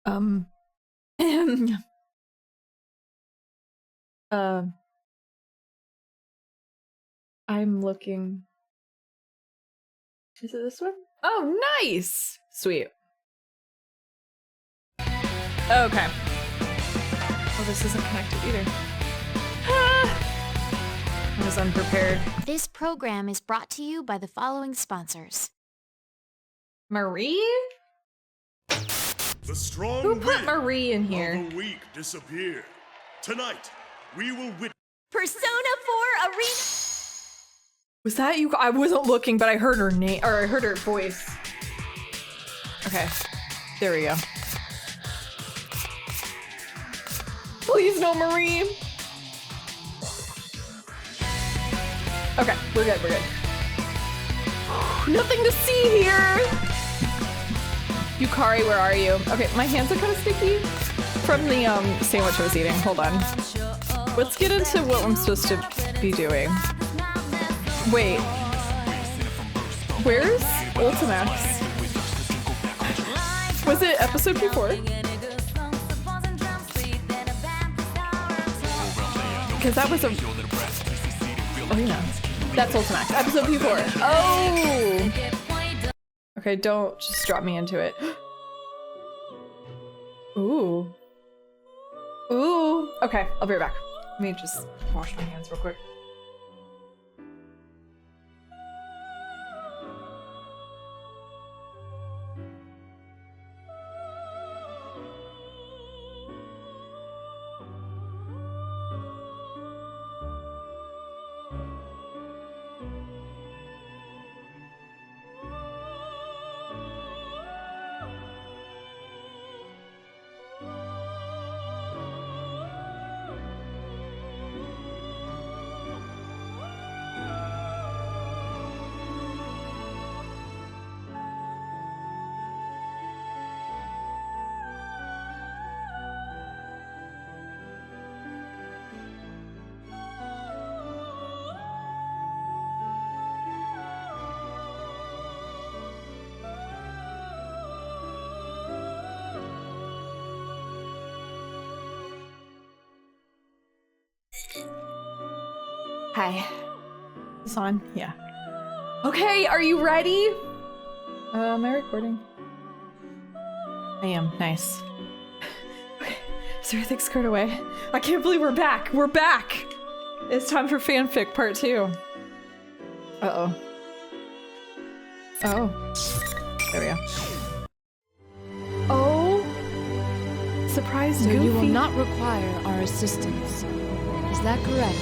Um, I'm looking. Is it this one? Oh, nice! Sweet. Okay. Oh, this isn't connected either. Ah! I was unprepared. This program is brought to you by the following sponsors. Marie? The strong Who put Marie in here? Of the weak disappear. Tonight, we will witness Persona 4 Arena. Was that you? I wasn't looking, but I heard her name, or I heard her voice. Okay, there we go. Please no Marie. Okay, we're good, we're good. Nothing to see here. Yukari, where are you? Okay, my hands are kind of sticky from the sandwich I was eating. Hold on. Let's get into what I'm supposed to be doing. Wait. Where's Ultimax? Was it episode P4? Because that was a... Oh yeah. That's Ultimax. Episode P4. Oh! Okay, don't just drop me into it. Ooh. Ooh. Okay, I'll be right back. Let me just wash my hands real quick. Hi. Is this on? Yeah. Okay, are you ready? Am I recording? I am. Nice. Okay. Is everything squared away? I can't believe we're back! We're back! It's time for fanfic part 2. Uh-oh. Oh. There we go. Oh. Surprise So Goofy. you will not require our assistance. Is that correct?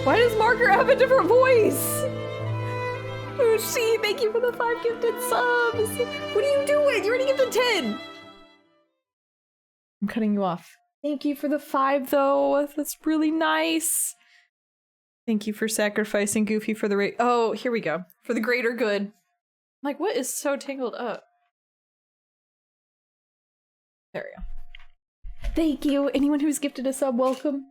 Why does Margaret have a different voice? Who's she? Thank you for the 5 gifted subs. What are you doing? You already gifted 10. I'm cutting you off. Thank you for the 5 though. That's really nice. Thank you for sacrificing Goofy for the oh, here we go. For the greater good. I'm like, what is so tangled up? There we go. Thank you. Anyone who's gifted a sub, welcome.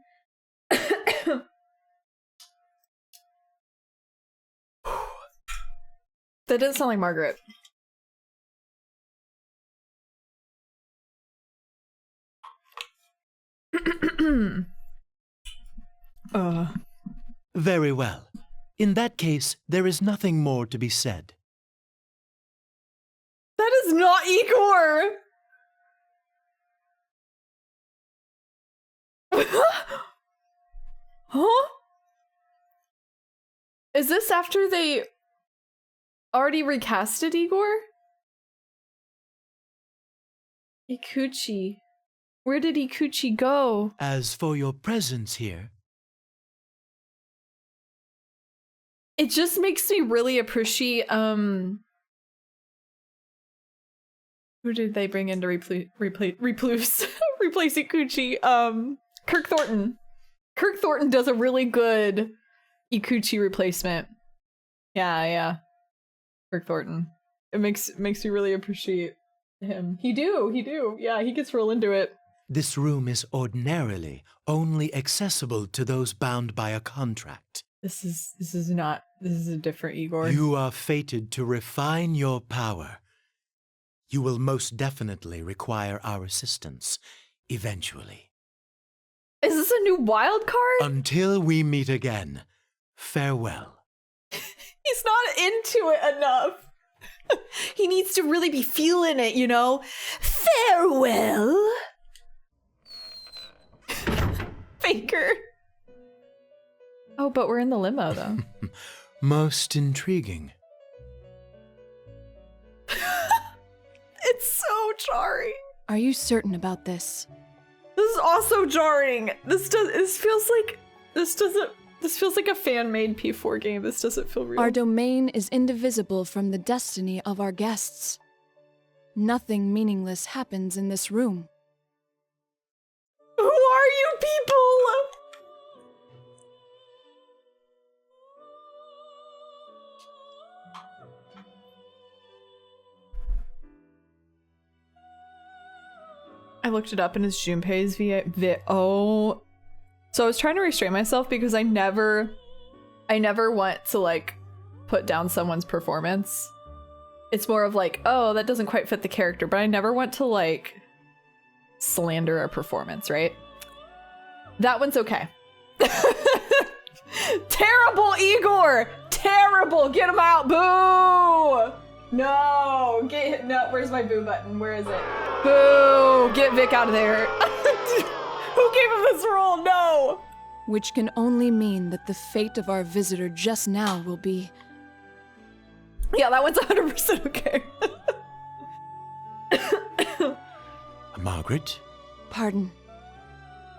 That doesn't sound like Margaret. Very well. In that case, there is nothing more to be said. That is not Igor! Huh? Is this after they already recasted Igor? Ikuchi. Where did Ikuchi go? As for your presence here, It just makes me really appreciate, who did they bring in to replace Ikuchi? Kirk Thornton. Kirk Thornton does a really good Ikuchi replacement. Yeah. Kirk Thornton. It makes me really appreciate him. He do. Yeah, he gets real into it. this room is ordinarily only accessible to those bound by a contract. This is a different Igor. You are fated to refine your power You will most definitely require our assistance, eventually. Is this a new wild card? Until we meet again, farewell. He's not into it enough. He needs to really be feeling it, you know? Farewell. Faker. Oh, but we're in the limo, though. Most intriguing. It's so jarring. Are you certain about this? This is also jarring. This feels like a fan-made P4 game. This doesn't feel real. Our domain is indivisible from the destiny of our guests. Nothing meaningless happens in this room. Who are you people? I looked it up and it's Junpei's oh. So I was trying to restrain myself because I never want to like put down someone's performance. It's more of like, oh, that doesn't quite fit the character, but I never want to like slander a performance, right? That one's okay. Terrible, Igor! Terrible! Get him out! Boo! No! No, where's my boo button? Where is it? Boo! Get Vic out of there. Who gave him this role? No! Which can only mean that the fate of our visitor just now will be... Yeah, that one's 100% okay. Margaret? Pardon.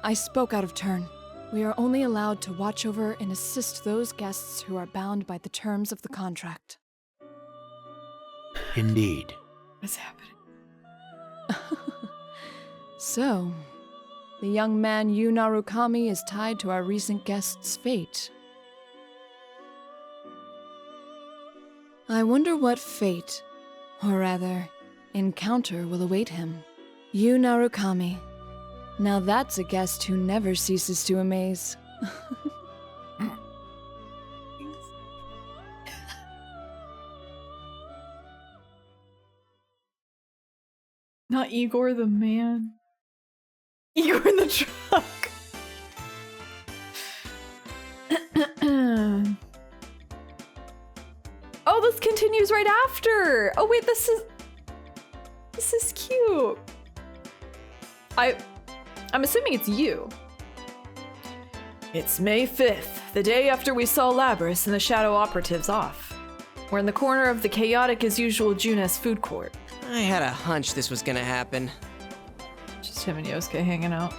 I spoke out of turn. We are only allowed to watch over and assist those guests who are bound by the terms of the contract. Indeed. What's happening? So, the young man Yu Narukami is tied to our recent guest's fate. I wonder what fate, or rather, encounter will await him. Yu Narukami. Now that's a guest who never ceases to amaze. Not Igor the man. Igor in the truck. Oh, this continues right after. Oh wait, this is cute. I'm assuming it's you. It's May 5th, the day after we saw Labris and the Shadow Operatives off. We're in the corner of the chaotic as usual Junes food court. I had a hunch this was gonna happen. Just him and Yosuke hanging out.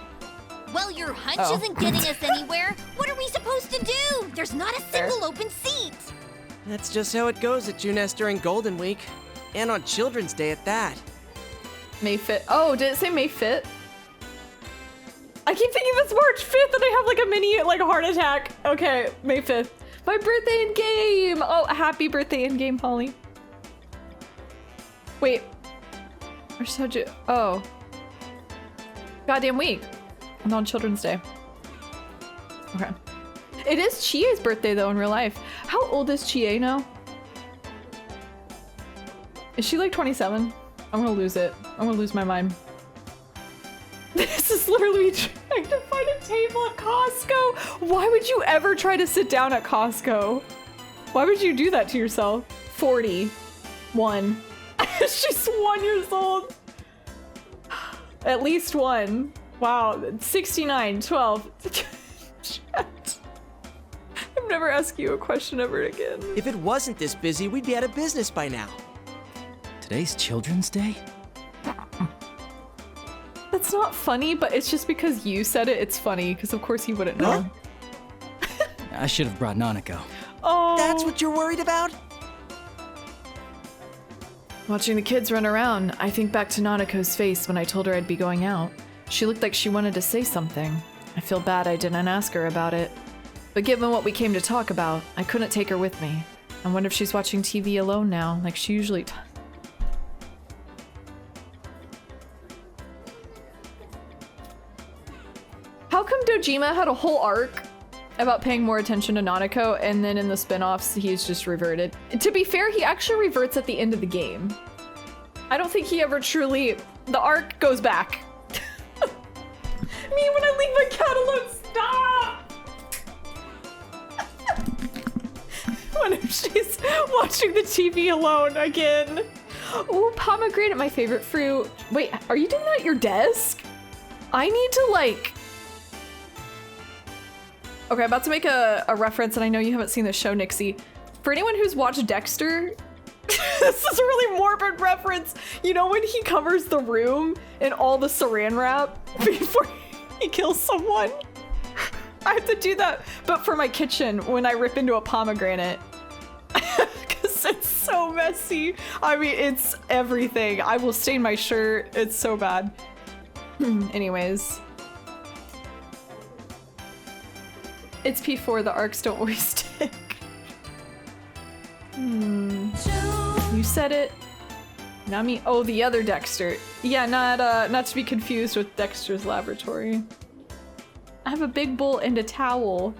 Well, your hunch isn't getting us anywhere. What are we supposed to do? There's not a single open seat. That's just how it goes at Junes during Golden Week. And on Children's Day at that. May 5th. Oh, did it say May 5th? I keep thinking it's March 5th and I have like a mini heart attack. Okay, May 5th. My birthday in game. Oh, happy birthday in game, Holly. Wait. Or Soju. Oh. Goddamn week. And on Children's Day. Okay. It is Chie's birthday though in real life. How old is Chie now? Is she like 27? I'm gonna lose it. I'm gonna lose my mind. This is literally me trying to find a table at Costco. Why would you ever try to sit down at Costco? Why would you do that to yourself? 41. She's 1 year old. At least one. Wow. 69. 12. I'm never asking you a question ever again. If it wasn't this busy, we'd be out of business by now. Today's Children's Day? That's not funny, but it's just because you said it, it's funny, because of course he wouldn't know. I should have brought Nanako. Oh. That's what you're worried about? Watching the kids run around, I think back to Nanako's face when I told her I'd be going out. She looked like she wanted to say something. I feel bad I didn't ask her about it. But given what we came to talk about, I couldn't take her with me. I wonder if she's watching TV alone now, like she usually does. How come Dojima had a whole arc about paying more attention to Nanako, and then in the spin-offs he's just reverted? To be fair, he actually reverts at the end of the game. I don't think he ever truly... The arc goes back. Me when I leave my cat alone, stop! What if she's watching the TV alone again? Ooh, pomegranate, my favorite fruit. Wait, are you doing that at your desk? I need to like... Okay, I'm about to make a reference, and I know you haven't seen the show, Nixie. For anyone who's watched Dexter, this is a really morbid reference. You know when he covers the room in all the saran wrap before he kills someone? I have to do that, but for my kitchen when I rip into a pomegranate. Because it's so messy. I mean, it's everything. I will stain my shirt. It's so bad. Anyways. It's P4, the arcs don't always stick. You said it. Not me. Oh, the other Dexter. Yeah, not to be confused with Dexter's Laboratory. I have a big bowl and a towel.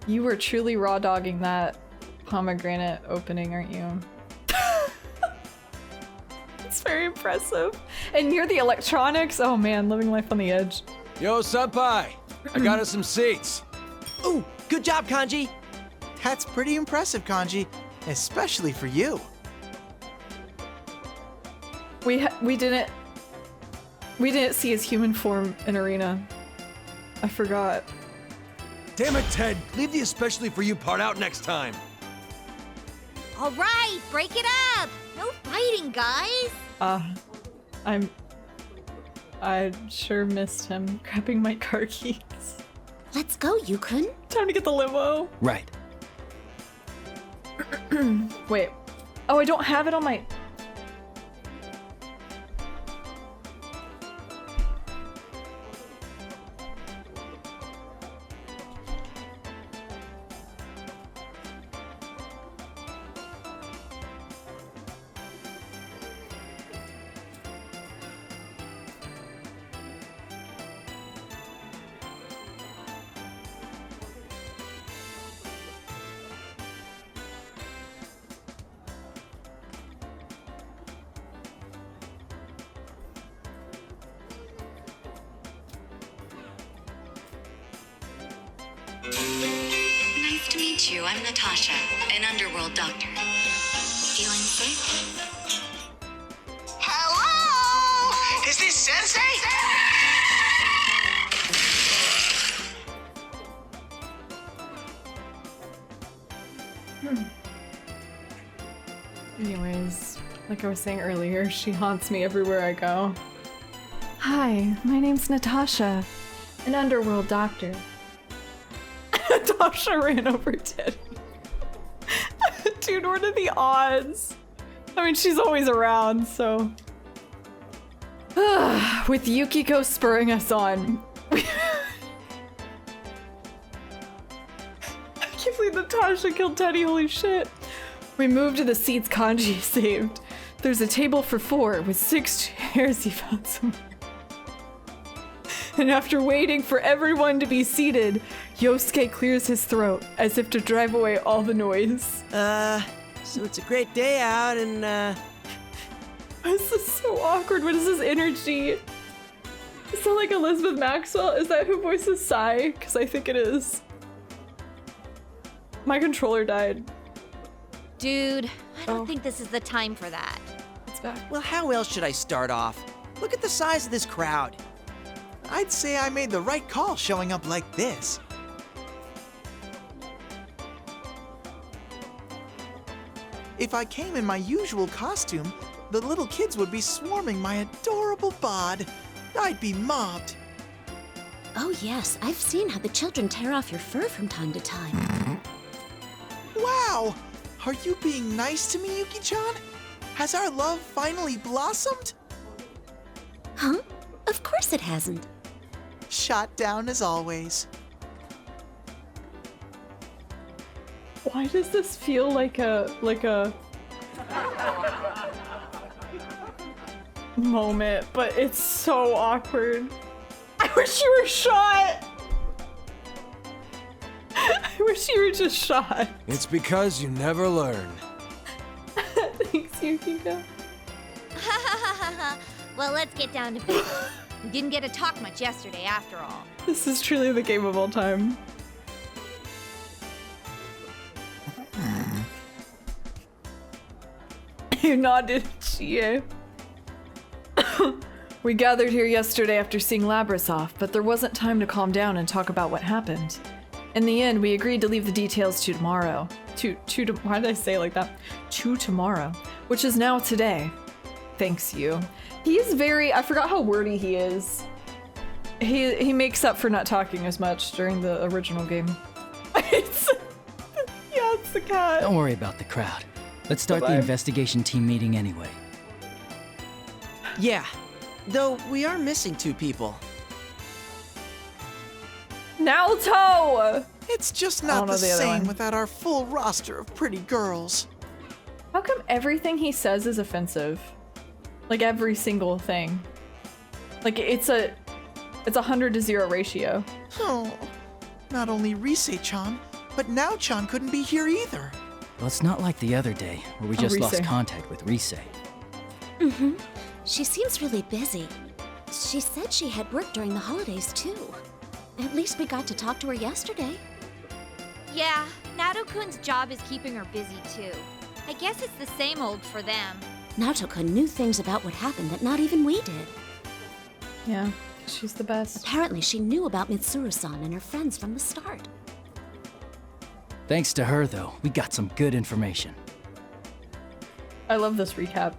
You were truly raw dogging that pomegranate opening, aren't you? It's very impressive. And near the electronics, oh man, living life on the edge. Yo, senpai, I got us some seats. Ooh, good job, Kanji. That's pretty impressive, Kanji. Especially for you. We didn't see his human form in Arena. I forgot. Damn it, Ted. Leave the especially for you part out next time. All right, break it up. No fighting, guys. I sure missed him grabbing my car keys. Let's go, Yukun. Time to get the limo. Right. Wait. Oh, I don't have it on my... Nice to meet you. I'm Natasha, an underworld doctor. Feeling safe? Hello? Is this Sensei? Anyways, like I was saying earlier, she haunts me everywhere I go. Hi, my name's Natasha, an underworld doctor. Natasha ran over Teddy. Dude, what are the odds? I mean, she's always around, so... With Yukiko spurring us on. I can't believe Natasha killed Teddy, holy shit. We moved to the seats Kanji saved. There's a table for 4 with 6 chairs he found somewhere. And after waiting for everyone to be seated, Yosuke clears his throat as if to drive away all the noise. So it's a great day out and, This is so awkward. What is this energy? Is that like Elizabeth Maxwell? Is that who voices Sai? Because I think it is. My controller died. Dude, I don't think this is the time for that. It's back. well, how else should I start off? Look at the size of this crowd. I'd say I made the right call showing up like this. If I came in my usual costume, the little kids would be swarming my adorable bod. I'd be mobbed. Oh yes, I've seen how the children tear off your fur from time to time. Wow! Are you being nice to me, Yuki-chan? Has our love finally blossomed? Huh? Of course it hasn't. Shot down as always. Why does this feel like a moment, but it's so awkward. I wish you were shot. I wish you were just shot. It's because you never learn. Thanks, Yukiko. Well, let's get down to business. We didn't get to talk much yesterday after all. This is truly the game of all time. You nodded, Chie. We gathered here yesterday after seeing Labras off, but there wasn't time to calm down and talk about what happened. In the end, we agreed to leave the details to tomorrow. Why did I say it like that? To tomorrow, which is now today. Thanks, you. He's very, I forgot how wordy he is. He makes up for not talking as much during the original game. It's the cat. Don't worry about the crowd. Let's start the investigation team meeting anyway. Yeah, though we are missing 2 people. Naoto! It's just not the same without our full roster of pretty girls. How come everything he says is offensive? Like every single thing. Like it's a 100 to 0 ratio. Oh, not only Rise-chan, but Nao-chan couldn't be here either. Well, it's not like the other day where we just lost contact with Rise. Mm-hmm. She seems really busy. She said she had work during the holidays too. At least we got to talk to her yesterday. Yeah, Nato-kun's job is keeping her busy too. I guess it's the same old for them. Nato-kun knew things about what happened that not even we did. Yeah, she's the best. Apparently she knew about Mitsuru-san and her friends from the start. Thanks to her, though, we got some good information. I love this recap.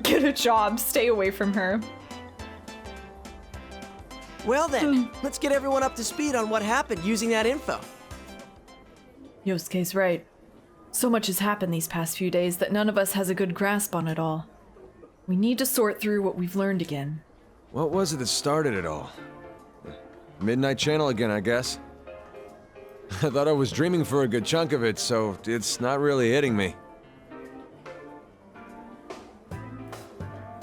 Get a job, stay away from her. Well then, let's get everyone up to speed on what happened using that info. Yosuke's right. So much has happened these past few days that none of us has a good grasp on it all. We need to sort through what we've learned again. What was it that started it all? Midnight Channel again, I guess. I thought I was dreaming for a good chunk of it, so it's not really hitting me.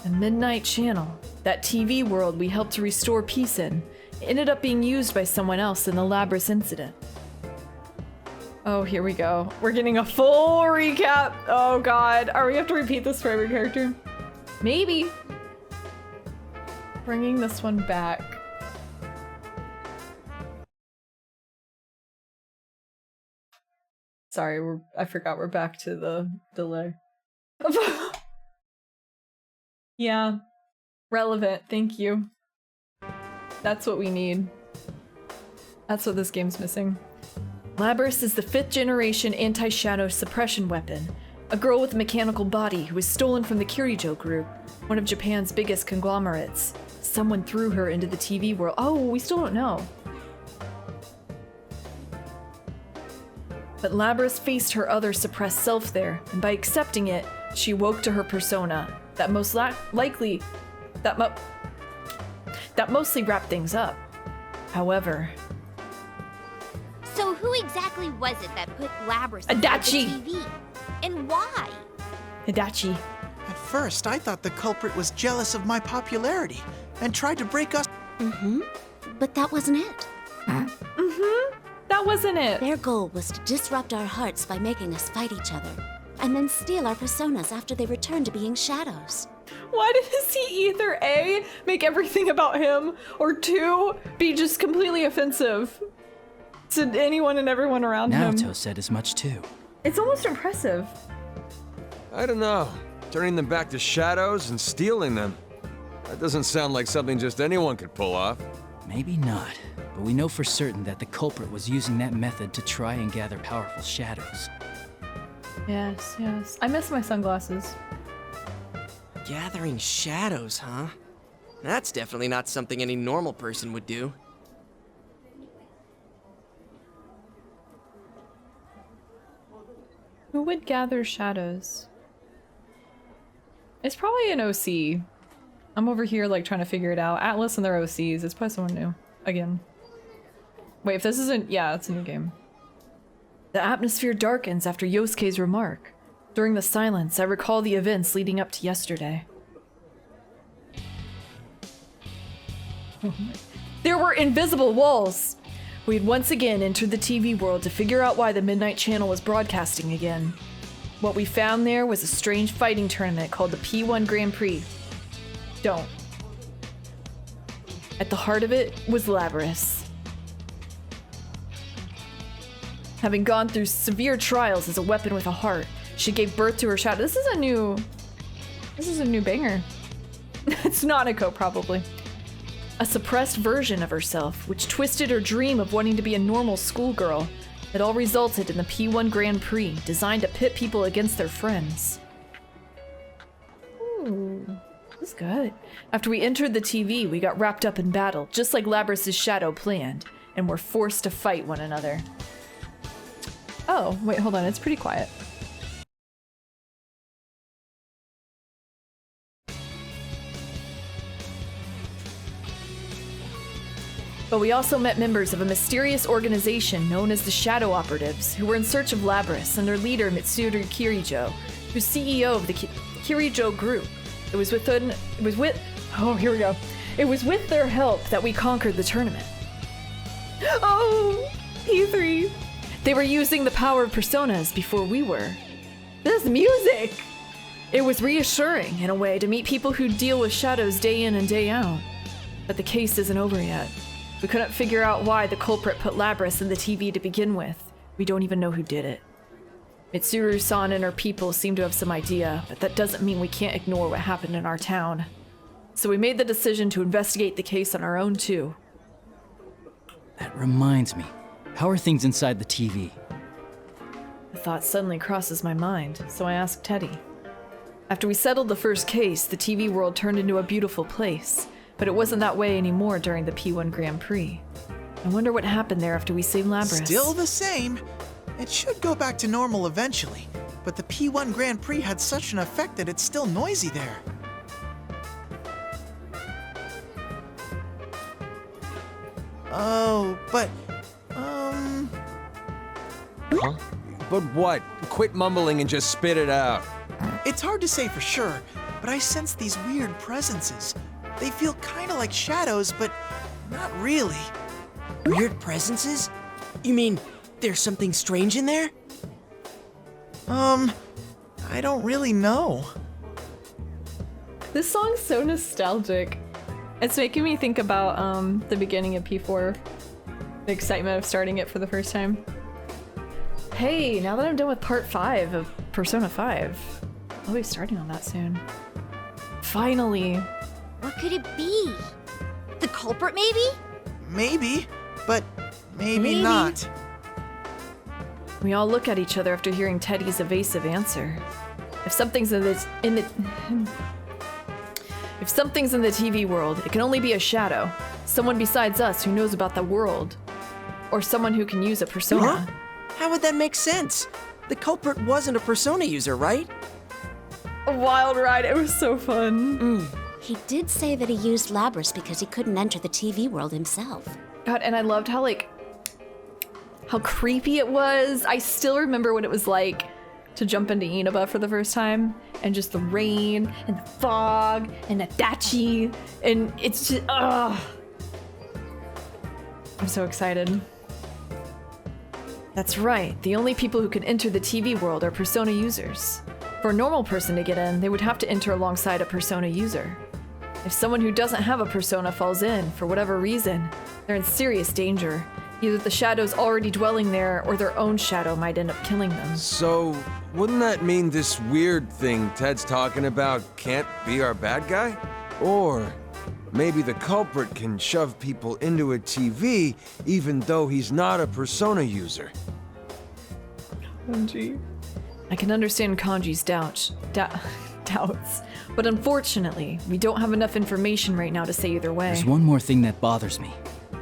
The Midnight Channel, that TV world we helped to restore peace in, ended up being used by someone else in the Labras incident. Oh, here we go. We're getting a full recap. Oh god. Are we have to repeat this for every character? Maybe. Bringing this one back. Sorry, I forgot we're back to the delay. Yeah. Relevant, thank you. That's what we need. That's what this game's missing. Labras is the 5th generation anti-shadow suppression weapon. A girl with a mechanical body who was stolen from the Kirijo group, one of Japan's biggest conglomerates. Someone threw her into the TV world. Oh, we still don't know. But Labras faced her other suppressed self there, and by accepting it, she woke to her persona. That mostly wrapped things up. However... So who exactly was it that put Labras on Adachi! the TV? And why? Adachi. At first, I thought the culprit was jealous of my popularity and tried to break us. Mm-hmm. But that wasn't it. Mm-hmm. That wasn't it. Their goal was to disrupt our hearts by making us fight each other, and then steal our personas after they returned to being shadows. Why does he either A, make everything about him, or 2, be just completely offensive to anyone and everyone around him? Naruto said as much too. It's almost impressive. I don't know. Turning them back to shadows and stealing them. That doesn't sound like something just anyone could pull off. Maybe not, but we know for certain that the culprit was using that method to try and gather powerful shadows. Yes, yes. I miss my sunglasses. Gathering shadows, huh? That's definitely not something any normal person would do. Who would gather shadows? It's probably an OC. I'm over here like trying to figure it out. Atlas and their OCs. It's probably someone new. Again. Wait, if this isn't... Yeah, it's a new game. The atmosphere darkens after Yosuke's remark. During the silence, I recall the events leading up to yesterday. There were invisible walls! We'd once again entered the TV world to figure out why the Midnight Channel was broadcasting again. What we found there was a strange fighting tournament called the P1 Grand Prix. Don't. At the heart of it was Labrys. Having gone through severe trials as a weapon with a heart, she gave birth to her shadow. This is a new banger. It's Nanako, probably. A suppressed version of herself, which twisted her dream of wanting to be a normal schoolgirl. It all resulted in the P1 Grand Prix, designed to pit people against their friends. Ooh, this is good. After we entered the TV, we got wrapped up in battle, just like Labrys' shadow planned, and were forced to fight one another. Oh, wait, hold on, it's pretty quiet. But we also met members of a mysterious organization known as the Shadow Operatives, who were in search of Labrys and their leader Mitsuru Kirijo, who's CEO of the Kirijo Group. It was with their help that we conquered the tournament. Oh, P3. They were using the power of personas before we were. This music! It was reassuring, in a way, to meet people who deal with shadows day in and day out. But the case isn't over yet. We couldn't figure out why the culprit put Labrys in the TV to begin with. We don't even know who did it. Mitsuru-san and her people seem to have some idea, but that doesn't mean we can't ignore what happened in our town. So we made the decision to investigate the case on our own, too. That reminds me. How are things inside the TV? The thought suddenly crosses my mind, so I asked Teddy. After we settled the first case, the TV world turned into a beautiful place. But it wasn't that way anymore during the P1 Grand Prix. I wonder what happened there after we saved Labrys. Still the same. It should go back to normal eventually, but the P1 Grand Prix had such an effect that it's still noisy there. Oh, but, Huh? But what? Quit mumbling and just spit it out. It's hard to say for sure, but I sense these weird presences. They feel kind of like shadows, but not really. Weird presences? You mean there's something strange in there? I don't really know. This song's so nostalgic. It's making me think about the beginning of P4. The excitement of starting it for the first time. Hey, now that I'm done with part 5 of Persona 5, I'll be starting on that soon. Finally. What could it be? The culprit, maybe? Maybe, but maybe not. We all look at each other after hearing Teddy's evasive answer. If something's in the TV world, it can only be a shadow. Someone besides us who knows about the world. Or someone who can use a persona. Huh? How would that make sense? The culprit wasn't a persona user, right? A wild ride, it was so fun. He did say that he used Labrys because he couldn't enter the TV world himself. God, and I loved how creepy it was. I still remember what it was like to jump into Inaba for the first time, and just the rain, and the fog, and the dachi, and it's just, ugh. I'm so excited. That's right, the only people who can enter the TV world are persona users. For a normal person to get in, they would have to enter alongside a persona user. If someone who doesn't have a persona falls in, for whatever reason, they're in serious danger. Either the shadow's already dwelling there, or their own shadow might end up killing them. So, wouldn't that mean this weird thing Ted's talking about can't be our bad guy? Or maybe the culprit can shove people into a TV even though he's not a persona user. Kanji. I can understand Kanji's doubts, but unfortunately, we don't have enough information right now to say either way. There's one more thing that bothers me.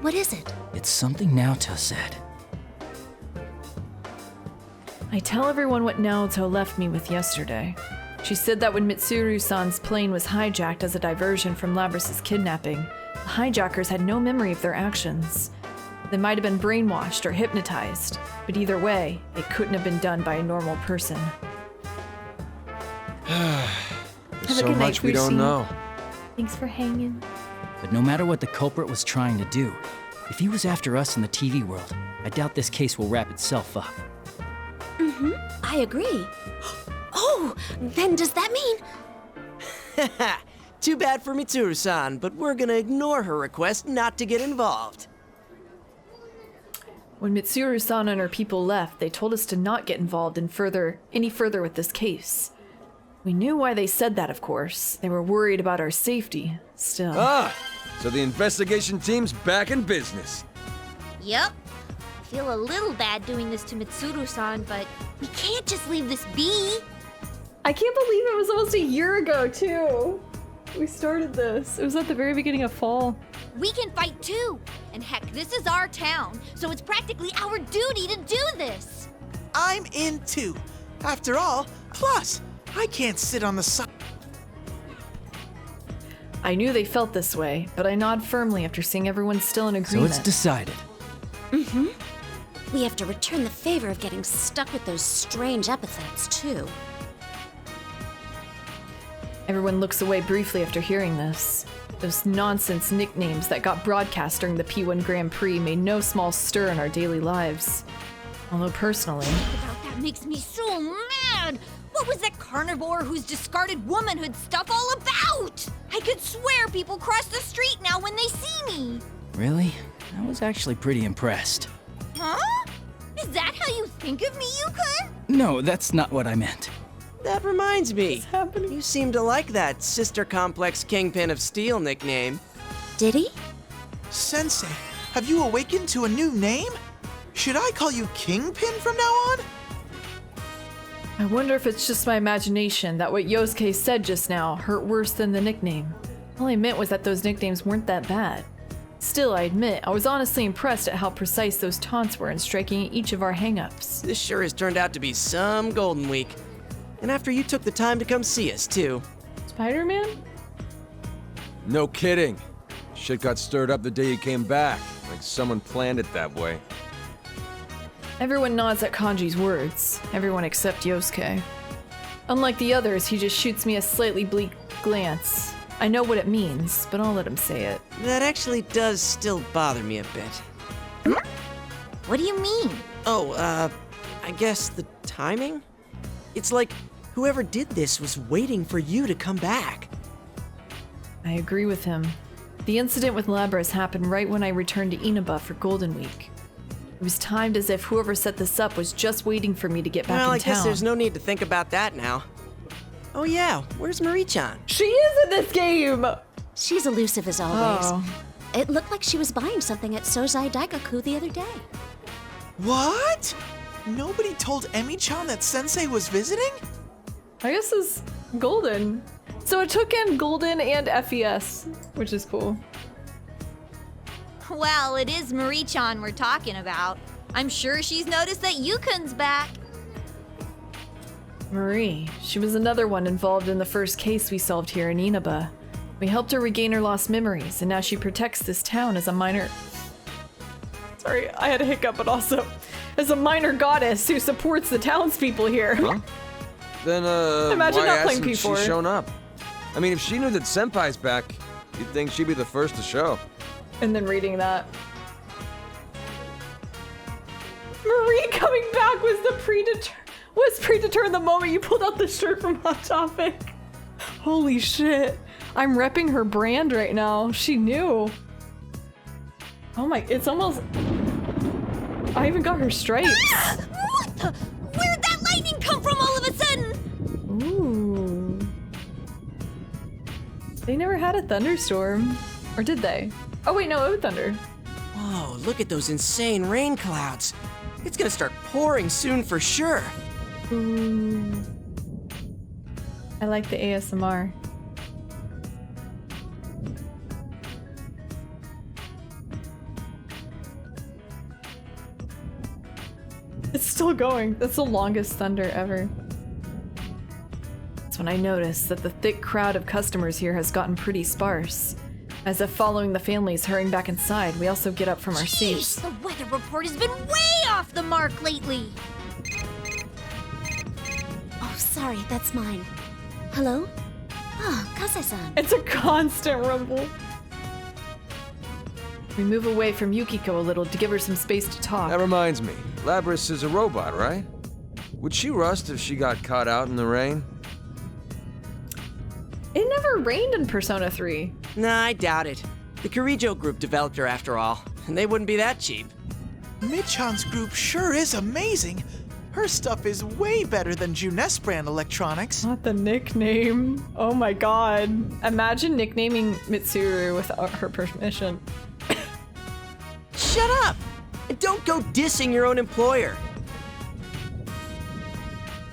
What is it? It's something Naoto said. I tell everyone what Naoto left me with yesterday. She said that when Mitsuru-san's plane was hijacked as a diversion from Labrys' kidnapping, the hijackers had no memory of their actions. They might have been brainwashed or hypnotized, but either way, it couldn't have been done by a normal person. There's so much we don't know. Thanks for hanging. But no matter what the culprit was trying to do, if he was after us in the TV world, I doubt this case will wrap itself up. I agree. Oh, then does that mean... Too bad for Mitsuru-san, but we're gonna ignore her request not to get involved. When Mitsuru-san and her people left, they told us to not get involved in any further with this case. We knew why they said that, of course. They were worried about our safety. Still. Ah, so the investigation team's back in business. Yep. I feel a little bad doing this to Mitsuru-san, but we can't just leave this be. I can't believe it was almost a year ago, too. We started this. It was at the very beginning of fall. We can fight too. And heck, this is our town, so it's practically our duty to do this. I'm in too. After all, plus, I can't sit on the side. I knew they felt this way, but I nod firmly after seeing everyone still in agreement. So it's decided. Mm-hmm. We have to return the favor of getting stuck with those strange epithets, too. Everyone looks away briefly after hearing this. Those nonsense nicknames that got broadcast during the P1 Grand Prix made no small stir in our daily lives. Although personally... About that makes me so mad! What was that carnivore whose discarded womanhood stuff all about? I could swear people cross the street now when they see me! Really? I was actually pretty impressed. Huh? Is that how you think of me, Yukon? No, that's not what I meant. That reminds me. What's happening? You seem to like that Sister Complex Kingpin of Steel nickname. Did he? Sensei, have you awakened to a new name? Should I call you Kingpin from now on? I wonder if it's just my imagination that what Yosuke said just now hurt worse than the nickname. All I meant was that those nicknames weren't that bad. Still, I admit, I was honestly impressed at how precise those taunts were in striking each of our hang-ups. This sure has turned out to be some Golden Week. And after you took the time to come see us, too. Spider-Man? No kidding. Shit got stirred up the day you came back, like someone planned it that way. Everyone nods at Kanji's words. Everyone except Yosuke. Unlike the others, he just shoots me a slightly bleak glance. I know what it means, but I'll let him say it. That actually does still bother me a bit. What do you mean? Oh, I guess the timing? It's like whoever did this was waiting for you to come back. I agree with him. The incident with Labras happened right when I returned to Inaba for Golden Week. It was timed as if whoever set this up was just waiting for me to get back Well, in I town. guess there's no need to think about that now. Oh yeah, where's Marie-chan? She is in this game! She's elusive as always. Oh. It looked like she was buying something at Sozai Daigaku the other day. What? Nobody told Emi-chan that Sensei was visiting? I guess it's Golden. So it took in Golden and FES, which is cool. Well, it is Marie-chan we're talking about. I'm sure she's noticed that Yukon's back. Marie. She was another one involved in the first case we solved here in Inaba. We helped her regain her lost memories, and now she protects this town as a minor... Sorry, I had a hiccup, but also as a minor goddess who supports the townspeople here. Huh? Then, Imagine why not playing hasn't P4. she shown up? I mean, if she knew that Senpai's back, you'd think she'd be the first to show. And then reading that. Marie coming back was predetermined the moment you pulled out the shirt from Hot Topic. Holy shit. I'm repping her brand right now. She knew. Oh my, it's almost... I even got her stripes. What the? Where'd that lightning come from all of a sudden? Ooh. They never had a thunderstorm. Or did they? Oh wait, no, it was thunder. Whoa, look at those insane rain clouds. It's gonna start pouring soon for sure. Ooh. I like the ASMR. It's still going. That's the longest thunder ever. That's when I noticed that the thick crowd of customers here has gotten pretty sparse. As if following the families hurrying back inside, we also get up from our seats. The weather report has been way off the mark lately. Oh, sorry, that's mine. Hello? Ah, Kasai-san. It's a constant rumble. We move away from Yukiko a little to give her some space to talk. That reminds me, Labras is a robot, right? Would she rust if she got caught out in the rain? It never rained in Persona 3. Nah, I doubt it. The Kirijo group developed her after all, and they wouldn't be that cheap. Mid-chan's group sure is amazing. Her stuff is way better than Junes brand electronics. Not the nickname. Oh my god. Imagine nicknaming Mitsuru without her permission. Shut up! And don't go dissing your own employer.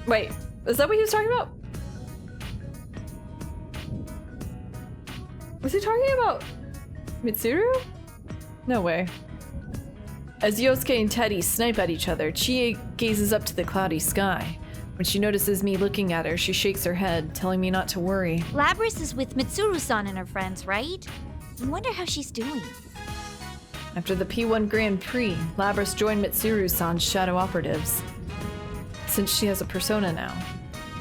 Wait, is that what he was talking about? Was he talking about Mitsuru? No way. As Yosuke and Teddy snipe at each other, Chie gazes up to the cloudy sky. When she notices me looking at her, she shakes her head, telling me not to worry. Labris is with Mitsuru-san and her friends, right? I wonder how she's doing. After the P1 Grand Prix, Labris joined Mitsuru-san's shadow operatives, since she has a persona now.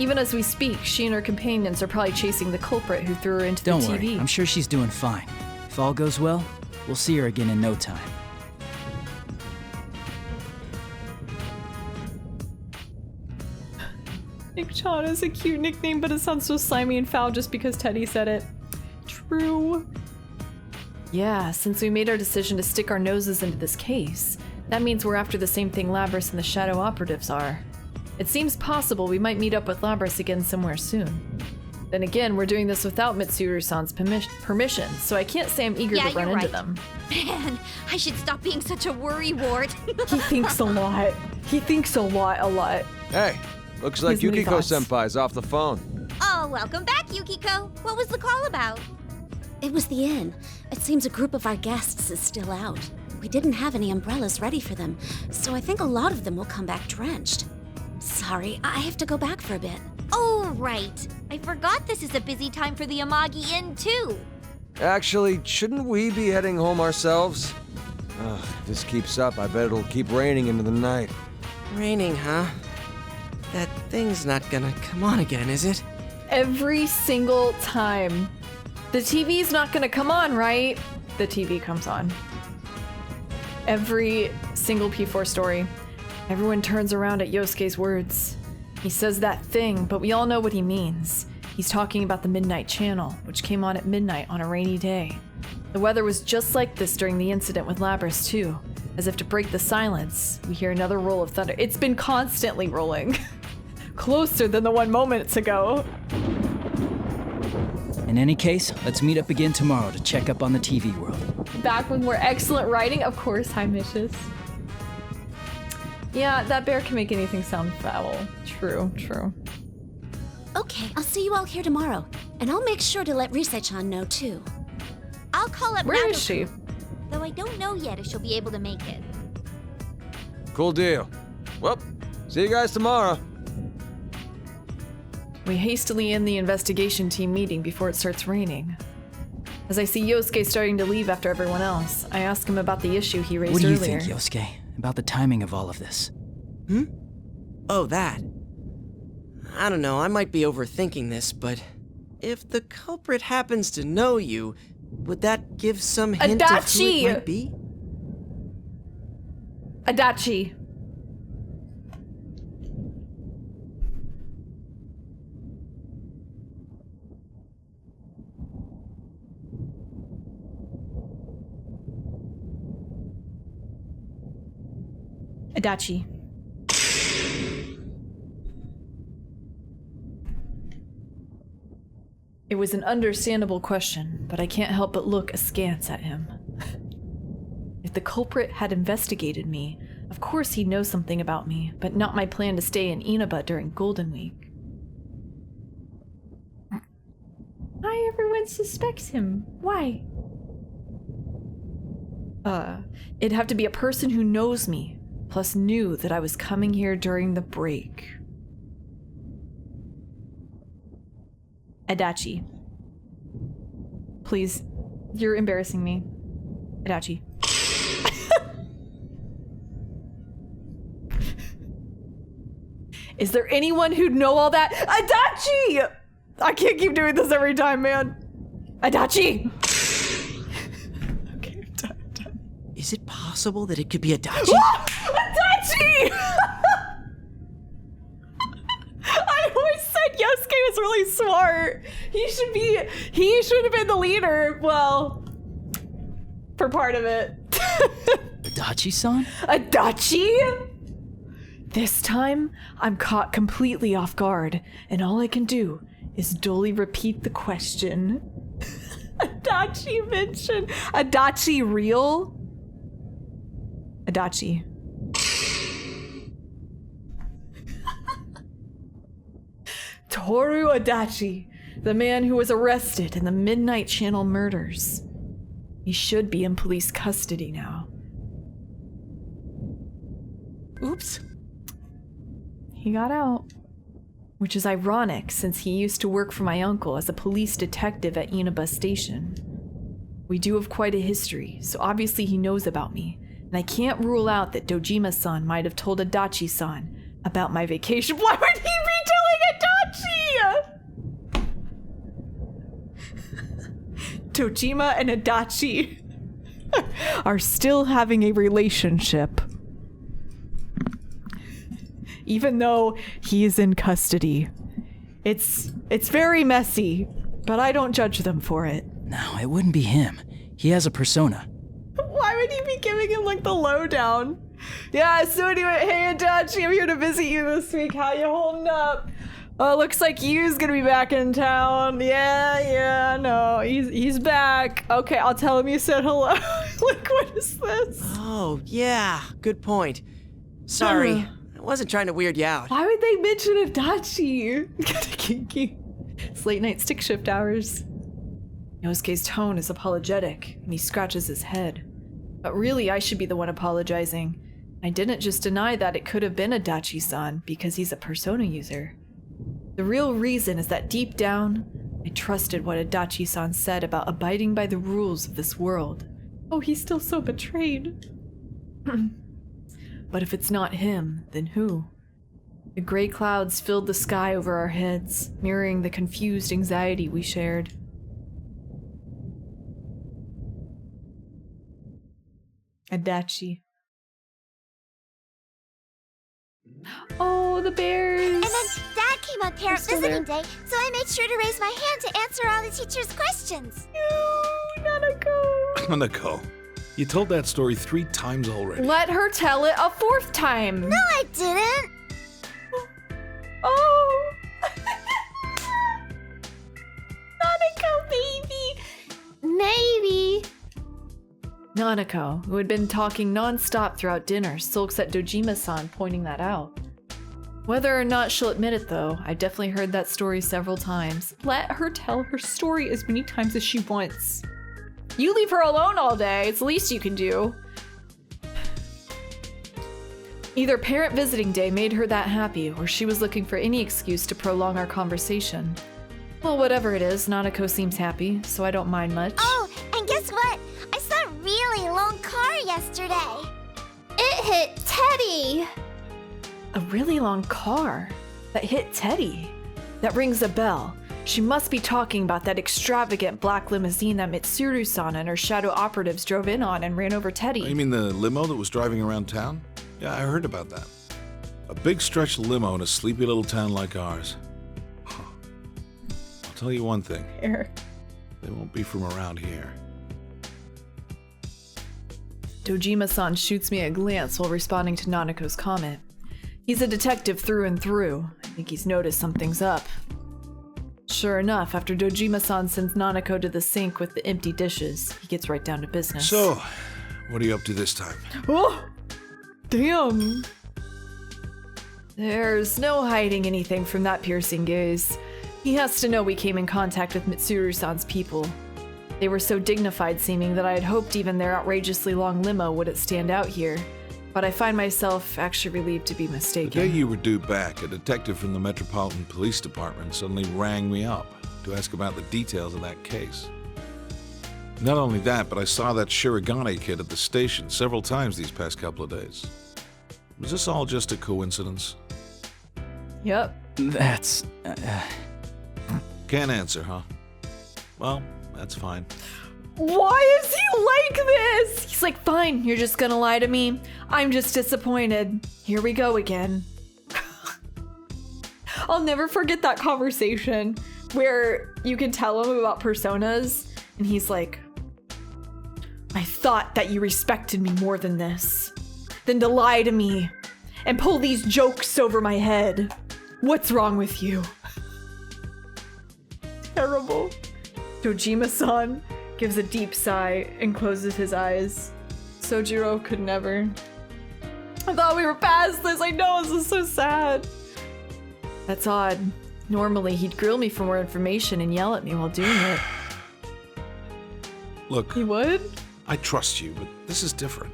Even as we speak, she and her companions are probably chasing the culprit who threw her into the TV. Don't worry, I'm sure she's doing fine. If all goes well, we'll see her again in no time. Nick-chan is a cute nickname, but it sounds so slimy and foul just because Teddy said it. True. Yeah, since we made our decision to stick our noses into this case, that means we're after the same thing Labris and the shadow operatives are. It seems possible we might meet up with Labris again somewhere soon. Then again, we're doing this without Mitsuru-san's permission, so I can't say I'm eager to run into them. Man, I should stop being such a worrywart. He thinks a lot. He thinks a lot. Hey, looks like His many Yukiko-senpai's off the phone. Oh, welcome back, Yukiko. What was the call about? It was the inn. It seems a group of our guests is still out. We didn't have any umbrellas ready for them, so I think a lot of them will come back drenched. Sorry, I have to go back for a bit. Oh, right. I forgot this is a busy time for the Amagi Inn, too. Actually, shouldn't we be heading home ourselves? If this keeps up, I bet it'll keep raining into the night. Raining, huh? That thing's not gonna come on again, is it? Every single time. The TV's not gonna come on, right? The TV comes on. Every single P4 story. Everyone turns around at Yosuke's words. He says that thing, but we all know what he means. He's talking about the Midnight Channel, which came on at midnight on a rainy day. The weather was just like this during the incident with Labris, too. As if to break the silence, we hear another roll of thunder. It's been constantly rolling. Closer than the one moments ago. In any case, let's meet up again tomorrow to check up on the TV world. Back with more excellent writing, of course. Hi, Mishis. Yeah, that bear can make anything sound foul. True. Okay, I'll see you all here tomorrow. And I'll make sure to let Risei-chan know, too. I'll call up Where is she? Though I don't know yet if she'll be able to make it. Cool deal. Well, see you guys tomorrow. We hastily end the investigation team meeting before it starts raining. As I see Yosuke starting to leave after everyone else, I ask him about the issue he raised earlier. What do you think, Yosuke, about the timing of all of this? Oh, that. I don't know, I might be overthinking this, but if the culprit happens to know you, would that give some hint of who it might be? Adachi. Adachi. It was an understandable question, but I can't help but look askance at him. If the culprit had investigated me, of course he'd know something about me, but not my plan to stay in Inaba during Golden Week. Why everyone suspects him? Why? It'd have to be a person who knows me, plus knew that I was coming here during the break. Adachi. Please. You're embarrassing me. Adachi. Is there anyone who'd know all that? Adachi! I can't keep doing this every time, man. Adachi! Okay, I'm done. Is it possible that it could be Adachi? Adachi! I always said Yosuke was really smart. He should have been the leader. Well, for part of it. Adachi-san? Adachi? This time, I'm caught completely off guard, and all I can do is dully repeat the question. Adachi mentioned. Adachi real? Adachi. Toru Adachi, the man who was arrested in the Midnight Channel murders. He should be in police custody now. Oops. He got out. Which is ironic, since he used to work for my uncle as a police detective at Inaba Station. We do have quite a history, so obviously he knows about me, and I can't rule out that Dojima-san might have told Adachi-san about my vacation. Why would he be telling Adachi? Dojima and Adachi are still having a relationship. Even though he is in custody. It's very messy, but I don't judge them for it. No, it wouldn't be him. He has a persona. Why would he be giving him like the lowdown? Yeah, so anyway, hey Adachi, I'm here to visit you this week. How you holding up? Looks like Yu's gonna be back in town. Yeah, no, he's back. Okay, I'll tell him you said hello. Like, what is this? Oh, yeah, good point. Sorry. I wasn't trying to weird you out. Why would they mention Adachi? Kinda kinky. It's late night stick shift hours. Yosuke's tone is apologetic, and he scratches his head. But really, I should be the one apologizing. I didn't just deny that it could have been Adachi-san because he's a persona user. The real reason is that deep down, I trusted what Adachi-san said about abiding by the rules of this world. Oh, he's still so betrayed. But if it's not him, then who? The gray clouds filled the sky over our heads, mirroring the confused anxiety we shared. Adachi. Oh, the bears! And then Dad came on parent visiting day, so I made sure to raise my hand to answer all the teacher's questions. No, Nanako. Nanako, you told that story 3 times already. Let her tell it a 4th time. No, I didn't. Oh. Nanako, baby. Maybe. Nanako, who had been talking non-stop throughout dinner, sulks at Dojima-san pointing that out. Whether or not she'll admit it though, I've definitely heard that story several times. Let her tell her story as many times as she wants. You leave her alone all day, it's the least you can do. Either parent visiting day made her that happy, or she was looking for any excuse to prolong our conversation. Well, whatever it is, Nanako seems happy, so I don't mind much. Oh, and guess what? I saw a really long car yesterday. It hit Teddy. A really long car that hit Teddy. That rings a bell. She must be talking about that extravagant black limousine that Mitsuru-san and her shadow operatives drove in on and ran over Teddy. You mean the limo that was driving around town? Yeah, I heard about that. A big stretch limo in a sleepy little town like ours. I'll tell you one thing. Here. They won't be from around here. Dojima-san shoots me a glance while responding to Nanako's comment. He's a detective through and through. I think he's noticed something's up. Sure enough, after Dojima-san sends Nanako to the sink with the empty dishes, he gets right down to business. So, what are you up to this time? Oh! Damn! There's no hiding anything from that piercing gaze. He has to know we came in contact with Mitsuru-san's people. They were so dignified seeming that I had hoped even their outrageously long limo wouldn't stand out here. But I find myself actually relieved to be mistaken. The day you were due back, a detective from the Metropolitan Police Department suddenly rang me up to ask about the details of that case. Not only that, but I saw that Shirogane kid at the station several times these past couple of days. Was this all just a coincidence? Yep. That's... Can't answer, huh? Well, that's fine. Why is he like this? He's like, fine, you're just gonna lie to me. I'm just disappointed. Here we go again. I'll never forget that conversation where you can tell him about personas and he's like, I thought that you respected me more than this, than to lie to me and pull these jokes over my head. What's wrong with you? Terrible. Dojima-san gives a deep sigh and closes his eyes. Sojiro could never. I thought we were past this. I know, this is so sad. That's odd. Normally, he'd grill me for more information and yell at me while doing it. Look. He would? I trust you, but this is different.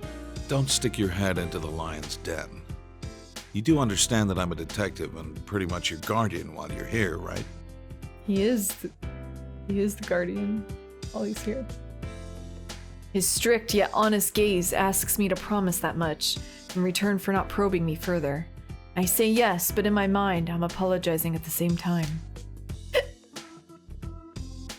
Don't stick your head into the lion's den. You do understand that I'm a detective and pretty much your guardian while you're here, right? He is the guardian while he's here. His strict yet honest gaze asks me to promise that much in return for not probing me further. I say yes, but in my mind, I'm apologizing at the same time.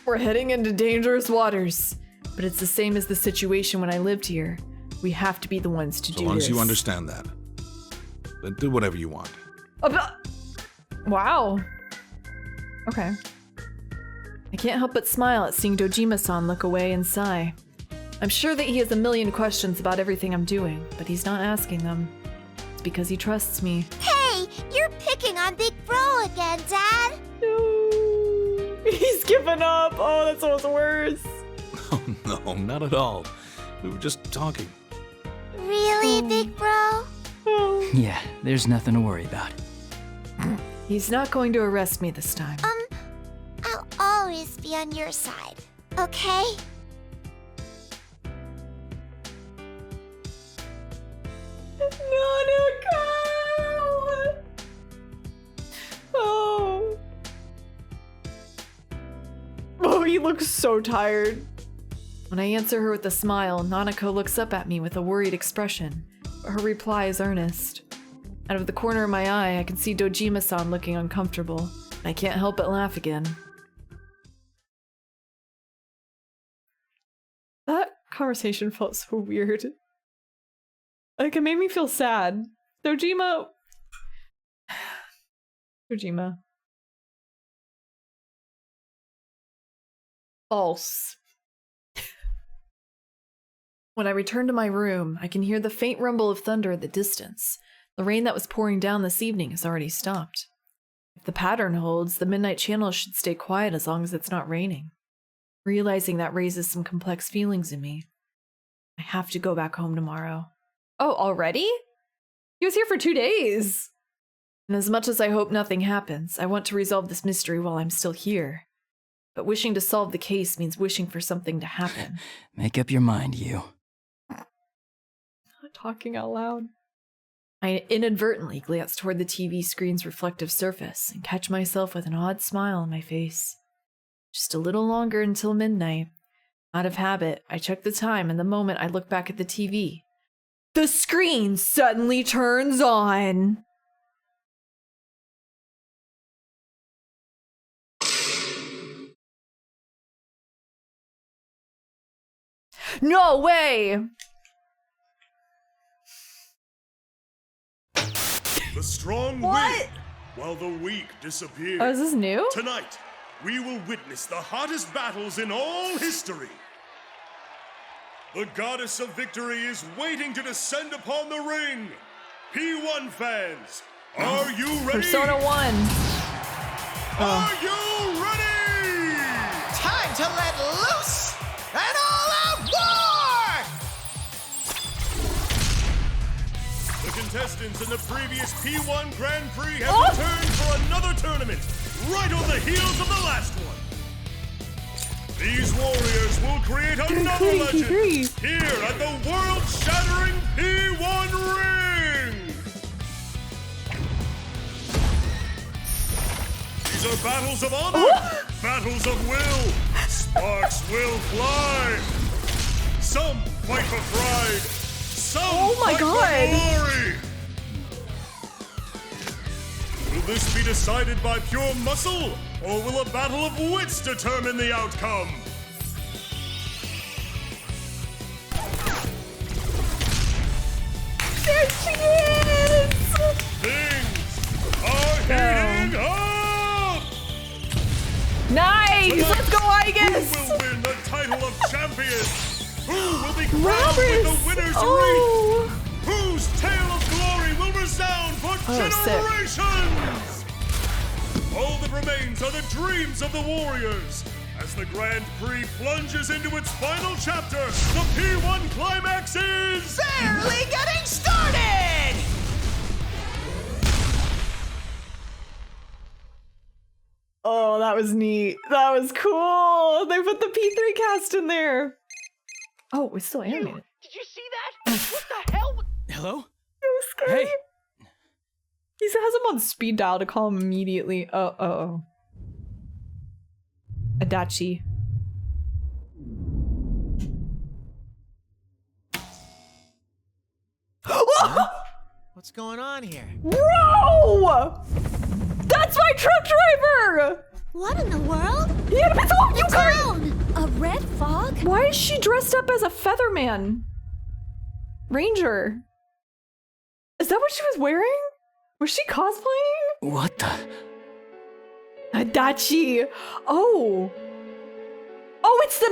We're heading into dangerous waters, but it's the same as the situation when I lived here. We have to be the ones to do this. So long as you understand that. Then do whatever you want. Wow. Okay. I can't help but smile at seeing Dojima-san look away and sigh. I'm sure that he has a million questions about everything I'm doing, but he's not asking them. It's because he trusts me. Hey, you're picking on Big Bro again, Dad. No. He's given up. Oh, that's almost worse. Oh, no, not at all. We were just talking. Really, Big Bro? Yeah, there's nothing to worry about. He's not going to arrest me this time. I'll always be on your side, okay? Oh, he looks so tired. When I answer her with a smile, Nanako looks up at me with a worried expression, but her reply is earnest. Out of the corner of my eye, I can see Dojima-san looking uncomfortable. I can't help but laugh again. That conversation felt so weird. Like, it made me feel sad. Dojima. False. When I return to my room, I can hear the faint rumble of thunder in the distance. The rain that was pouring down this evening has already stopped. If the pattern holds, the Midnight Channel should stay quiet as long as it's not raining. Realizing that raises some complex feelings in me. I have to go back home tomorrow. Oh, already? He was here for 2 days! And as much as I hope nothing happens, I want to resolve this mystery while I'm still here. But wishing to solve the case means wishing for something to happen. Make up your mind, you. Not talking out loud. I inadvertently glance toward the TV screen's reflective surface and catch myself with an odd smile on my face. Just a little longer until midnight. Out of habit, I check the time, and the moment I look back at the TV, the screen suddenly turns on. No way! The strong win, while the weak disappear. Oh, is this new? Tonight, we will witness the hottest battles in all history. The goddess of victory is waiting to descend upon the ring. P1 fans, are you ready? Persona 1. Are you ready? Time to let loose an all-out war! The contestants in the previous P1 Grand Prix have returned for another tournament, right on the heels of the last one. These warriors will create another legend here at the world-shattering P1 ring! These are battles of honor, battles of will. Sparks will fly. Some fight for pride, some fight for glory. Will this be decided by pure muscle, or will a battle of wits determine the outcome? There she is! Things are heating up! Nice! Let's go, Igus! Who will win the title of champion? Who will be crowned with the winner's wreath? Whose tale of glory will resound for generations? All that remains are the dreams of the Warriors. As the Grand Prix plunges into its final chapter, the P1 climax is... barely getting started! Oh, that was neat. That was cool. They put the P3 cast in there. Oh, it's still animated. Did you see that? What the hell? Hello? That was scary. Hey. He has him on speed dial to call him immediately. Oh. Adachi. What's going on here? Bro! That's my truck driver! What in the world? He had a pencil! You down! A red fog? Why is she dressed up as a Featherman? Ranger. Is that what she was wearing? Was she cosplaying? What the? Adachi. Oh, it's the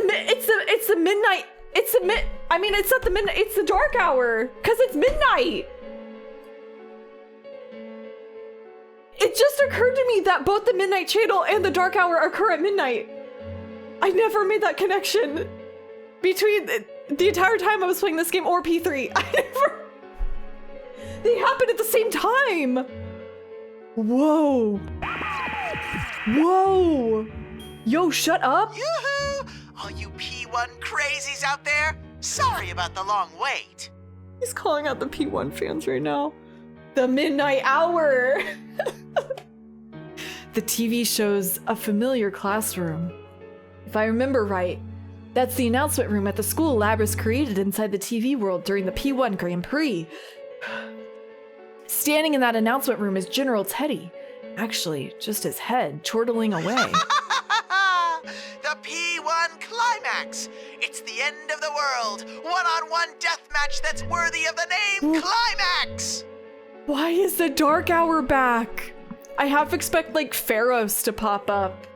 midnight. It's not the midnight. It's the dark hour because it's midnight. It just occurred to me that both the midnight channel and the dark hour occur at midnight. I never made that connection between the entire time I was playing this game or P3. They happened at the same time. Whoa. Yo, shut up. Yoo-hoo! All you P1 crazies out there, sorry about the long wait. He's calling out the P1 fans right now. The midnight hour. The TV shows a familiar classroom. If I remember right, that's the announcement room at the school Labrys created inside the TV world during the P1 Grand Prix. Standing in that announcement room is General Teddy. Actually, just his head chortling away. The P1 climax! It's the end of the world! One-on-one deathmatch that's worthy of the name Climax! Why is the dark hour back? I half expect like Pharos to pop up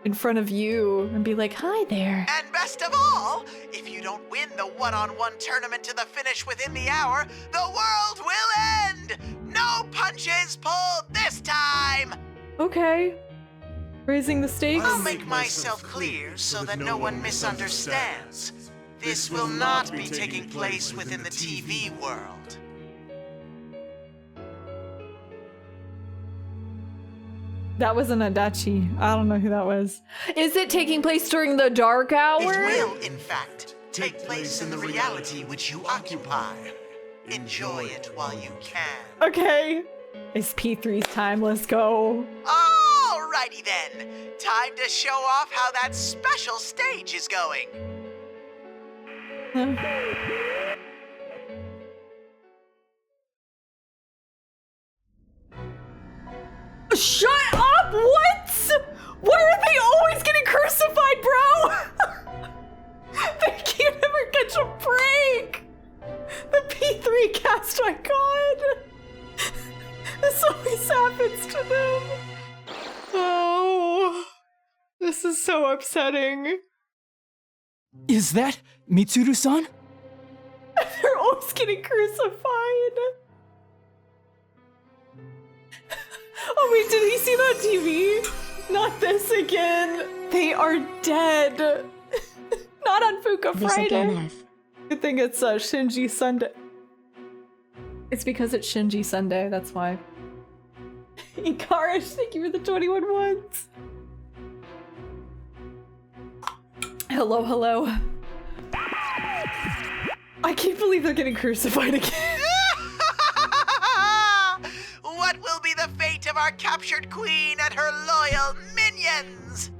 in front of you and be like, hi there. And best of all, if you don't win the one-on-one tournament to the finish within the hour, the world will end! No punches pulled this time! Okay. Raising the stakes? I'll make myself clear so that no one misunderstands. This will not be taking place within the TV world. That was an Adachi. I don't know who that was. Is it taking place during the dark hour? It will, in fact, take place in the reality which you occupy. Enjoy it while you can. Okay. It's P3's time. Let's go. Alrighty then. Time to show off how that special stage is going. Shut up! What? Why are they always getting crucified, bro? They can't ever catch a break. The P3 cast, my god. This always happens to them. Oh, this is so upsetting. Is that Mitsuru-san? They're always getting crucified. Oh wait, did he see that TV? Not this again. They are dead. Not on Fuka Friday. Good thing it's Shinji Sunday. It's because it's Shinji Sunday, that's why. Ikarish, thank you for the 21 ones. Hello, hello. I can't believe they're getting crucified again. What will be the fate of our captured queen and her loyal minions?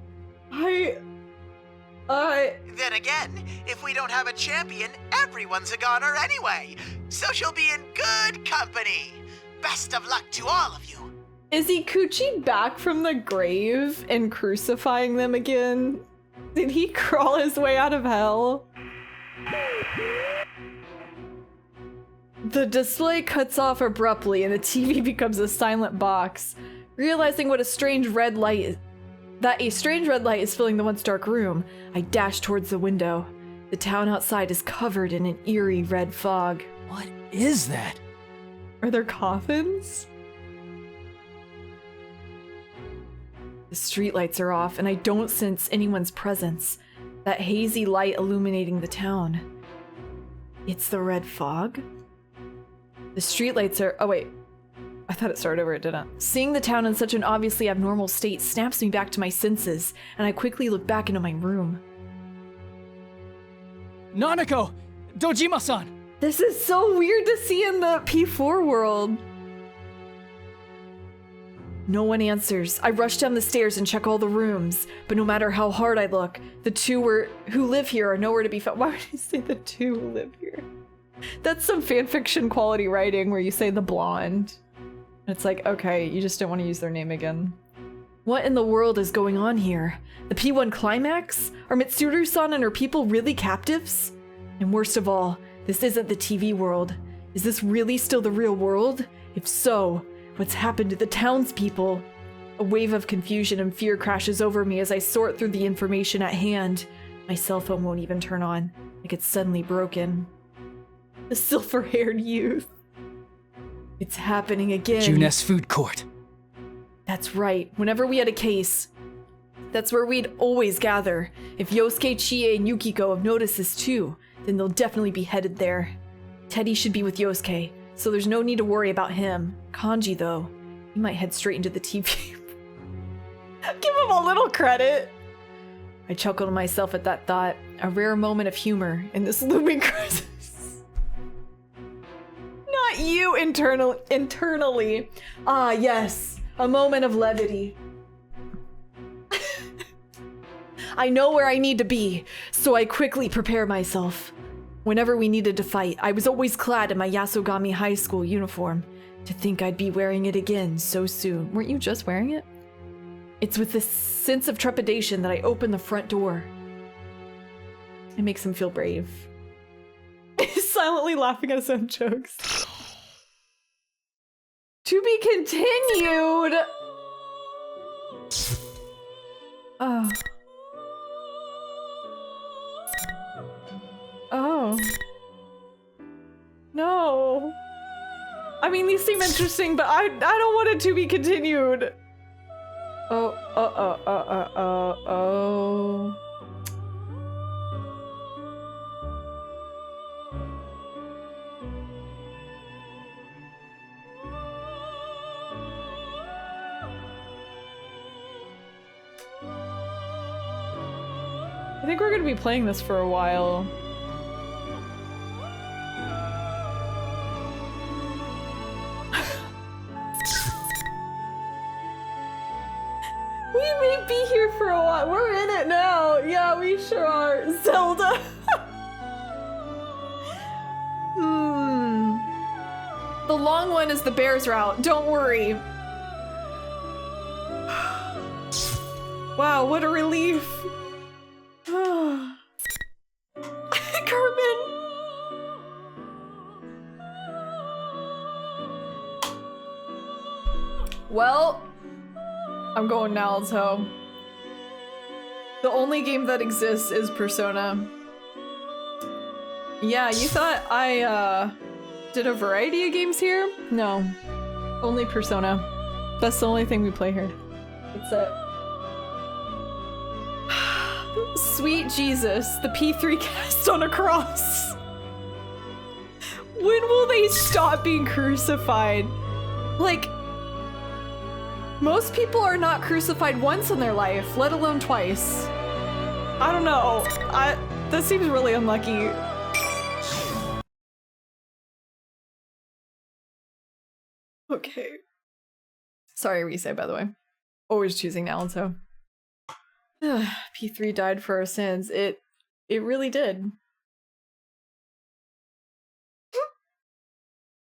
Then again, if we don't have a champion, everyone's a goner anyway. So she'll be in good company. Best of luck to all of you. Is Ikuchi back from the grave and crucifying them again? Did he crawl his way out of hell? The display cuts off abruptly and the TV becomes a silent box. Realizing what a strange red light that a strange red light is filling the once dark room, I dash towards the window. The town outside is covered in an eerie red fog. What is that? Are there coffins? The streetlights are off, and I don't sense anyone's presence. That hazy light illuminating the town. It's the red fog? The streetlights are... Oh, wait. I thought it started over, it didn't. Seeing the town in such an obviously abnormal state snaps me back to my senses, and I quickly look back into my room. Nanako! Dojima-san! This is so weird to see in the P4 world. No one answers. I rush down the stairs and check all the rooms, but no matter how hard I look, the two who live here are nowhere to be found. Why would you say the two who live here? That's some fanfiction quality writing where you say the blonde. It's like, okay, you just don't want to use their name again. What in the world is going on here? The P1 climax? Are Mitsuru-san and her people really captives? And worst of all, this isn't the TV world. Is this really still the real world? If so, what's happened to the townspeople? A wave of confusion and fear crashes over me as I sort through the information at hand. My cell phone won't even turn on, like it's suddenly broken. The silver-haired youth. It's happening again. Junes Food Court. That's right. Whenever we had a case, that's where we'd always gather. If Yosuke, Chie, and Yukiko have noticed this too, then they'll definitely be headed there. Teddy should be with Yosuke, so there's no need to worry about him. Kanji, though, he might head straight into the TV. Give him a little credit. I chuckled to myself at that thought, a rare moment of humor in this looming crisis. Not you internally. Ah, yes, a moment of levity. I know where I need to be, so I quickly prepare myself. Whenever we needed to fight, I was always clad in my Yasogami High School uniform. To think I'd be wearing it again so soon. Weren't you just wearing it? It's with this sense of trepidation that I open the front door. It makes him feel brave. He's silently laughing at his own jokes. To be continued! Oh. Oh. No. I mean, these seem interesting, but I don't want it to be continued. Oh. I think we're gonna be playing this for a while. We may be here for a while. We're in it now. Yeah, we sure are. Zelda. The long one is the bear's route. Don't worry. Wow, what a relief. Carmen. Well, I'm going Naruto. The only game that exists is Persona. Yeah, you thought I did a variety of games here? No, only Persona. That's the only thing we play here. That's it. Sweet Jesus, the P3 cast on a cross. When will they stop being crucified? Like, most people are not crucified once in their life, let alone twice. I don't know. That seems really unlucky. Okay. Sorry, Risei, by the way. Always choosing Naruto. P3 died for our sins. It really did.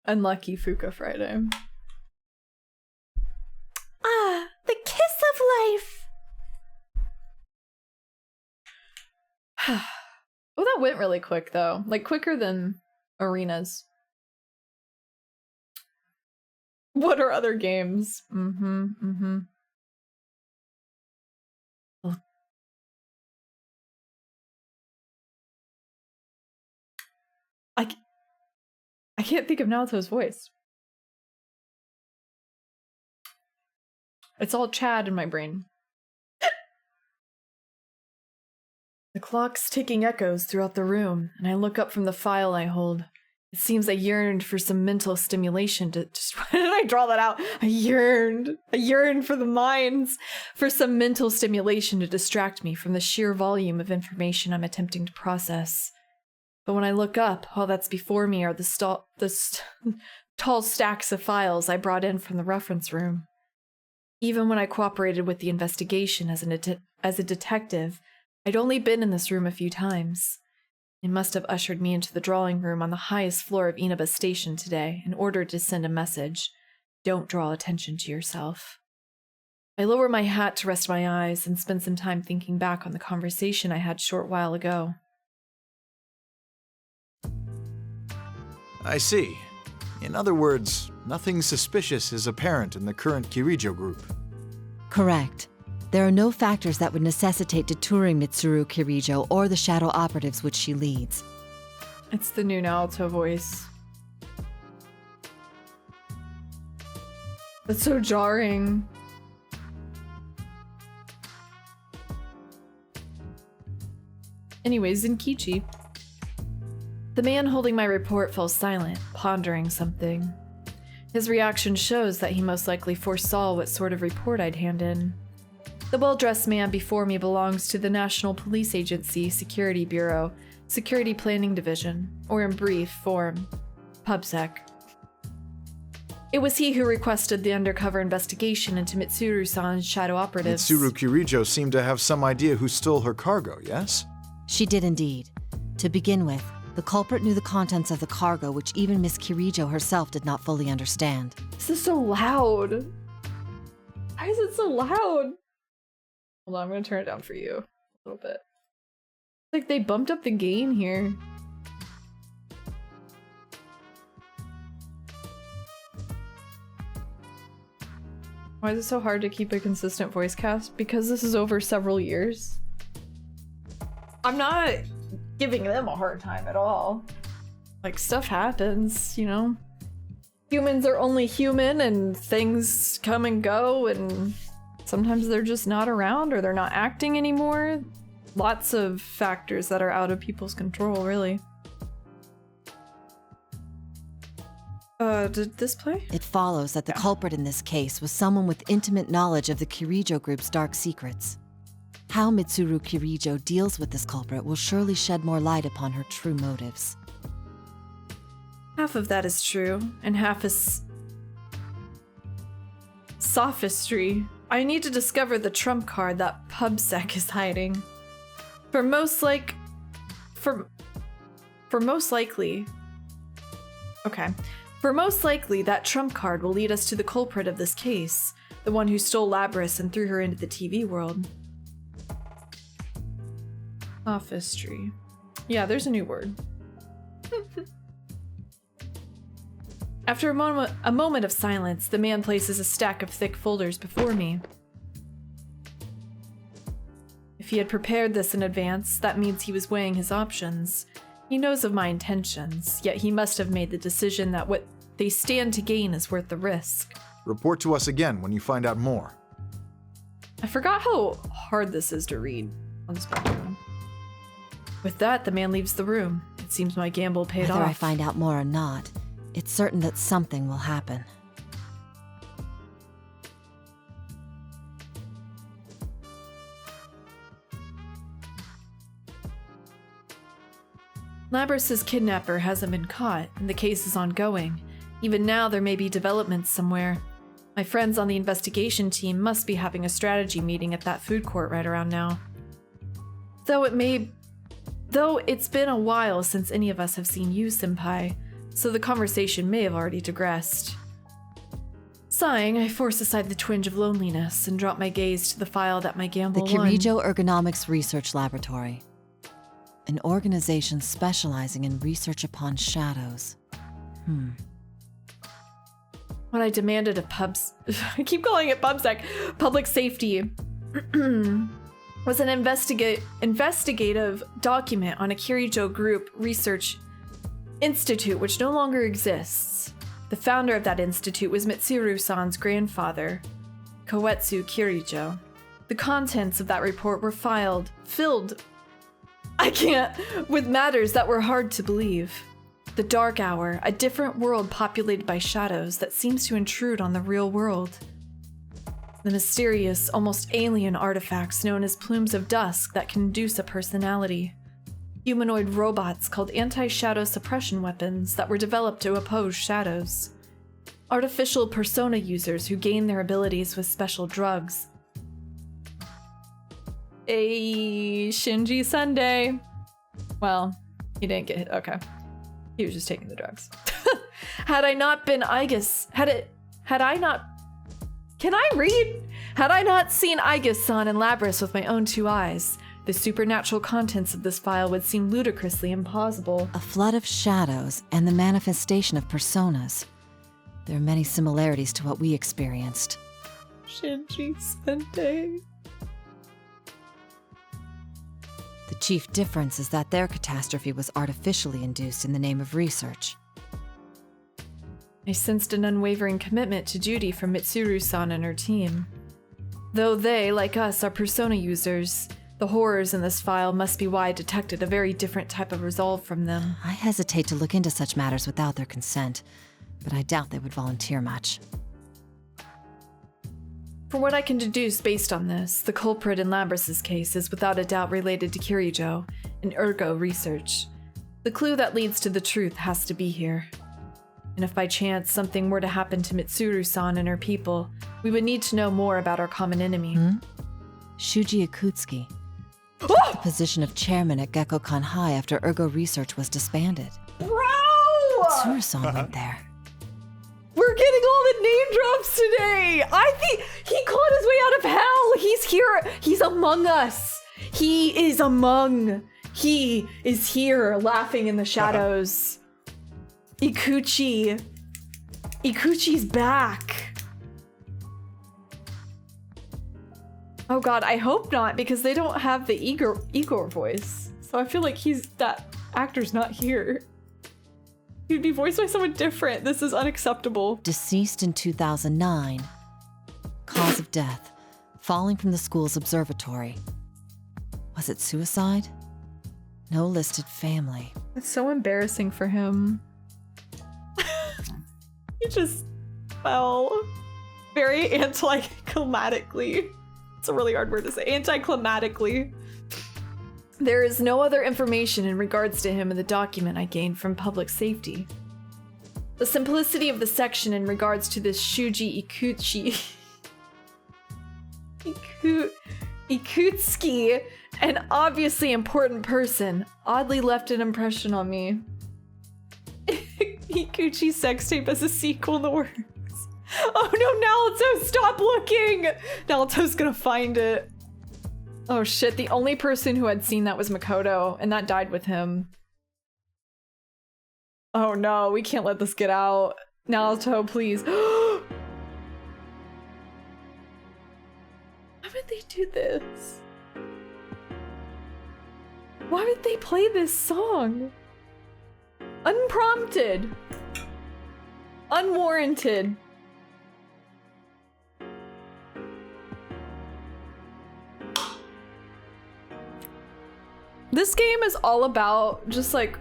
Unlucky Fuka Friday. Ah, the kiss of life. Oh, that went really quick though. Like quicker than arenas. What are other games? I can't think of Naoto's voice. It's all Chad in my brain. The clock's ticking echoes throughout the room, and I look up from the file I hold. It seems I yearned for some mental stimulation to just, why did I draw that out? I yearned for the mines, for some mental stimulation to distract me from the sheer volume of information I'm attempting to process. But when I look up, all that's before me are the tall stacks of files I brought in from the reference room. Even when I cooperated with the investigation as a detective, I'd only been in this room a few times. It must have ushered me into the drawing room on the highest floor of Inaba Station today in order to send a message. Don't draw attention to yourself. I lower my hat to rest my eyes and spend some time thinking back on the conversation I had a short while ago. I see. In other words, nothing suspicious is apparent in the current Kirijo group. Correct. There are no factors that would necessitate deterring Mitsuru Kirijo or the shadow operatives which she leads. It's the new Naoto voice. That's so jarring. Anyways, Zenkichi. The man holding my report fell silent, pondering something. His reaction shows that he most likely foresaw what sort of report I'd hand in. The well-dressed man before me belongs to the National Police Agency Security Bureau, Security Planning Division, or in brief form, PubSec. It was he who requested the undercover investigation into Mitsuru-san's shadow operatives. Mitsuru Kirijo seemed to have some idea who stole her cargo, yes? She did indeed. To begin with, the culprit knew the contents of the cargo which even Miss Kirijo herself did not fully understand. This is so loud. Why is it so loud? Hold on, I'm gonna turn it down for you a little bit. It's like they bumped up the gain here. Why is it so hard to keep a consistent voice cast? Because this is over several years. I'm not giving them a hard time at all. Like, stuff happens, you know? Humans are only human and things come and go and sometimes they're just not around or they're not acting anymore. Lots of factors that are out of people's control, really. Did this play? It follows that the culprit in this case was someone with intimate knowledge of the Kirijo group's dark secrets. How Mitsuru Kirijo deals with this culprit will surely shed more light upon her true motives. Half of that is true, and half is sophistry. I need to discover the trump card that PubSec is hiding. For most likely, that trump card will lead us to the culprit of this case, the one who stole Labris and threw her into the TV world. Sophistry. Yeah, there's a new word. After a moment of silence, the man places a stack of thick folders before me. If he had prepared this in advance, that means he was weighing his options. He knows of my intentions, yet he must have made the decision that what they stand to gain is worth the risk. Report to us again when you find out more. I forgot how hard this is to read on the spectrum. With that, the man leaves the room. It seems my gamble paid off. Whether I find out more or not, it's certain that something will happen. Labris's kidnapper hasn't been caught, and the case is ongoing. Even now, there may be developments somewhere. My friends on the investigation team must be having a strategy meeting at that food court right around now. Though it's been a while since any of us have seen you, Senpai, so the conversation may have already digressed. Sighing, I force aside the twinge of loneliness and drop my gaze to the file that my gamble The won. Kirijo Ergonomics Research Laboratory. An organization specializing in research upon shadows. What I demanded of I keep calling it PubSec, public safety, was an investigative document on a Kirijo group research institute which no longer exists. The founder of that institute was Mitsuru-san's grandfather, Koetsu Kirijo. The contents of that report were filled with matters that were hard to believe. The Dark Hour, a different world populated by shadows that seems to intrude on the real world. The mysterious, almost alien artifacts known as plumes of dusk that can induce a personality. Humanoid robots called anti-shadow suppression weapons that were developed to oppose shadows. Artificial persona users who gain their abilities with special drugs. Shinji Sunday. Well, he didn't get hit. Okay. He was just taking the drugs. Had I not been Aigis, had I not seen Aigis-san and Labris with my own two eyes, the supernatural contents of this file would seem ludicrously implausible. A flood of shadows and the manifestation of personas. There are many similarities to what we experienced. Shinji Sunday. The chief difference is that their catastrophe was artificially induced in the name of research. I sensed an unwavering commitment to duty from Mitsuru-san and her team. Though they, like us, are persona users, the horrors in this file must be why I detected a very different type of resolve from them. I hesitate to look into such matters without their consent, but I doubt they would volunteer much. From what I can deduce based on this, the culprit in Labris's case is without a doubt related to Kirijo and Ergo research. The clue that leads to the truth has to be here. And if by chance something were to happen to Mitsuru-san and her people, we would need to know more about our common enemy. Shuji Ikutsuki. The position of chairman at Gekkokan High after Ergo research was disbanded. Bro! Mitsuru-san went there. We're getting all the name drops today! I think he clawed his way out of hell! He's here! He's among us! He is here, laughing in the shadows. Ikuchi's back. Oh god, I hope not, because they don't have the Igor voice. So I feel like that actor's not here. He'd be voiced by someone different. This is unacceptable. Deceased in 2009. Cause of death: falling from the school's observatory. Was it suicide? No listed family. It's so embarrassing for him. He just fell very anticlimactically. It's a really hard word to say. Anticlimactically. There is no other information in regards to him in the document I gained from public safety. The simplicity of the section in regards to this Shuji Ikutsuki, an obviously important person, oddly left an impression on me. Ikuchi's sex tape as a sequel in the works. Oh no, Naruto, stop looking! Naruto's gonna find it. Oh shit, the only person who had seen that was Makoto, and that died with him. Oh no, we can't let this get out. Naruto, please. Why would they do this? Why would they play this song? Unprompted. Unwarranted. This game is all about just like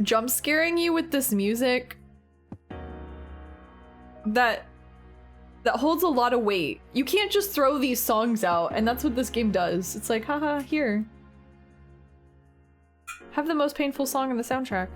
jump scaring you with this music that holds a lot of weight. You can't just throw these songs out, and that's what this game does. It's like, haha, here. Have the most painful song in the soundtrack.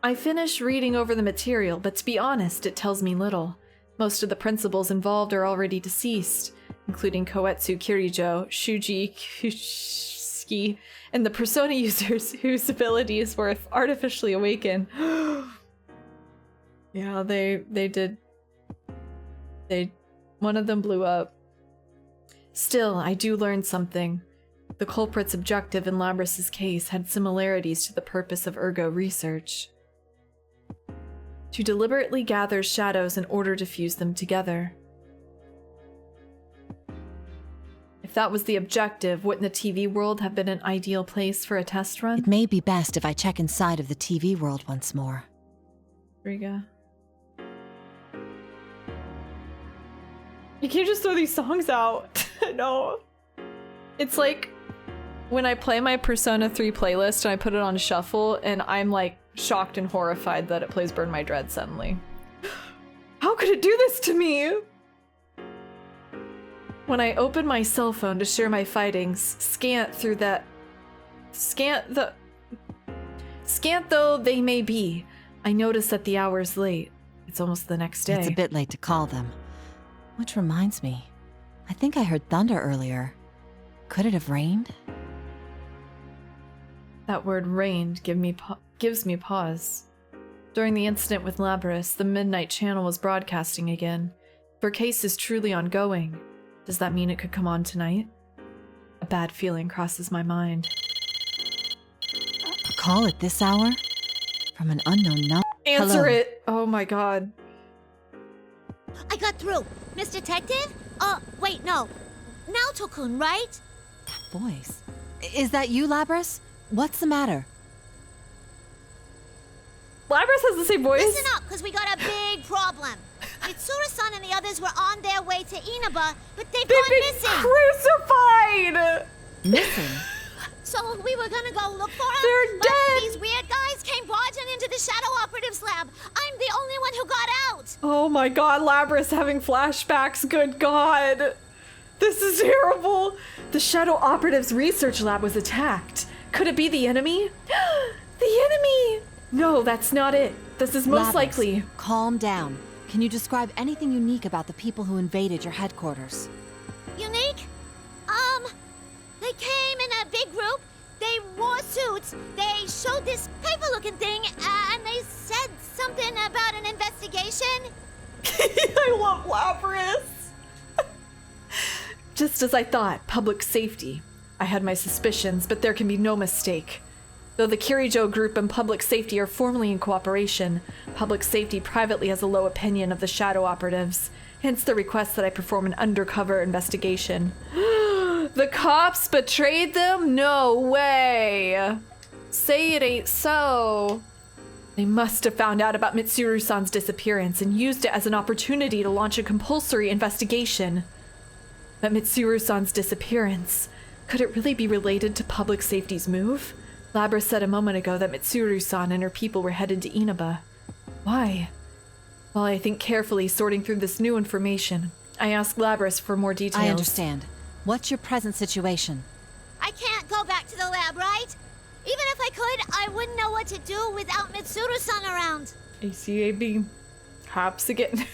I finished reading over the material, but to be honest, it tells me little. Most of the principals involved are already deceased, including Koetsu Kirijo, Shuji Ikutsuki, and the persona users whose abilities were artificially awakened. Yeah, one of them blew up. Still, I do learn something. The culprit's objective in Labris's case had similarities to the purpose of Ergo research. To deliberately gather shadows in order to fuse them together. If that was the objective, wouldn't the TV world have been an ideal place for a test run? It may be best if I check inside of the TV world once more. Riga. You can't just throw these songs out. No. It's like when I play my Persona 3 playlist and I put it on shuffle and I'm like shocked and horrified that it plays Burn My Dread suddenly. How could it do this to me? When I open my cell phone to share my findings, scant though they may be, I notice that the hour's late. It's almost the next day. It's a bit late to call them. Which reminds me, I think I heard thunder earlier. Could it have rained? That word rained gives me pause. During the incident with Labrys, the Midnight Channel was broadcasting again. If her case is truly ongoing, does that mean it could come on tonight? A bad feeling crosses my mind. A call at this hour? From an unknown number? Answer Hello. it! Oh my god. I got through. Miss Detective? Wait, no. Naoto-kun, right? Voice. Is that you, Labrys? What's the matter? Labrys has the same voice? Listen up, because we got a big problem. Mitsuru-san and the others were on their way to Inaba, but they've gone missing. Crucified! Missing? So we were gonna go look for them. They're dead! These weird guys came barging into the Shadow Operatives lab. I'm the only one who got out. Oh my god, Labrys having flashbacks, good god. This is terrible. The Shadow Operatives research lab was attacked. Could it be the enemy? The enemy! No, that's not it. This is most Labrys, likely. Calm down. Can you describe anything unique about the people who invaded your headquarters? Unique? They came in a big group. They wore suits. They showed this paper-looking thing, and they said something about an investigation. I love Labrys. Just as I thought, public safety. I had my suspicions, but there can be no mistake. Though the Kirijo group and public safety are formally in cooperation, public safety privately has a low opinion of the Shadow Operatives, hence the request that I perform an undercover investigation. The cops betrayed them? No way! Say it ain't so. They must have found out about Mitsuru-san's disappearance and used it as an opportunity to launch a compulsory investigation. But Mitsuru-san's disappearance, could it really be related to public safety's move? Labrys said a moment ago that Mitsuru-san and her people were headed to Inaba. Why? While I think carefully, sorting through this new information, I asked Labrys for more details. I understand. What's your present situation? I can't go back to the lab, right? Even if I could, I wouldn't know what to do without Mitsuru-san around. ACAB. Cops again.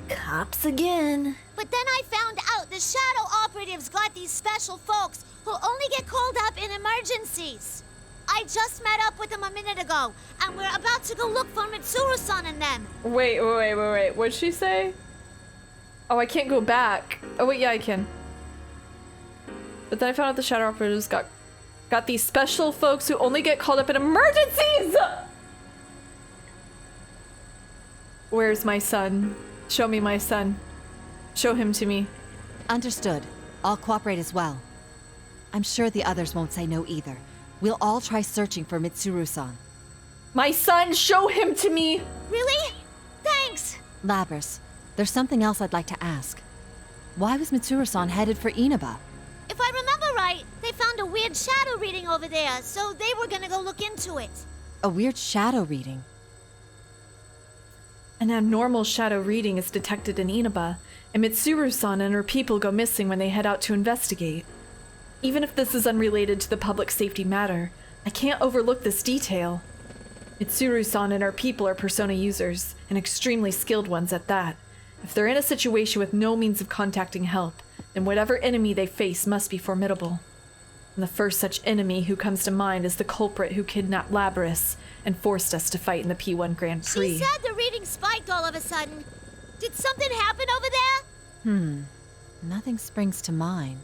Cops again. But then I found out the Shadow Operatives got these special folks who only get called up in emergencies. I just met up with them a minute ago, and we're about to go look for Mitsuru-san and them. Wait. What'd she say? Oh, I can't go back. Oh, wait, yeah, I can. But then I found out the Shadow Operatives got these special folks who only get called up in emergencies! Where's my son? Show me my son. Show him to me. Understood. I'll cooperate as well. I'm sure the others won't say no either. We'll all try searching for Mitsuru-san. My son, show him to me! Really? Thanks! Labrys, there's something else I'd like to ask. Why was Mitsuru-san headed for Inaba? If I remember right, they found a weird shadow reading over there, so they were gonna go look into it. A weird shadow reading? An abnormal shadow reading is detected in Inaba, and Mitsuru-san and her people go missing when they head out to investigate. Even if this is unrelated to the public safety matter, I can't overlook this detail. Mitsuru-san and her people are Persona users, and extremely skilled ones at that. If they're in a situation with no means of contacting help, then whatever enemy they face must be formidable. And the first such enemy who comes to mind is the culprit who kidnapped Labrys and forced us to fight in the P1 Grand Prix. She said the reading spiked all of a sudden. Did something happen over there? Nothing springs to mind.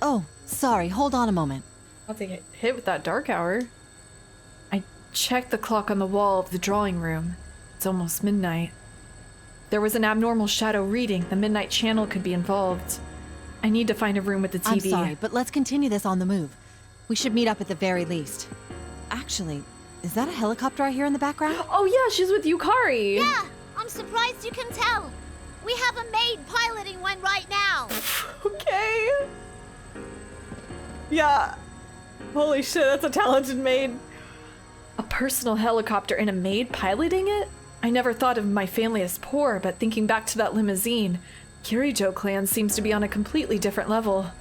Oh, sorry, hold on a moment. I'll take a hit with that dark hour. I checked the clock on the wall of the drawing room. It's almost midnight. There was an abnormal shadow reading. The Midnight Channel could be involved. I need to find a room with the TV. I'm sorry, but let's continue this on the move. We should meet up at the very least. Actually, is that a helicopter I hear in the background? Oh yeah, she's with Yukari. Yeah, I'm surprised you can tell. We have a maid piloting one right now. Okay. Yeah. Holy shit, that's a talented maid. A personal helicopter and a maid piloting it? I never thought of my family as poor, but thinking back to that limousine, Kirijo clan seems to be on a completely different level.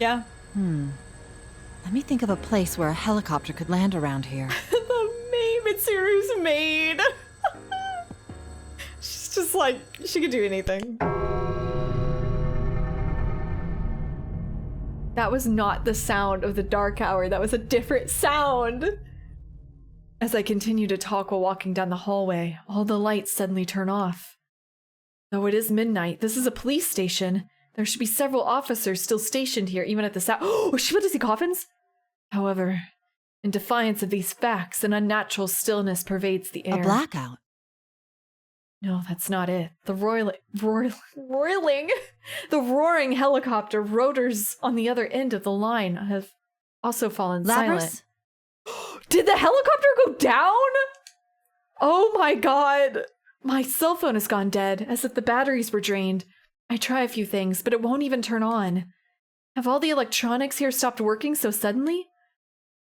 Yeah. Let me think of a place where a helicopter could land around here. The maid, Mitsuru's maid. She's just like, she could do anything. That was not the sound of the dark hour. That was a different sound. As I continue to talk while walking down the hallway, all the lights suddenly turn off. Though it is midnight, this is a police station. There should be several officers still stationed here, even at the sound. Oh, she went to see coffins? However, in defiance of these facts, an unnatural stillness pervades the air. A blackout? No, that's not it. The roaring helicopter rotors on the other end of the line have also fallen silent. Did the helicopter go down? Oh my god. My cell phone has gone dead, as if the batteries were drained. I try a few things, but it won't even turn on. Have all the electronics here stopped working so suddenly?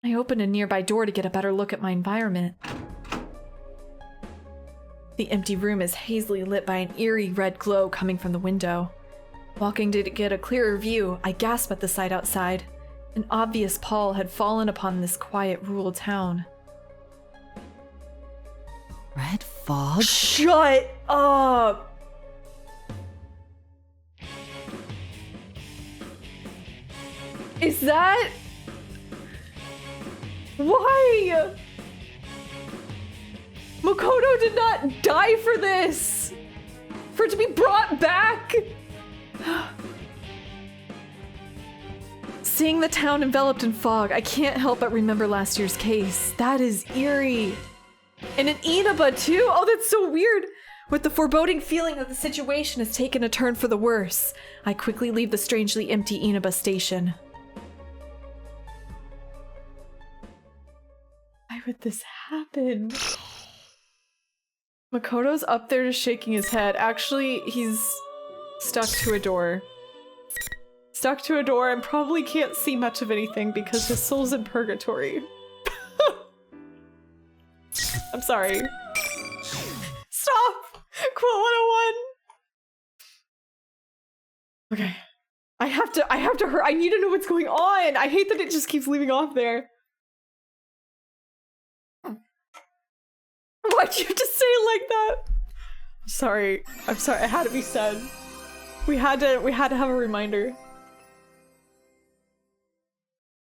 I open a nearby door to get a better look at my environment. The empty room is hazily lit by an eerie red glow coming from the window. Walking to get a clearer view, I gasp at the sight outside. An obvious pall had fallen upon this quiet rural town. Red fog? Shut up! Is that... Why? Makoto did not die for this! For it to be brought back! Seeing the town enveloped in fog, I can't help but remember last year's case. That is eerie. And an Inaba too? Oh, that's so weird. With the foreboding feeling that the situation has taken a turn for the worse, I quickly leave the strangely empty Inaba station. Why would this happen? Makoto's up there just shaking his head. Actually, he's stuck to a door. Stuck to a door and probably can't see much of anything because his soul's in purgatory. I'm sorry. Stop! Quote 101! Okay. I have to hurry. I need to know what's going on! I hate that it just keeps leaving off there. Why'd you have to say it like that? I'm sorry, it had to be said. We had to have a reminder.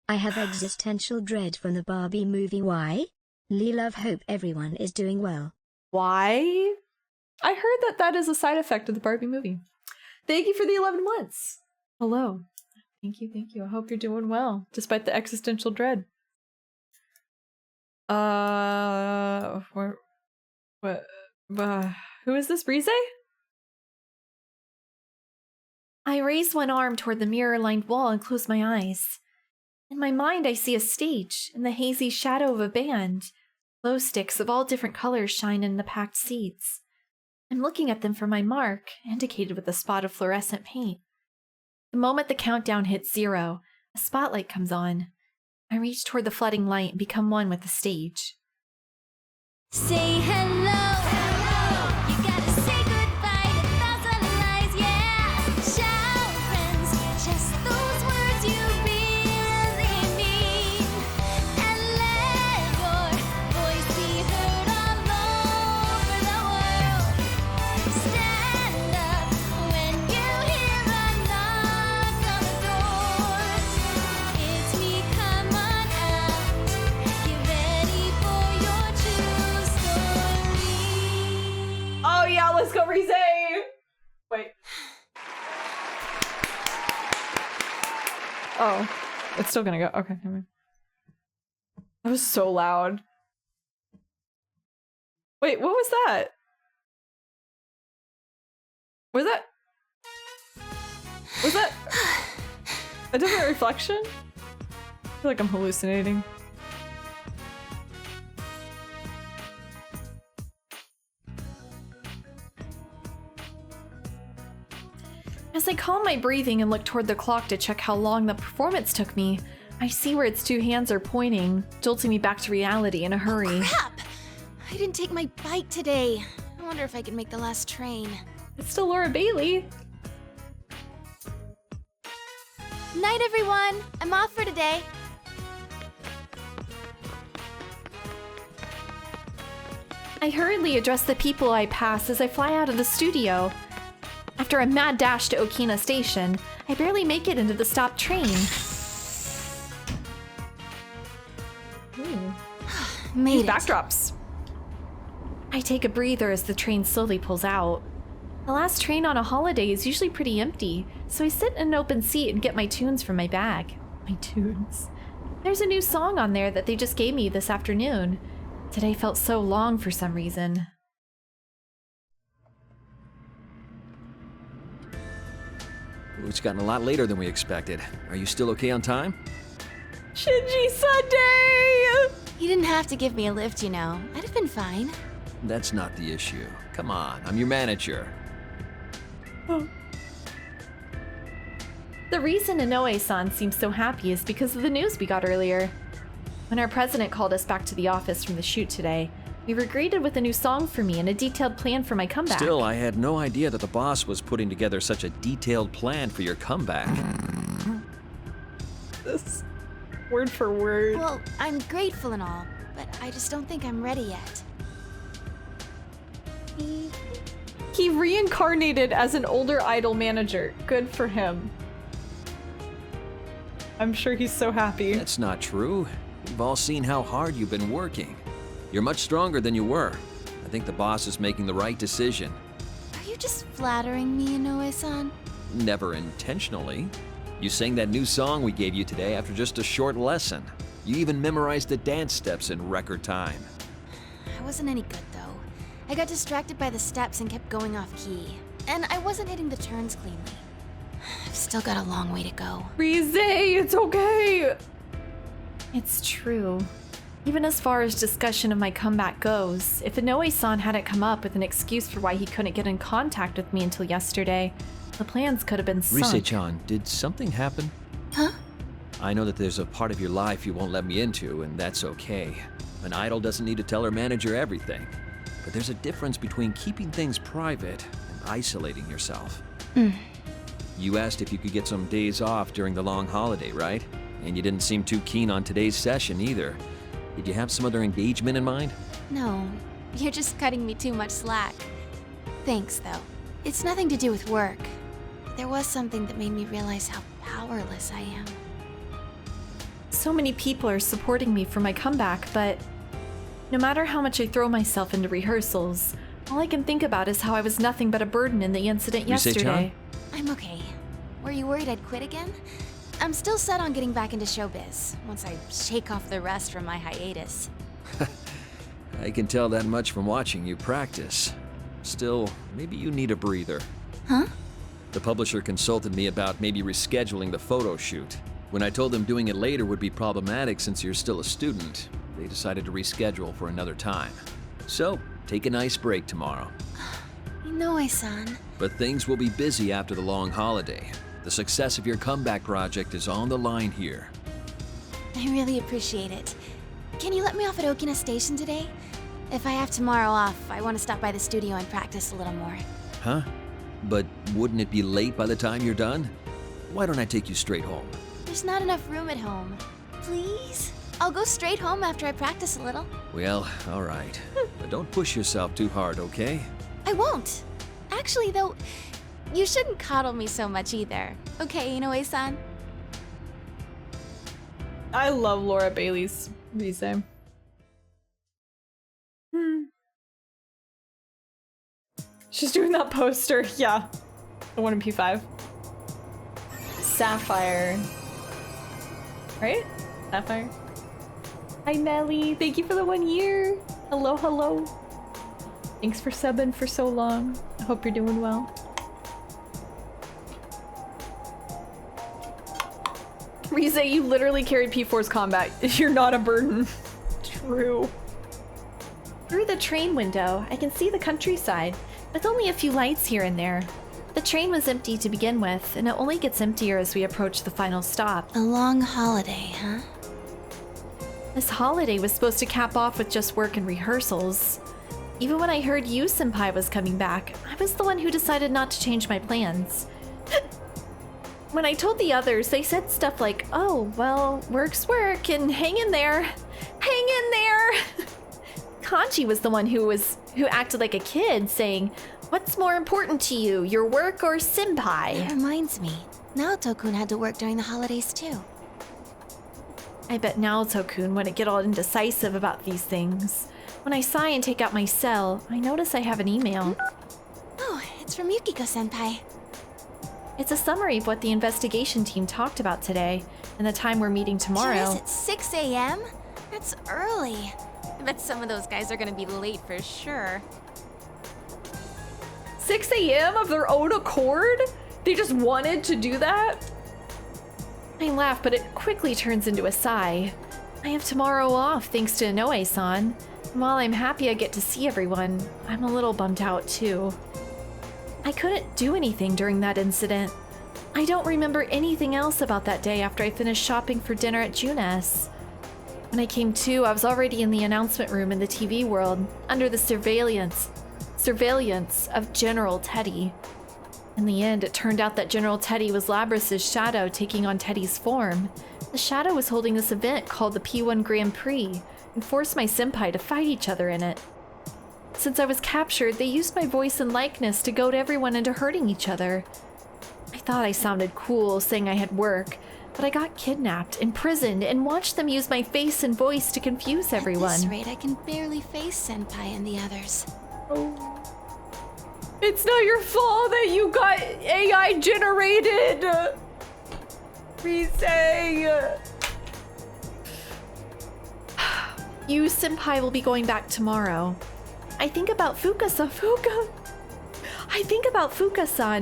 I have existential dread from the Barbie movie. Why? Love hope everyone is doing well. Why? I heard that is a side effect of the Barbie movie. Thank you for the 11 months. Hello. Thank you. I hope you're doing well, despite the existential dread. Who is this, Rize? I raise one arm toward the mirror-lined wall and close my eyes. In my mind, I see a stage in the hazy shadow of a band. Glow sticks of all different colors shine in the packed seats. I'm looking at them for my mark, indicated with a spot of fluorescent paint. The moment the countdown hits 0, a spotlight comes on. I reach toward the flooding light and become one with the stage. Say hello. You gotta say goodbye to 1,000 lies, yeah. Shout, friends, just those words you really mean. And let your voice be heard all over the world. Stand up when you hear a knock on the door. It's me, come on out. Get ready for your true story. Oh yeah, let's go, Rize! Wait. Oh, it's still gonna go. Okay, never mind. That was so loud. Wait, what was that? Was that? Was that a different reflection? I feel like I'm hallucinating. As I calm my breathing and look toward the clock to check how long the performance took me, I see where its two hands are pointing, jolting me back to reality in a hurry. Oh, crap! I didn't take my bike today. I wonder if I can make the last train. It's still Laura Bailey. Night, everyone! I'm off for today. I hurriedly address the people I pass as I fly out of the studio. After a mad dash to Okina Station, I barely make it into the stopped train. Made it. Backdrops. I take a breather as the train slowly pulls out. The last train on a holiday is usually pretty empty, so I sit in an open seat and get my tunes from my bag. My tunes. There's a new song on there that they just gave me this afternoon. Today felt so long for some reason. It's gotten a lot later than we expected. Are you still okay on time? Shinji Sunday! You didn't have to give me a lift, you know. I'd have been fine. That's not the issue. Come on, I'm your manager. Oh. The reason Inoue-san seems so happy is because of the news we got earlier. When our president called us back to the office from the shoot today, we were greeted with a new song for me and a detailed plan for my comeback. Still, I had no idea that the boss was putting together such a detailed plan for your comeback. This word for word. Well, I'm grateful and all, but I just don't think I'm ready yet. He reincarnated as an older idol manager. Good for him. I'm sure he's so happy. That's not true. We've all seen how hard you've been working. You're much stronger than you were. I think the boss is making the right decision. Are you just flattering me, Inoue-san? Never intentionally. You sang that new song we gave you today after just a short lesson. You even memorized the dance steps in record time. I wasn't any good, though. I got distracted by the steps and kept going off key. And I wasn't hitting the turns cleanly. I've still got a long way to go. Rize, it's okay! It's true. Even as far as discussion of my comeback goes, if Inoue-san hadn't come up with an excuse for why he couldn't get in contact with me until yesterday, the plans could have been sunk. Rise-chan, did something happen? Huh? I know that there's a part of your life you won't let me into, and that's okay. An idol doesn't need to tell her manager everything. But there's a difference between keeping things private and isolating yourself. You asked if you could get some days off during the long holiday, right? And you didn't seem too keen on today's session either. Did you have some other engagement in mind? No, you're just cutting me too much slack. Thanks, though. It's nothing to do with work. There was something that made me realize how powerless I am. So many people are supporting me for my comeback, but no matter how much I throw myself into rehearsals, all I can think about is how I was nothing but a burden in the incident yesterday. I'm okay. Were you worried I'd quit again? I'm still set on getting back into showbiz, once I shake off the rust from my hiatus. I can tell that much from watching you practice. Still, maybe you need a breather. Huh? The publisher consulted me about maybe rescheduling the photo shoot. When I told them doing it later would be problematic since you're still a student, they decided to reschedule for another time. So, take a nice break tomorrow. Inoue-san. But things will be busy after the long holiday. The success of your comeback project is on the line here. I really appreciate it. Can you let me off at Okina Station today? If I have tomorrow off, I want to stop by the studio and practice a little more. Huh? But wouldn't it be late by the time you're done? Why don't I take you straight home? There's not enough room at home. Please? I'll go straight home after I practice a little. Well, all right. But don't push yourself too hard, okay? I won't. Actually, though, you shouldn't coddle me so much either. Okay, Inoue-san? I love Laura Bailey's Rize. She's doing that poster. Yeah. The one in P5. Sapphire. Right? Sapphire. Hi, Nelly. Thank you for the 1 year. Hello, hello. Thanks for subbing for so long. I hope you're doing well. Rize, you literally carried P4's combat. You're not a burden. True. Through the train window, I can see the countryside, with only a few lights here and there. The train was empty to begin with, and it only gets emptier as we approach the final stop. A long holiday, huh? This holiday was supposed to cap off with just work and rehearsals. Even when I heard you, Senpai, was coming back, I was the one who decided not to change my plans. When I told the others, they said stuff like, oh, well, work's work, and hang in there. Hang in there! Kanji was the one who acted like a kid, saying, what's more important to you, your work or Senpai? That reminds me, Naoto-kun had to work during the holidays too. I bet Naoto-kun wouldn't get all indecisive about these things. When I sigh and take out my cell, I notice I have an email. Oh, it's from Yukiko-senpai. It's a summary of what the investigation team talked about today, and the time we're meeting tomorrow. Is it 6 a.m.? That's early. I bet some of those guys are gonna be late for sure. 6 a.m. of their own accord? They just wanted to do that? I laugh, but it quickly turns into a sigh. I have tomorrow off thanks to Inoue-san. And while I'm happy I get to see everyone, I'm a little bummed out too. I couldn't do anything during that incident. I don't remember anything else about that day after I finished shopping for dinner at Junes. When I came to, I was already in the announcement room in the TV world, under the surveillance of General Teddy. In the end, it turned out that General Teddy was Labras's shadow taking on Teddy's form. The shadow was holding this event called the P1 Grand Prix, and forced my senpai to fight each other in it. Since I was captured, they used my voice and likeness to goad everyone into hurting each other. I thought I sounded cool saying I had work, but I got kidnapped, imprisoned, and watched them use my face and voice to confuse everyone. At this rate, I can barely face Senpai and the others. Oh. It's not your fault that you got AI generated! Rise! You, Senpai, will be going back tomorrow. I think about Fuka-san,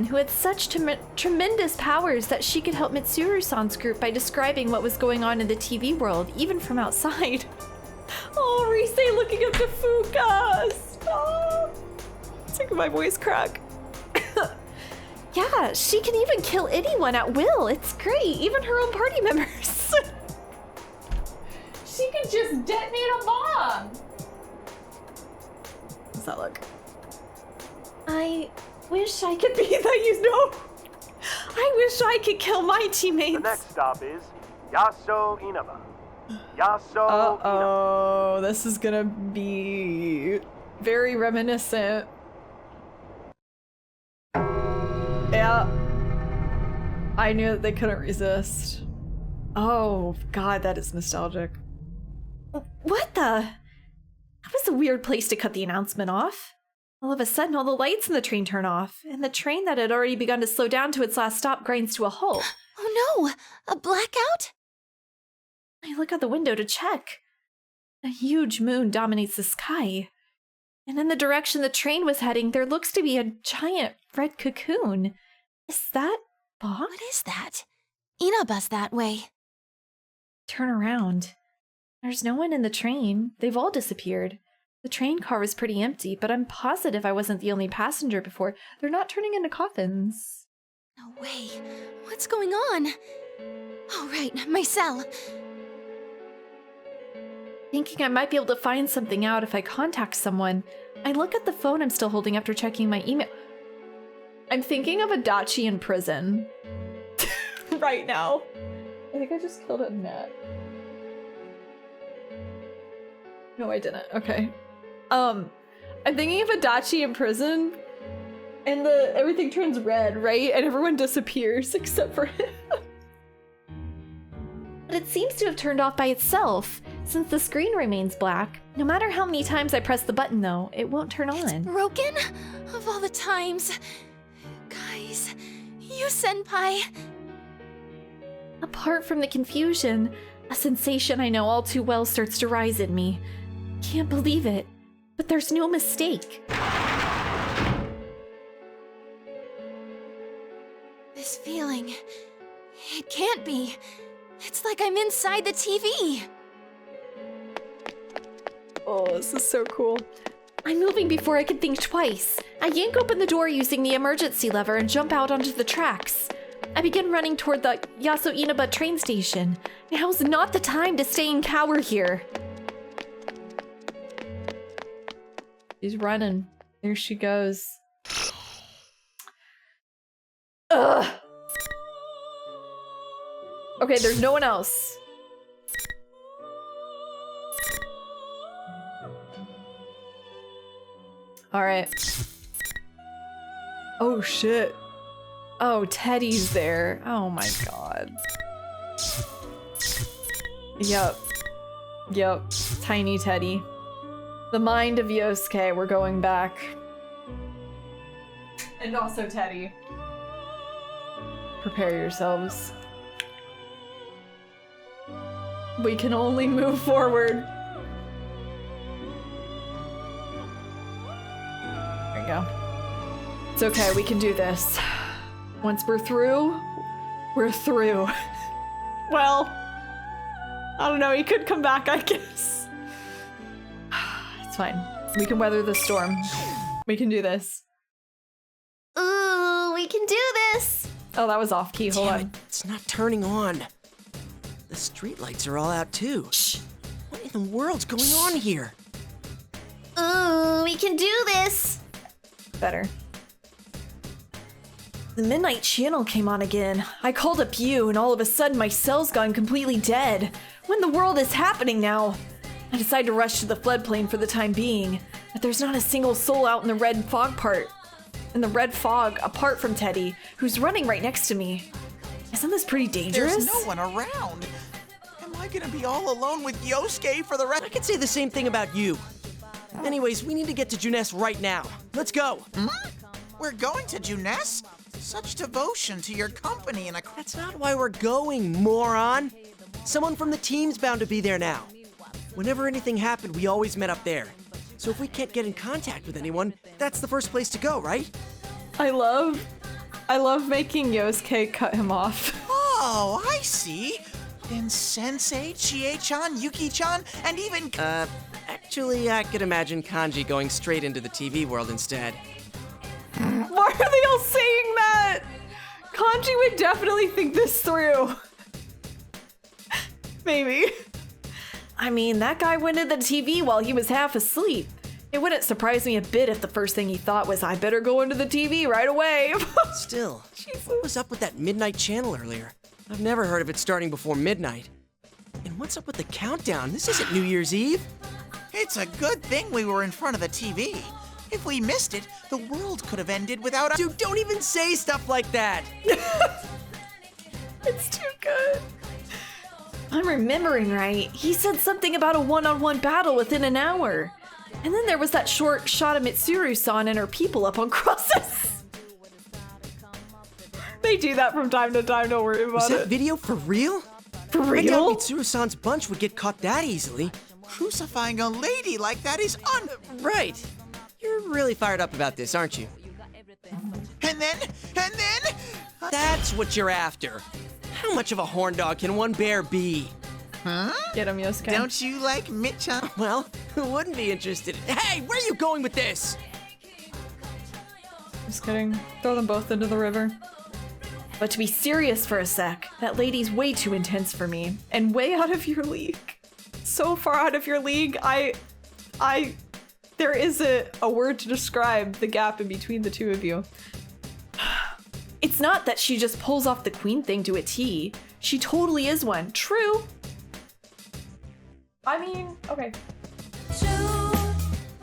who had such tremendous powers that she could help Mitsuru-san's group by describing what was going on in the TV world, even from outside. Oh, Rise looking up to Fuka! Stop! It's like my voice crack. Yeah, she can even kill anyone at will. It's great, even her own party members. She could just detonate a bomb! How's that look? I wish I could be that, you know. I wish I could kill my teammates. The next stop is Yaso Inaba. Uh-oh, this is gonna be very reminiscent. Yeah. I knew that they couldn't resist. Oh, God, that is nostalgic. What the? That was a weird place to cut the announcement off. All of a sudden, all the lights in the train turn off, and the train that had already begun to slow down to its last stop grinds to a halt. Oh no! A blackout? I look out the window to check. A huge moon dominates the sky. And in the direction the train was heading, there looks to be a giant red cocoon. Is that Bach? What is that? Inaba's that way. Turn around. There's no one in the train. They've all disappeared. The train car was pretty empty, but I'm positive I wasn't the only passenger before. They're not turning into coffins. No way. What's going on? Oh, right, my cell. Thinking I might be able to find something out if I contact someone, I look at the phone I'm still holding after checking my email. I'm thinking of Adachi in prison. Right now. I think I just killed a net. No, I didn't. Okay. I'm thinking of Adachi in prison, and everything turns red, right? And everyone disappears except for him. But it seems to have turned off by itself, since the screen remains black. No matter how many times I press the button, though, it won't turn on. It's broken? Of all the times. Guys, you senpai. Apart from the confusion, a sensation I know all too well starts to rise in me. Can't believe it, but there's no mistake. This feeling, it can't be. It's like I'm inside the TV. Oh, this is so cool. I'm moving before I can think twice. I yank open the door using the emergency lever and jump out onto the tracks. I begin running toward the Yaso Inaba train station. Now's not the time to stay and cower here. She's running. There she goes. Ugh! Okay, there's no one else. Alright. Oh shit. Oh, Teddy's there. Oh my god. Yup. Yup. Tiny Teddy. The mind of Yosuke, we're going back. And also Teddy. Prepare yourselves. We can only move forward. There you go. It's okay, we can do this. Once we're through, we're through. Well, I don't know, he could come back, I guess. It's fine. We can weather the storm. We can do this. Ooh, we can do this! Oh, that was off key, hold on. It's not turning on. The streetlights are all out too. Shh. What in the world's going on here? Ooh, we can do this! Better. The Midnight Channel came on again. I called up you, and all of a sudden my cell's gone completely dead. What in the world is happening now? I decide to rush to the floodplain for the time being, but there's not a single soul out in the red fog apart from Teddy, who's running right next to me. Isn't this pretty dangerous? There's no one around. Am I gonna be all alone with Yosuke for the rest? I could say the same thing about you. Anyways, we need to get to Junes right now. Let's go. We're going to Junes? Such devotion to your company and That's not why we're going, moron. Someone from the team's bound to be there now. Whenever anything happened, we always met up there. So if we can't get in contact with anyone, that's the first place to go, right? I love making Yosuke cut him off. Oh, I see. Then Sensei, Chie-chan, Yuki-chan, and even... Actually, I could imagine Kanji going straight into the TV world instead. Why are they all saying that? Kanji would definitely think this through. Maybe. I mean, that guy went into the TV while he was half asleep. It wouldn't surprise me a bit if the first thing he thought was, I better go into the TV right away. Still, what was up with that midnight channel earlier? I've never heard of it starting before midnight. And what's up with the countdown? This isn't New Year's Eve. It's a good thing we were in front of the TV. If we missed it, the world could have ended without us. Dude, don't even say stuff like that. It's too good. I'm remembering right. He said something about a one-on-one battle within an hour. And then there was that short shot of Mitsuru-san and her people up on crosses. They do that from time to time, don't worry about Was that it. video for real? For real? I doubt Mitsuru-san's bunch would get caught that easily. Crucifying a lady like that is Right. You're really fired up about this, aren't you? And then... That's what you're after. How much of a horn dog can one bear be? Huh? Get him, Yosuke. Don't you like Mitchan? Well, who wouldn't be interested? Hey, where are you going with this? Just kidding. Throw them both into the river. But to be serious for a sec, that lady's way too intense for me. And way out of your league. So far out of your league, there is a word to describe the gap in between the two of you. It's not that she just pulls off the queen thing to a T. She totally is one. True. I mean, okay.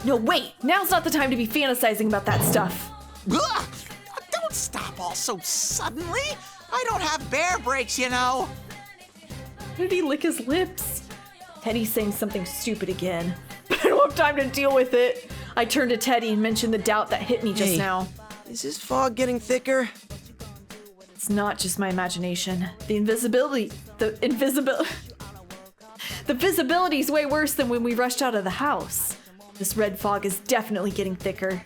No, wait! Now's not the time to be fantasizing about that stuff. Ugh! Don't stop all so suddenly. I don't have bear breaks, you know. Why did he lick his lips? Teddy's saying something stupid again. But I don't have time to deal with it. I turned to Teddy and mentioned the doubt that hit me just now. Is this fog getting thicker? It's not just my imagination. The visibility's way worse than when we rushed out of the house. This red fog is definitely getting thicker.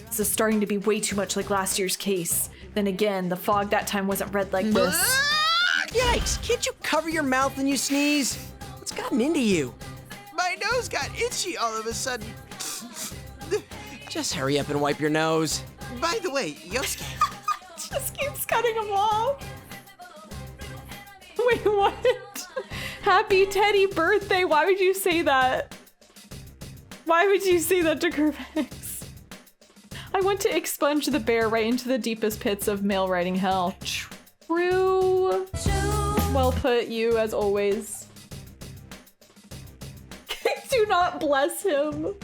This is starting to be way too much like last year's case. Then again, the fog that time wasn't red like this. Yikes, can't you cover your mouth when you sneeze? What's gotten into you? My nose got itchy all of a sudden. Just hurry up and wipe your nose. By the way, Yosuke. Just keeps cutting him off. Wait, what? Happy Teddy birthday. Why would you say that? Why would you say that to Kerbex? I want to expunge the bear right into the deepest pits of male writing hell. True. Well put, you, as always. Do not bless him.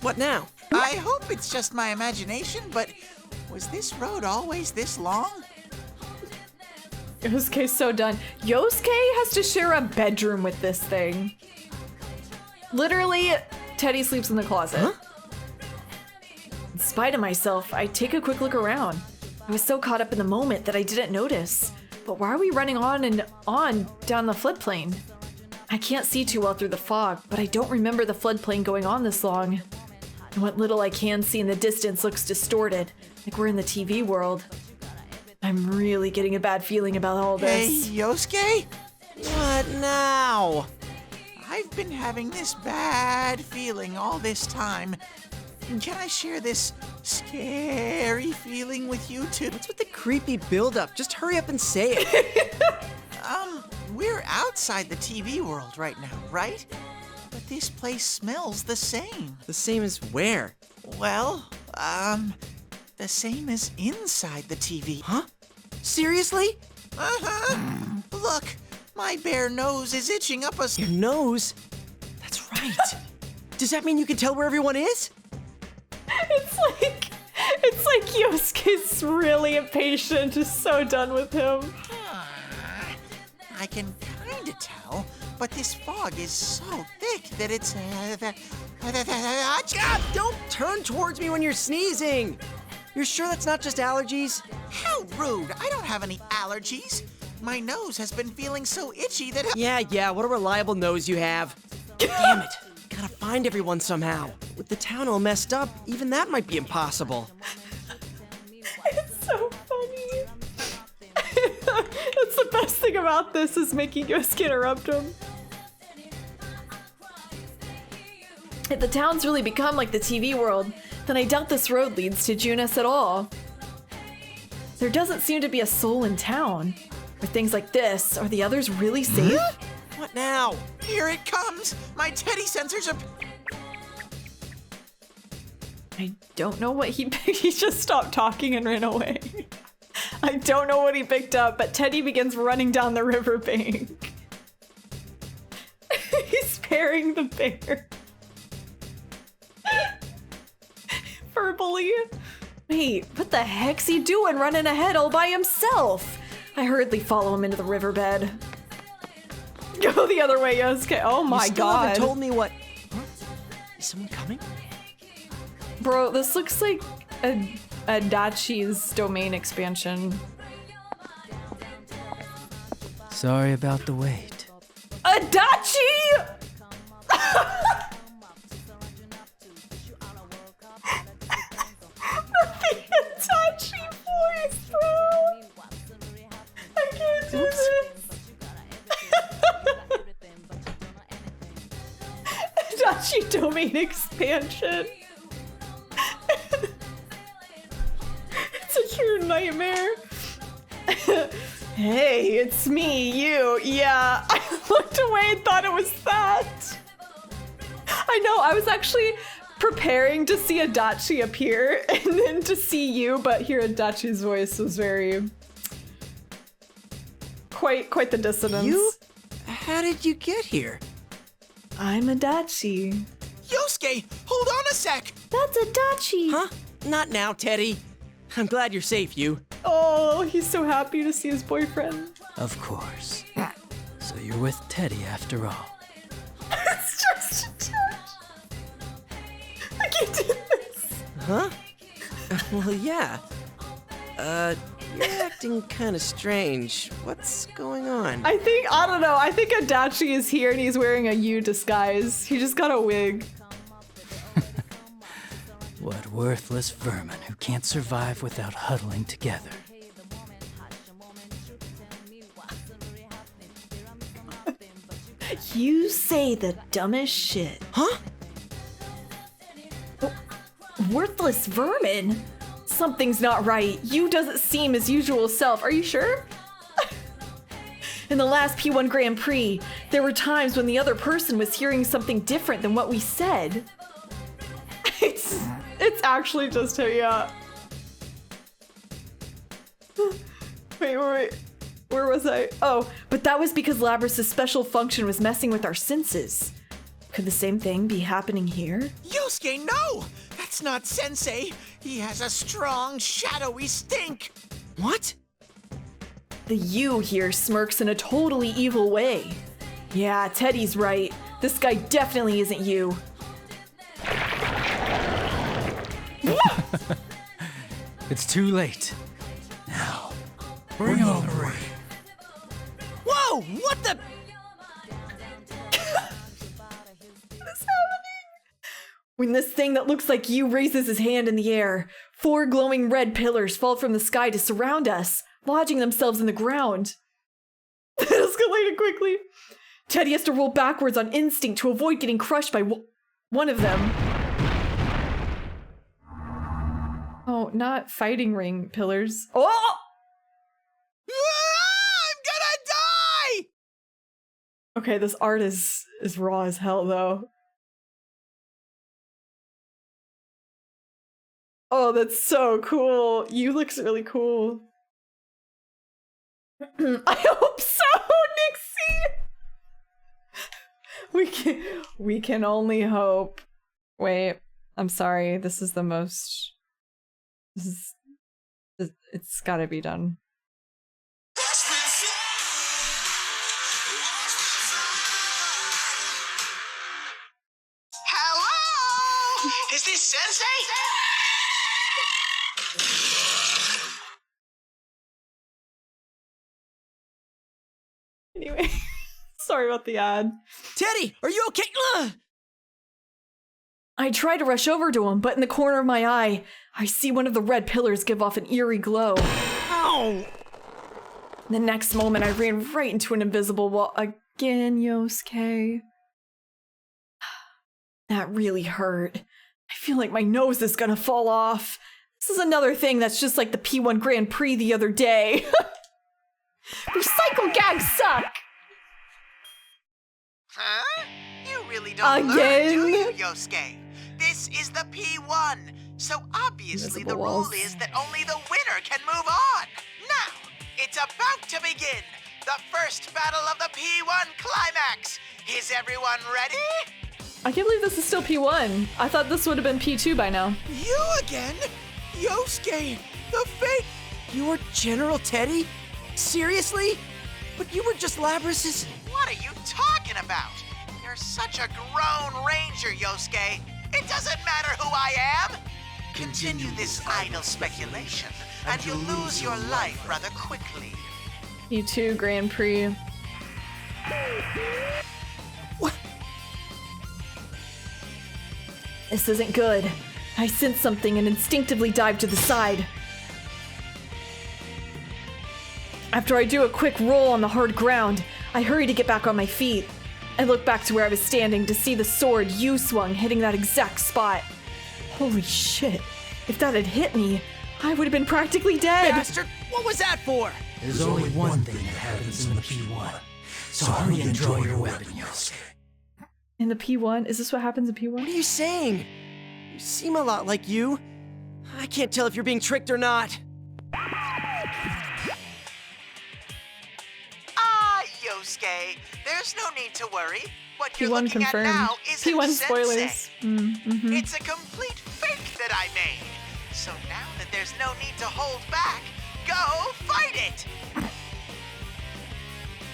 What now? I hope it's just my imagination, but was this road always this long? Yosuke's so done. Yosuke has to share a bedroom with this thing. Literally, Teddy sleeps in the closet. Huh? In spite of myself, I take a quick look around. I was so caught up in the moment that I didn't notice. But why are we running on and on down the floodplain? I can't see too well through the fog, but I don't remember the floodplain going on this long. And what little I can see in the distance looks distorted, like we're in the TV world. I'm really getting a bad feeling about all this. Hey, Yosuke? What now? I've been having this bad feeling all this time. Can I share this scary feeling with you too? What's with the creepy buildup? Just hurry up and say it. We're outside the TV world right now, right? But this place smells the same. The same as where? Well, the same as inside the TV. Huh? Seriously? Uh-huh. Look, my bare nose is itching up a... Your nose? That's right. Does that mean you can tell where everyone is? It's like Yosuke's really impatient, just so done with him. I can kinda tell, but this fog is so thick that it's... Don't turn towards me when you're sneezing! You're sure that's not just allergies? How rude! I don't have any allergies. My nose has been feeling so itchy that... Yeah, what a reliable nose you have. Damn it. Gotta find everyone somehow. With the town all messed up, even that might be impossible. It's so funny. That's the best thing about this, is making Yosuke interrupt him. If the town's really become like the TV world, then I doubt this road leads to Junis at all. There doesn't seem to be a soul in town. Are things like this, are the others really safe? What now? Here it comes! My Teddy sensors are... I don't know what he just stopped talking and ran away. I don't know what he picked up, but Teddy begins running down the riverbank. He's parrying the bear. Verbally. Wait, what the heck's he doing running ahead all by himself? I hurriedly follow him into the riverbed. Go the other way, Yosuke. Oh my god. You told me what... Huh? Is someone coming? Bro, this looks like a Dachi's domain expansion. Sorry about the wait. Adachi! The Adachi voice, bro! I can't do this. Adachi domain expansion. It's a true nightmare. Hey, it's me, you. Yeah, I looked away and thought it was that. I know, I was actually preparing to see Adachi appear and then to see you, but here Adachi's voice was very... Quite the dissonance. You? How did you get here? I'm Adachi. Yosuke, hold on a sec! That's Adachi. Huh? Not now, Teddy. I'm glad you're safe, you. Oh, he's so happy to see his boyfriend. Of course. So you're with Teddy after all. It's just a touch. I can't do this. Huh? Well, yeah. You're acting kind of strange. What's going on? I don't know. I think Adachi is here and he's wearing a U disguise. He just got a wig. What worthless vermin who can't survive without huddling together. You say the dumbest shit. Huh? Worthless vermin? Something's not right. You doesn't seem his usual self. Are you sure? In the last P1 Grand Prix, there were times when the other person was hearing something different than what we said. It's actually just her, yeah. Wait. Where was I? Oh, but that was because Labrys' special function was messing with our senses. Could the same thing be happening here? Yosuke, no! That's not Sensei! He has a strong, shadowy stink! What? The you here smirks in a totally evil way. Yeah, Teddy's right. This guy definitely isn't you. It's too late. Now, bring on the rain. Whoa! What the? What's happening? When this thing that looks like you raises his hand in the air, 4 glowing red pillars fall from the sky to surround us, lodging themselves in the ground. It escalated quickly. Teddy has to roll backwards on instinct to avoid getting crushed by one of them. Oh, not fighting ring pillars. Oh! I'm gonna die! Okay, this art is raw as hell, though. Oh, that's so cool. You looks really cool. I hope so, Nixie! We can only hope. Wait, I'm sorry. This is the most... It's gotta be done. Hello? Is this Sensei? Anyway, sorry about the ad. Teddy, are you okay? Ugh! I try to rush over to him, but in the corner of my eye, I see one of the red pillars give off an eerie glow. Ow! The next moment, I ran right into an invisible wall. Again, Yosuke. That really hurt. I feel like my nose is gonna fall off. This is another thing that's just like the P1 Grand Prix the other day. Recycle gags suck! Huh? You really don't learn, do you, Yosuke? This is the P1, so obviously the rule is that only the winner can move on. Now, it's about to begin, the first battle of the P1 climax. Is everyone ready? I can't believe this is still P1. I thought this would have been P2 by now. You again? Yosuke, the fake... You were General Teddy? Seriously? But you were just Labrys'... What are you talking about? You're such a grown ranger, Yosuke. It doesn't matter who I am. Continue this idle speculation, and you'll lose your life rather quickly. P2 Grand Prix. What? This isn't good. I sense something and instinctively dive to the side. After I do a quick roll on the hard ground, I hurry to get back on my feet. I look back to where I was standing to see the sword you swung hitting that exact spot. Holy shit. If that had hit me, I would have been practically dead. Bastard, what was that for? There's only one thing that happens in the P1, so hurry and draw your weapon, Yosuke. In the P1? Is this what happens in P1? What are you saying? You seem a lot like you. I can't tell if you're being tricked or not. Yosuke, there's no need to worry. What you're P1 looking confirmed. at now isn't P1 Sensei. spoilers. It's a complete fake that I made. So now that there's no need to hold back, go fight it!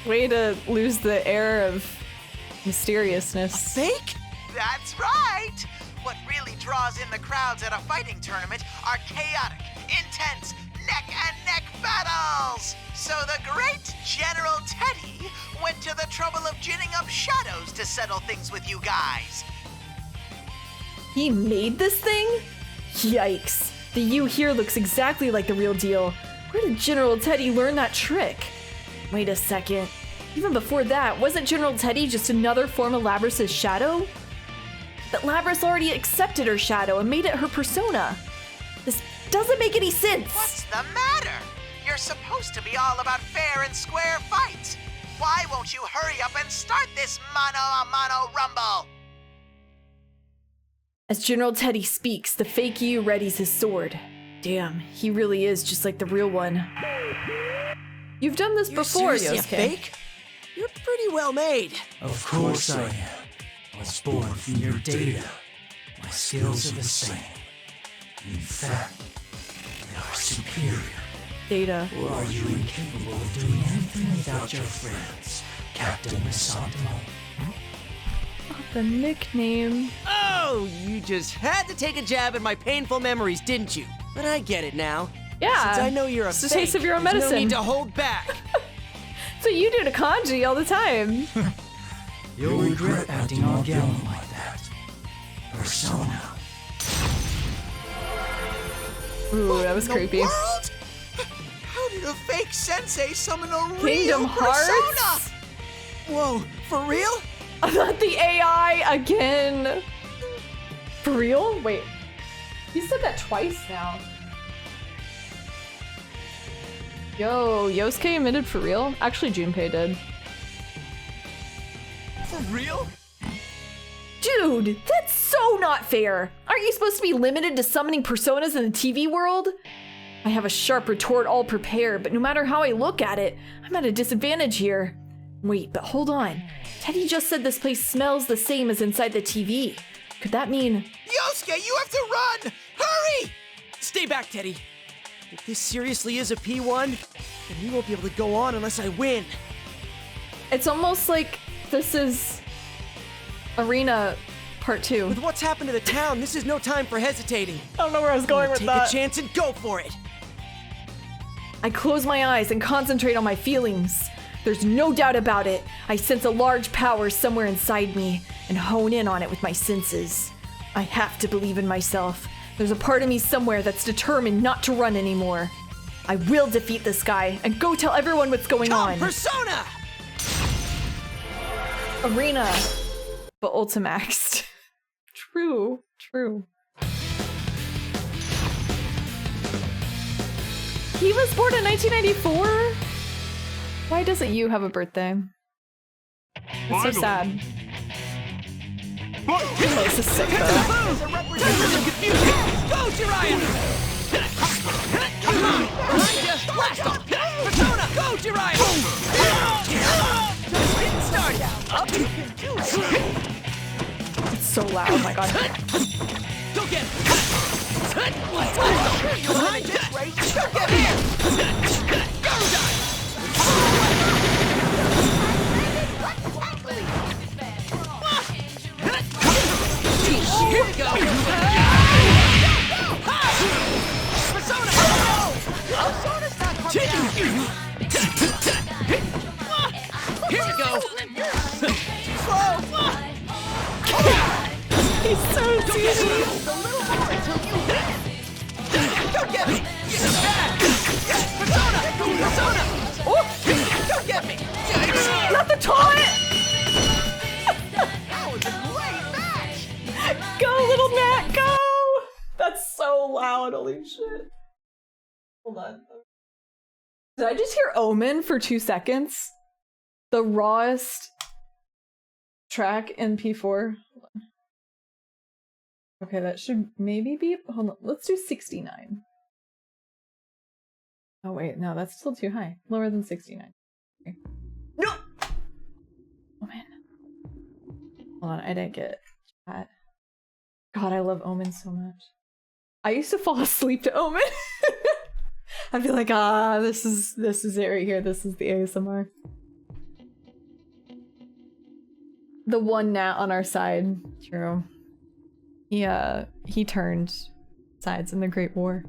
Way to lose the air of mysteriousness. A fake? That's right! What really draws in the crowds at a fighting tournament are chaotic, intense, neck-and-neck battles! So the great General Teddy went to the trouble of ginning up shadows to settle things with you guys. He made this thing? Yikes. The you here looks exactly like the real deal. Where did General Teddy learn that trick? Wait a second. Even before that, wasn't General Teddy just another form of Labrys's shadow? But Labrys already accepted her shadow and made it her persona. This doesn't make any sense. What's the matter? You're supposed to be all about fair and square fights. Why won't you hurry up and start this mano-a-mano rumble? As General Teddy speaks, the fake you readies his sword. Damn, he really is just like the real one. You've done this before, seriously a Yosuke. fake? You're pretty well made. Of course I am. I was born from your data. My skills are the same. In fact, they are superior. Data. Or are you incapable of doing anything without your friends, Captain Misanthrope? The nickname. Oh, you just had to take a jab at my painful memories, didn't you? But I get it now. Yeah. Since I know you're a It's the fake, taste of your own there's medicine. no need to hold back. So you do to Kanji all the time. You'll regret acting all gallant like that. Persona. Ooh, that was creepy. World? How did a fake sensei summon a Kingdom real Hearts? persona? Whoa, for real? Not the AI again. For real? Wait. You said that twice now. Yo, Yosuke admitted for real? Actually, Junpei did. For real? Dude, that's so not fair! Aren't you supposed to be limited to summoning personas in the TV world? I have a sharp retort all prepared, but no matter how I look at it, I'm at a disadvantage here. Wait, but hold on. Teddy just said this place smells the same as inside the TV. Could that mean... Yosuke, you have to run! Hurry! Stay back, Teddy. If this seriously is a P1, then we won't be able to go on unless I win. It's almost like this is Arena Part 2. With what's happened to the town, this is no time for hesitating. I don't know where I was going with that. Take a chance and go for it. I close my eyes and concentrate on my feelings. There's no doubt about it. I sense a large power somewhere inside me and hone in on it with my senses. I have to believe in myself. There's a part of me somewhere that's determined not to run anymore. I will defeat this guy and go tell everyone what's going on. Persona! Arena, but Ultimaxed. True, true. He was born in 1994? Why doesn't you have a birthday? That's so sad. This is sick though. Go, Jiraiya! Behind you! Blast off! Persona! Go, Jiraiya! Just getting started. Up you can do it. It's so loud, oh my god. Go get him! Behind you! Go get him! Go die! Here we go! Persona! Persona's not coming out! Here we go! Slow! He's so teasy! A little more until you hit it! Go get me! Get him back! Persona! Persona! Oh! Go get me! Not the taunt! That was a great match! Go, little Nat, go! That's so loud, holy shit. Hold on. Did I just hear Omen for 2 seconds? The rawest track in P4. Hold on. Okay, that should maybe be, hold on, let's do 69. Oh wait, no, that's still too high. Lower than 69. Okay. No! Oh man. Hold on, I didn't get that. God, I love Omen so much. I used to fall asleep to Omen. I'd be like, this is it right here. This is the ASMR. The one Nat on our side. True. He turned sides in the Great War.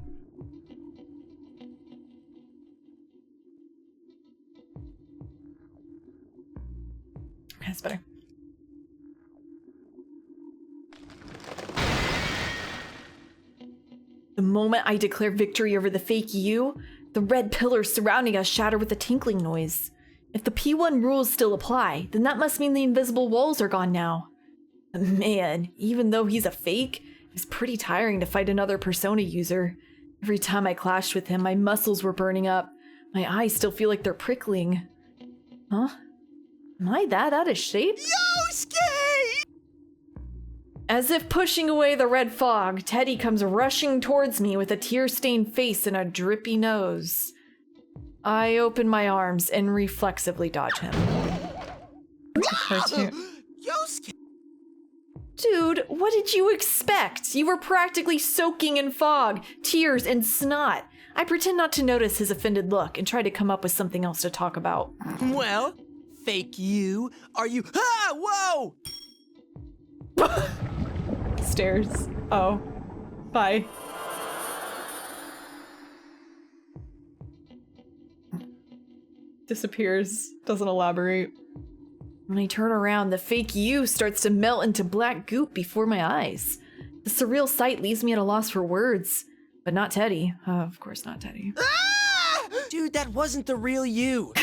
Okay, that's better. The moment I declare victory over the fake you, the red pillars surrounding us shatter with a tinkling noise. If the P1 rules still apply, then that must mean the invisible walls are gone now. Man, even though he's a fake, it was pretty tiring to fight another Persona user. Every time I clashed with him, my muscles were burning up. My eyes still feel like they're prickling. Huh? Am I that out of shape? Yosuke! As if pushing away the red fog, Teddy comes rushing towards me with a tear-stained face and a drippy nose. I open my arms and reflexively dodge him. Yosuke! Dude, what did you expect? You were practically soaking in fog, tears, and snot. I pretend not to notice his offended look and try to come up with something else to talk about. Well, fake you. Are you— Ah! Whoa! Stairs. Oh. Bye. Disappears. Doesn't elaborate. When I turn around, the fake you starts to melt into black goop before my eyes. The surreal sight leaves me at a loss for words. But not Teddy. Of course not Teddy. Dude, that wasn't the real you.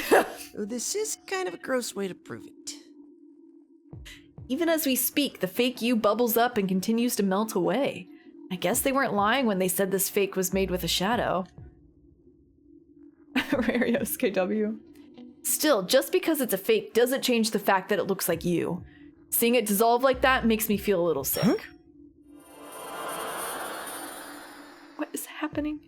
This is kind of a gross way to prove it. Even as we speak, the fake you bubbles up and continues to melt away. I guess they weren't lying when they said this fake was made with a shadow. Rare SKW. Still, just because it's a fake doesn't change the fact that it looks like you. Seeing it dissolve like that makes me feel a little sick. Huh? What is happening?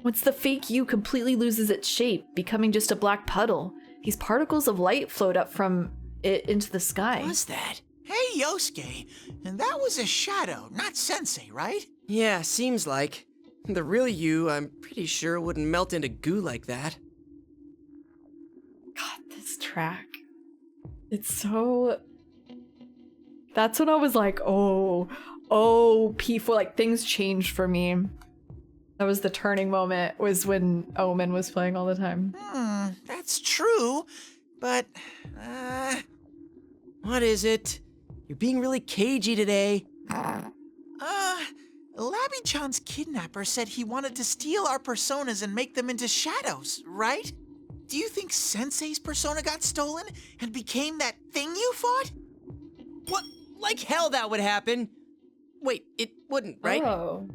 Once the fake you completely loses its shape, becoming just a black puddle, these particles of light float up from it into the sky. What was that? Hey, Yosuke, and that was a shadow, not Sensei, right? Yeah, seems like. The real you, I'm pretty sure, wouldn't melt into goo like that. God, this track. It's so... That's when I was like, oh, P4, like things changed for me. That was the turning moment, was when Omen was playing all the time. That's true, but, What is it? You're being really cagey today. Labby-chan's kidnapper said he wanted to steal our personas and make them into shadows, right? Do you think Sensei's persona got stolen and became that thing you fought? What? Like hell that would happen. Wait, it wouldn't, right? Oh.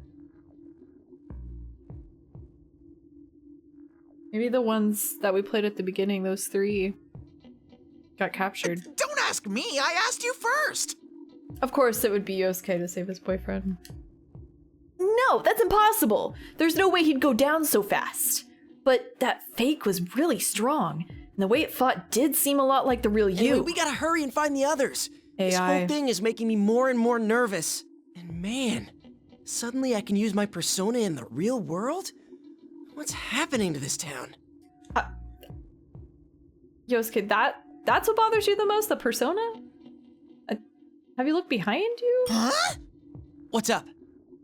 Maybe the ones that we played at the beginning, those 3, got captured. Don't ask me, I asked you first! Of course it would be Yosuke to save his boyfriend. No, that's impossible! There's no way he'd go down so fast. But that fake was really strong, and the way it fought did seem a lot like the real you. Anyway, we gotta hurry and find the others. AI. This whole thing is making me more and more nervous. And man, suddenly I can use my persona in the real world? What's happening to this town? Yosuke, that's what bothers you the most, the persona? Have you looked behind you? Huh? What's up?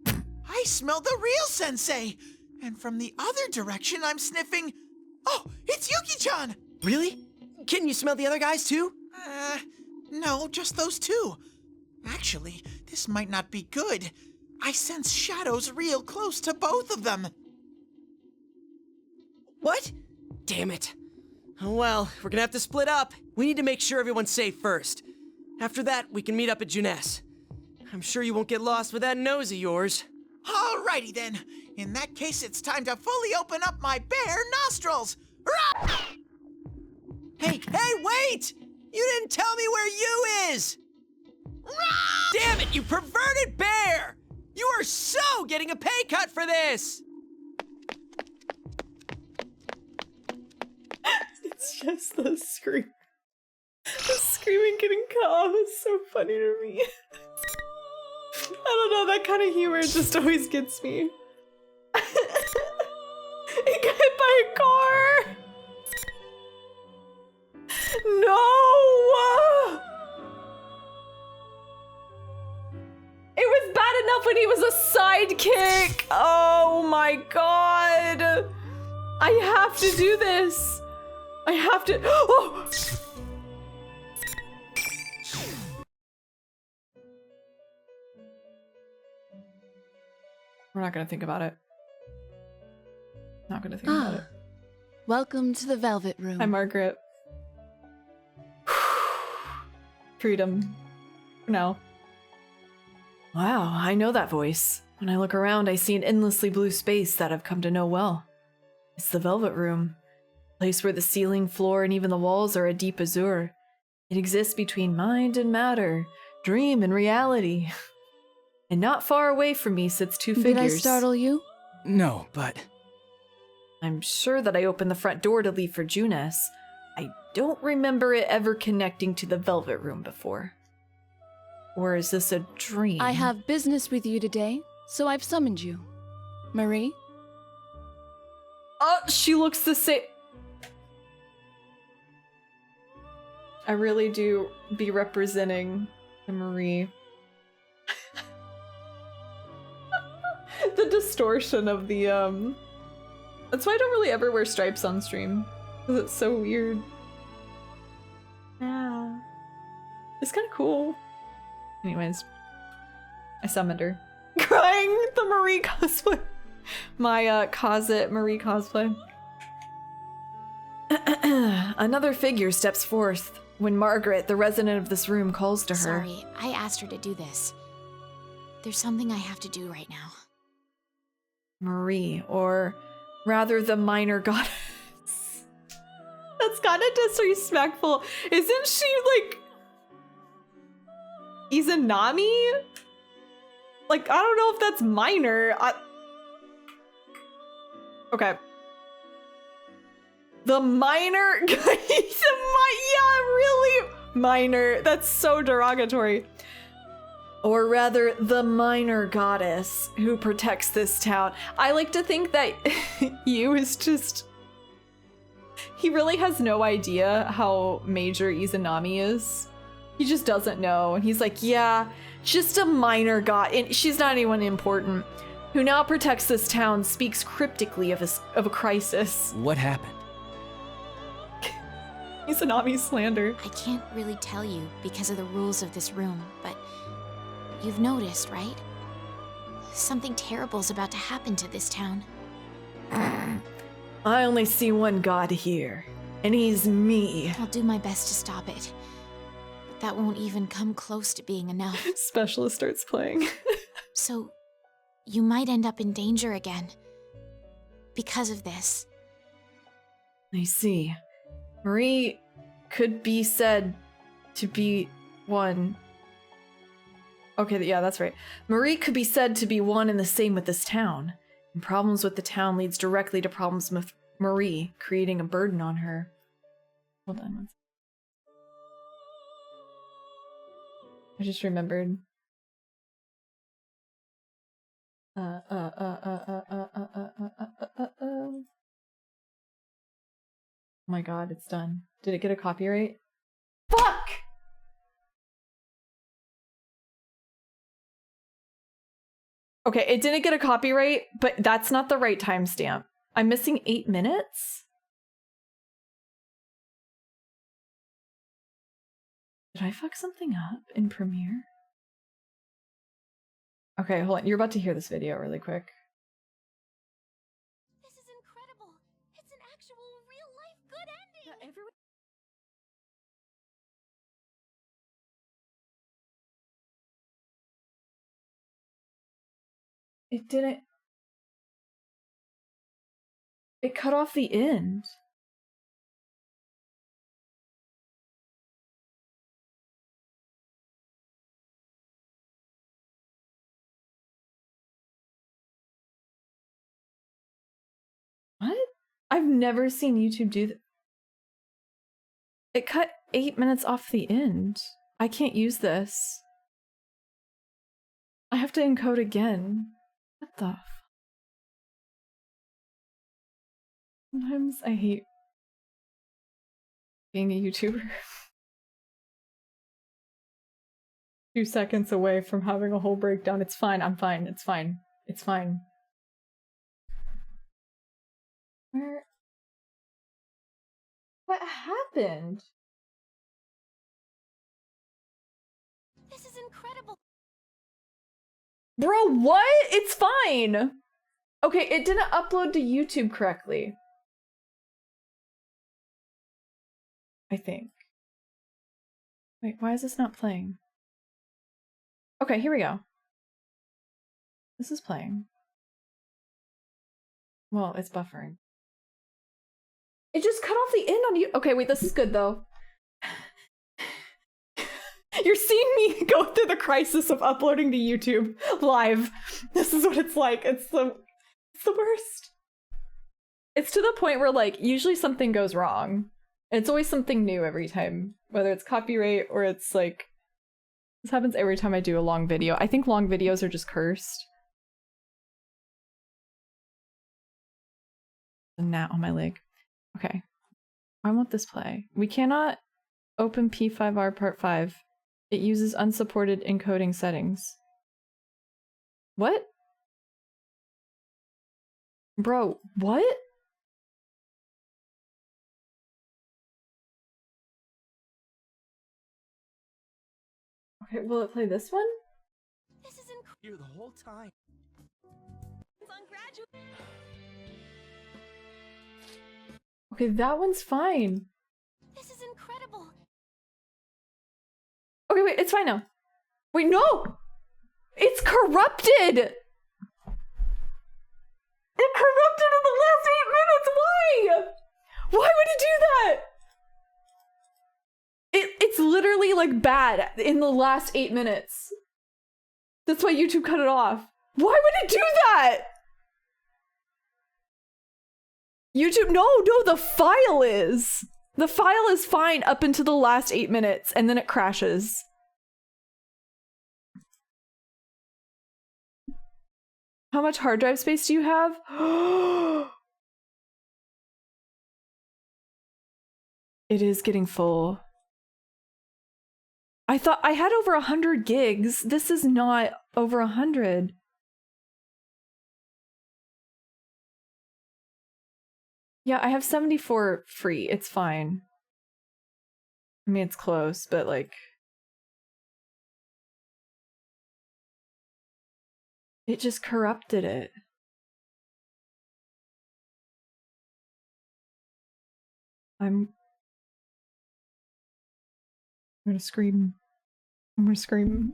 I smell the real Sensei! And from the other direction, I'm sniffing... Oh, it's Yuki-chan! Really? Can you smell the other guys too? No, just those 2. Actually, this might not be good. I sense shadows real close to both of them. What? Damn it. Oh well, we're gonna have to split up. We need to make sure everyone's safe first. After that, we can meet up at Juness. I'm sure you won't get lost with that nose of yours. Alrighty then. In that case, it's time to fully open up my bare nostrils. Hey, wait! You didn't tell me where you is! Damn it, you perverted bear! You are so getting a pay cut for this! It's just the scream. The screaming getting cut off is so funny to me. I don't know, that kind of humor just always gets me. He got hit by a car! No! It was bad enough when he was a sidekick! Oh my god! I have to do this! I have to— oh! We're not gonna think about it. Not gonna think about it. Welcome to the Velvet Room. Hi, Margaret. freedom. For now. Wow, I know that voice. When I look around, I see an endlessly blue space that I've come to know well. It's the Velvet Room. A place where the ceiling, floor, and even the walls are a deep azure. It exists between mind and matter, dream and reality. And not far away from me sits two figures. Did I startle you? No, but... I'm sure that I opened the front door to leave for Junes. I don't remember it ever connecting to the Velvet Room before. Or is this a dream? I have business with you today, so I've summoned you. Marie? Oh, she looks the same. I really do be representing the Marie. The distortion of the, That's why I don't really ever wear stripes on stream. Because it's so weird. Yeah. It's kind of cool. Anyways. I summoned her. Crying the Marie cosplay. My, Cosette Marie cosplay. Another figure steps forth when Margaret, the resident of this room, calls to her. Sorry, I asked her to do this. There's something I have to do right now. Marie, or rather the minor goddess. That's kind of disrespectful. Isn't she like Izanami? Like, I don't know if that's minor. Okay. The minor, yeah, really minor. That's so derogatory. Or rather, the minor goddess who protects this town. I like to think that Yu is just... He really has no idea how major Izanami is. He just doesn't know. And he's like, yeah, just a minor god. And she's not anyone important. Who now protects this town, speaks cryptically of a crisis. What happened? Izanami slander. I can't really tell you because of the rules of this room, but you've noticed, right? Something terrible's about to happen to this town. I only see one god here, and he's me. I'll do my best to stop it, but that won't even come close to being enough. Specialist starts playing. So, you might end up in danger again. Because of this. I see. Marie could be said to be one. Okay, yeah, that's right. Marie could be said to be one and the same with this town. And problems with the town leads directly to problems with Marie, creating a burden on her. Hold on one second. I just remembered. Oh my god, it's done. Did it get a copyright? Fuck! Okay, it didn't get a copyright, but that's not the right timestamp. I'm missing 8 minutes? Did I fuck something up in Premiere? Okay, hold on. You're about to hear this video really quick. This is incredible. It's an actual real-life good ending. It didn't... It cut off the end. What? I've never seen YouTube do that. It cut 8 minutes off the end. I can't use this. I have to encode again. What the f... Sometimes I hate being a YouTuber. 2 seconds away from having a whole breakdown. It's fine, I'm fine, it's fine. It's fine. Where... What happened? This is incredible. Bro, what? It's fine! Okay, it didn't upload to YouTube correctly. I think. Wait, why is this not playing? Okay, here we go. This is playing. Well, it's buffering. It just cut off the end on you. Okay, wait, this is good though. You're seeing me go through the crisis of uploading to YouTube live. This is what it's like. It's the worst. It's to the point where like usually something goes wrong. And it's always something new every time. Whether it's copyright or it's like this happens every time I do a long video. I think long videos are just cursed. A gnat on my leg. Okay. I want this play. We cannot open P5R Part 5. It uses unsupported encoding settings. What? Bro, what? Okay, will it play this one? This is incredible the whole time. Okay, that one's fine. This is incredible. Okay, wait, it's fine now. Wait, no! It's corrupted! It corrupted in the last 8 minutes! Why? Why would it do that? It's literally like bad in the last 8 minutes. That's why YouTube cut it off. Why would it do that? YouTube, no, the file is. The file is fine up until the last 8 minutes, and then it crashes. How much hard drive space do you have? It is getting full. I thought I had over 100 gigs. This is not over 100. Yeah, I have 74 free. It's fine. I mean, it's close, but like... It just corrupted it. I'm gonna scream. I'm gonna scream.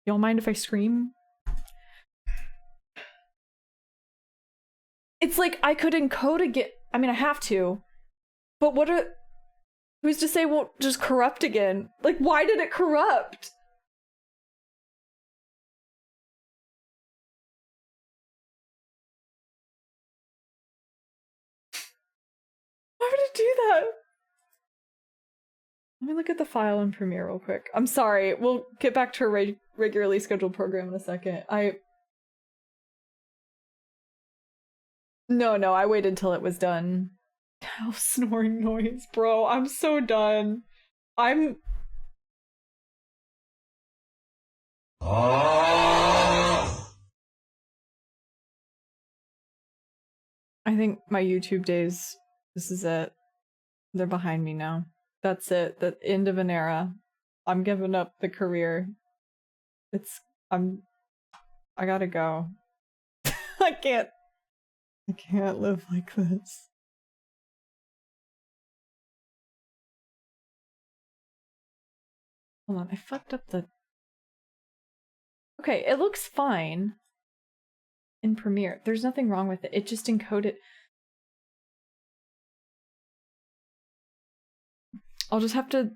Y'all mind if I scream? It's like I could encode again. I mean, I have to. But what are... Who's to say it won't just corrupt again? Like, why did it corrupt? Why would it do that? Let me look at the file in Premiere real quick. I'm sorry. We'll get back to a regularly scheduled program in a second. No, I waited until it was done. Oh, snoring noise, bro. I'm so done. I think my YouTube days, this is it. They're behind me now. That's it. The end of an era. I'm giving up the career. I gotta go. I can't live like this. Hold on, I fucked up the... Okay, it looks fine in Premiere. There's nothing wrong with it. It just encoded... I'll just have to...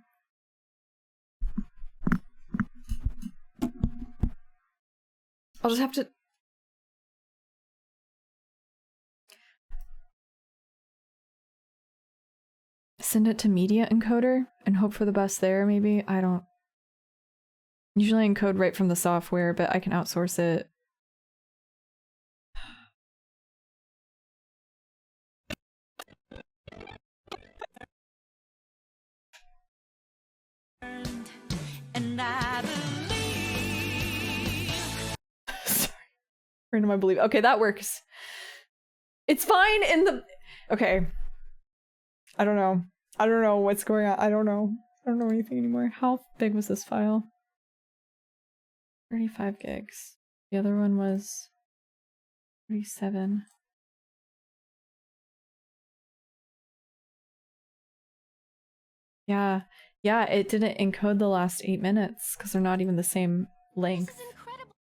send it to media encoder and hope for the best there, maybe? I don't... Usually encode right from the software, but I can outsource it. And I believe. Sorry. Random I believe. Okay, that works. It's fine in the... Okay. I don't know. I don't know what's going on. I don't know anything anymore. How big was this file? 35 gigs. The other one was 37. Yeah. Yeah, it didn't encode the last 8 minutes because they're not even the same length. This is incredible.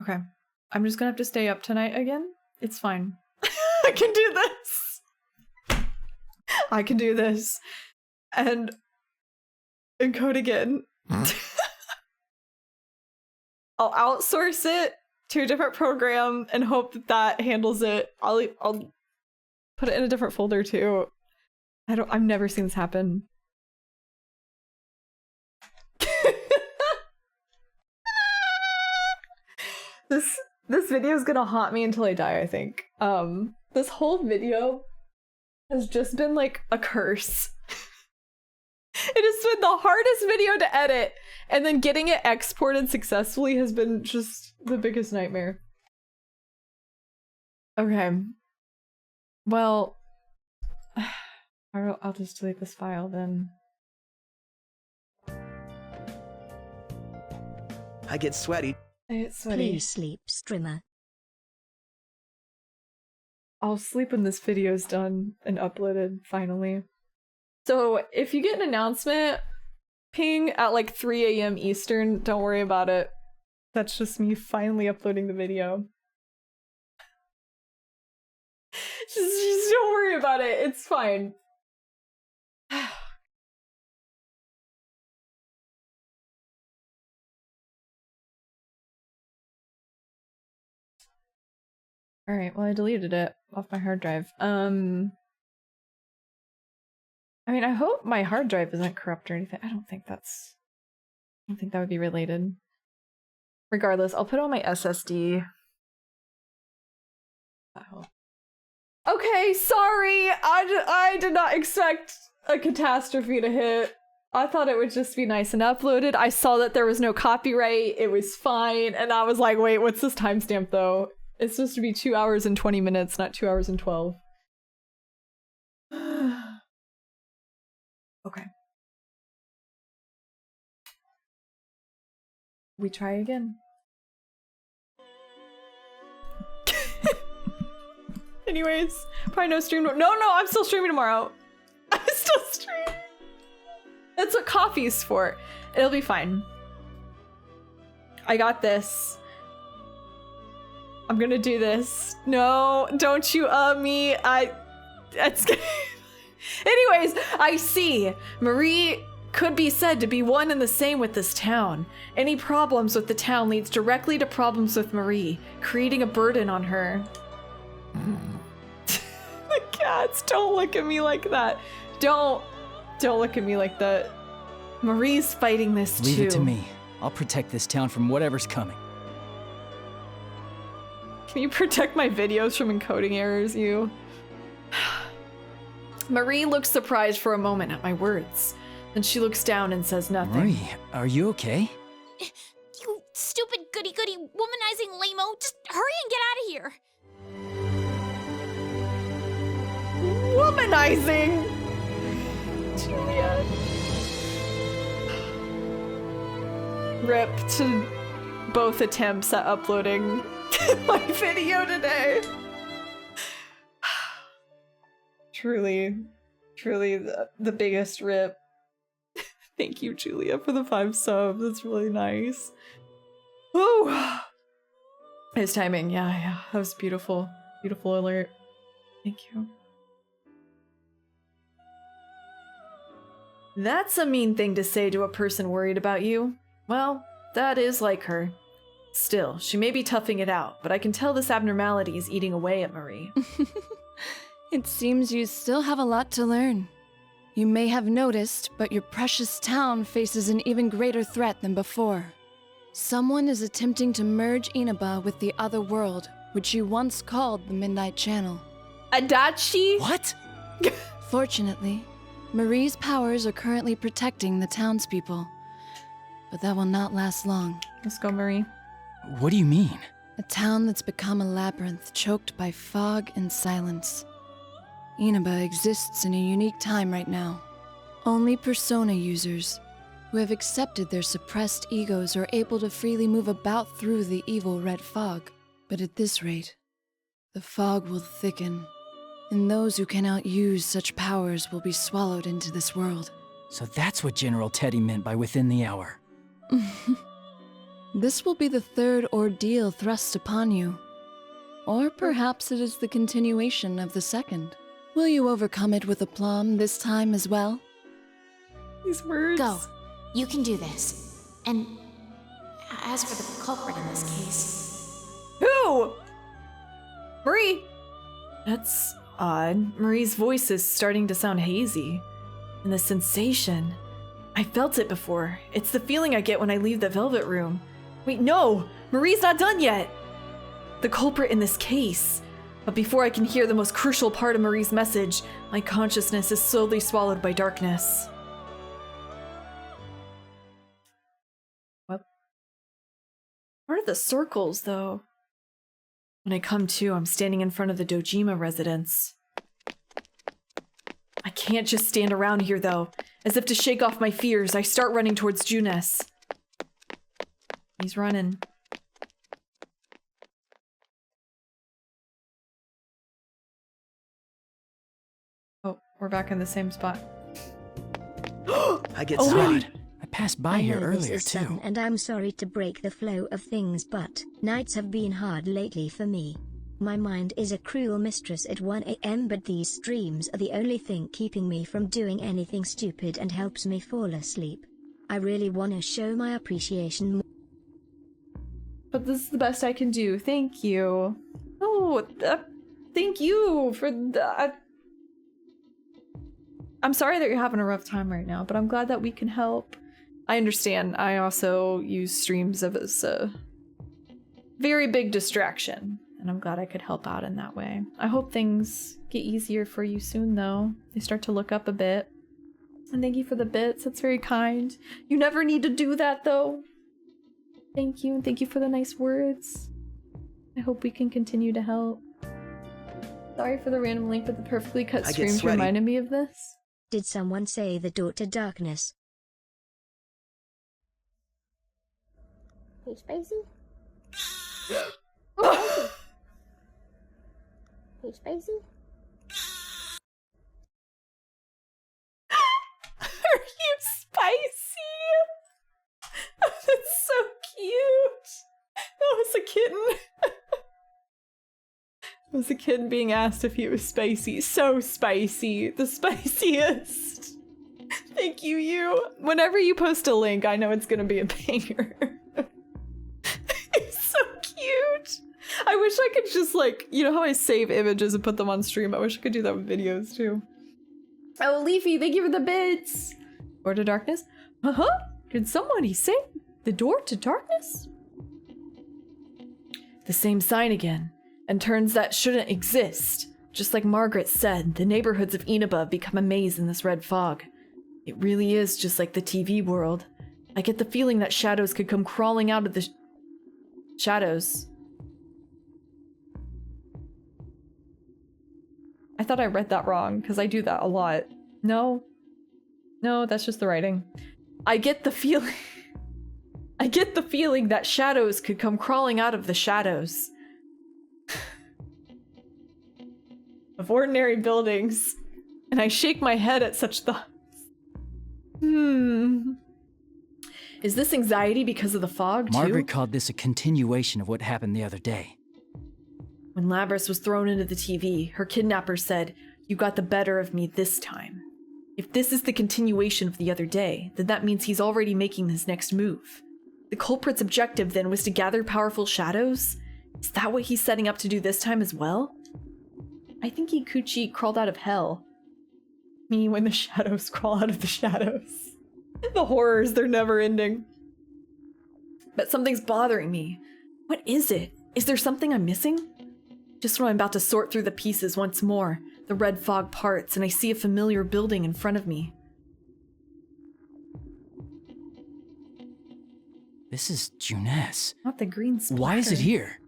Okay, I'm just gonna have to stay up tonight again. It's fine. I can do this. I can do this. And encode again. I'll outsource it to a different program and hope that that handles it. I'll put it in a different folder too. I've never seen this happen. This video is gonna haunt me until I die, I think. This whole video has just been like a curse. It has been the hardest video to edit, and then getting it exported successfully has been just the biggest nightmare. Okay. Well, I'll just delete this file then. I get sweaty. Please sleep, streamer. I'll sleep when this video's done and uploaded, finally. So, if you get an announcement ping at like 3 AM Eastern, don't worry about it. That's just me finally uploading the video. Just don't worry about it, it's fine. Alright, well I deleted it off my hard drive. I mean, I hope my hard drive isn't corrupt or anything. I don't think that would be related. Regardless, I'll put on my SSD. Okay, sorry! I did not expect a catastrophe to hit. I thought it would just be nice and uploaded. I saw that there was no copyright, it was fine, and I was like, wait, what's this timestamp though? It's supposed to be 2 hours and 20 minutes, not 2 hours and 12. Okay. We try again. Anyways, probably no stream. No, I'm still streaming tomorrow. I'm still streaming. That's what coffee's for. It'll be fine. I got this. I'm gonna do this. No, don't you me. That's Anyways, I see. Marie could be said to be one and the same with this town. Any problems with the town leads directly to problems with Marie, creating a burden on her. The cats, don't look at me like that. Don't look at me like that. Marie's fighting this too. Leave it to me. I'll protect this town from whatever's coming. Can you protect my videos from encoding errors, you? Marie looks surprised for a moment at my words. Then she looks down and says nothing. Marie, are you okay? You stupid goody-goody womanizing lame-o. Just hurry and get out of here. Womanizing! Julia. Rip to both attempts at uploading my video today. Truly the biggest rip. Thank you, Julia, for the 5 subs. That's really nice. Woo! His timing, yeah, that was beautiful. Beautiful alert. Thank you. That's a mean thing to say to a person worried about you. Well, that is like her. Still, she may be toughing it out, but I can tell this abnormality is eating away at Marie. It seems you still have a lot to learn. You may have noticed, but your precious town faces an even greater threat than before. Someone is attempting to merge Inaba with the other world, which you once called the Midnight Channel. Adachi? What? Fortunately, Marie's powers are currently protecting the townspeople. But that will not last long. Let's go, Marie. What do you mean? A town that's become a labyrinth choked by fog and silence. Inaba exists in a unique time right now. Only persona users, who have accepted their suppressed egos are able to freely move about through the evil red fog. But at this rate, the fog will thicken, and those who cannot use such powers will be swallowed into this world. So that's what General Teddy meant by within the hour. This will be the third ordeal thrust upon you. Or perhaps it is the continuation of the second. Will you overcome it with aplomb this time as well? These words. Go. You can do this. And as for the culprit in this case... Who? Marie! That's odd. Marie's voice is starting to sound hazy. And the sensation. I felt it before. It's the feeling I get when I leave the Velvet Room. Wait, no! Marie's not done yet! The culprit in this case. But before I can hear the most crucial part of Marie's message, my consciousness is slowly swallowed by darkness. What are the circles, though? When I come to, I'm standing in front of the Dojima residence. I can't just stand around here, though. As if to shake off my fears, I start running towards Junes. He's running. Oh, we're back in the same spot. I get scared. I passed by here earlier, this is sudden, too. and I'm sorry to break the flow of things, but nights have been hard lately for me. My mind is a cruel mistress at 1 a.m., but these streams are the only thing keeping me from doing anything stupid and helps me fall asleep. I really want to show my appreciation more. But this is the best I can do. Thank you. Oh, thank you for that. I'm sorry that you're having a rough time right now, but I'm glad that we can help. I understand. I also use streams as a very big distraction, and I'm glad I could help out in that way. I hope things get easier for you soon, though. They start to look up a bit. And thank you for the bits. That's very kind. You never need to do that, though. Thank you, and thank you for the nice words. I hope we can continue to help. Sorry for the random link, but the perfectly cut streams reminded me of this. Did someone say the door to darkness? Hey, Spicy? Hey, Spicy? Are you spicy? That's so cute. That was a kitten. It was a kid being asked if he was spicy. So spicy. The spiciest. Thank you, you. Whenever you post a link, I know it's gonna be a banger. It's so cute. I wish I could just, like, you know how I save images and put them on stream? I wish I could do that with videos too. Oh, Leafy, thank you for the bits. Door to darkness? Did somebody say the door to darkness? The same sign again. And turns that shouldn't exist. Just like Margaret said, the neighborhoods of Inaba have become a maze in this red fog. It really is just like the TV world. I get the feeling that shadows could come crawling out of the shadows. I thought I read that wrong, because I do that a lot. No. No, that's just the writing. I get the feeling... I get the feeling that shadows could come crawling out of the shadows. Of ordinary buildings, and I shake my head at such thoughts. Is this anxiety because of the fog, too? Margaret called this a continuation of what happened the other day. When Labras was thrown into the TV, her kidnapper said, "You got the better of me this time." If this is the continuation of the other day, then that means he's already making his next move. The culprit's objective then was to gather powerful shadows? Is that what he's setting up to do this time as well? I think Ikuchi crawled out of hell. Me when the shadows crawl out of the shadows. The horrors, they're never ending. But something's bothering me. What is it? Is there something I'm missing? Just when I'm about to sort through the pieces once more, the red fog parts and I see a familiar building in front of me. This is Junes. Not the green splatter. Why is it here?